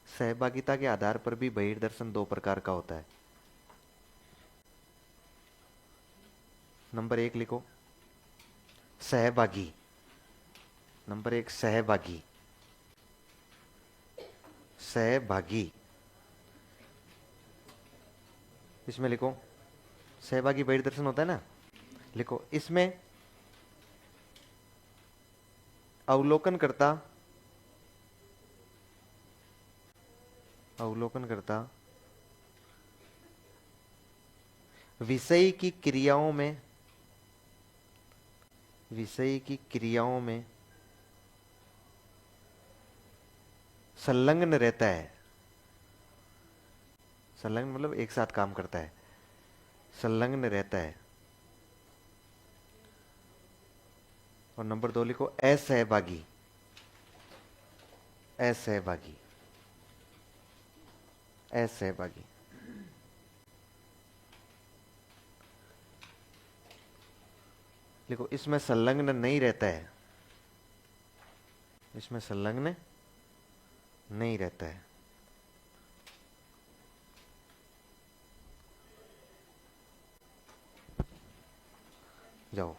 सहभागिता के आधार पर भी बहिर्दर्शन दो प्रकार का होता है। नंबर एक लिखो, सहभागी। नंबर एक, सहभागी। सहभागी, इसमें लिखो, सहभागी बहिर्दर्शन होता है ना, लिखो इसमें अवलोकन करता, अवलोकन करता विषय की क्रियाओं में विषय की क्रियाओं में संलग्न रहता है। संलग्न मतलब एक साथ काम करता है, संलग्न रहता है। और नंबर 2 लिखो असहभागी। असहभागी, असहभागी। लिखो इसमें संलग्न नहीं रहता है, इसमें संलग्न नहीं रहता है। जाओ।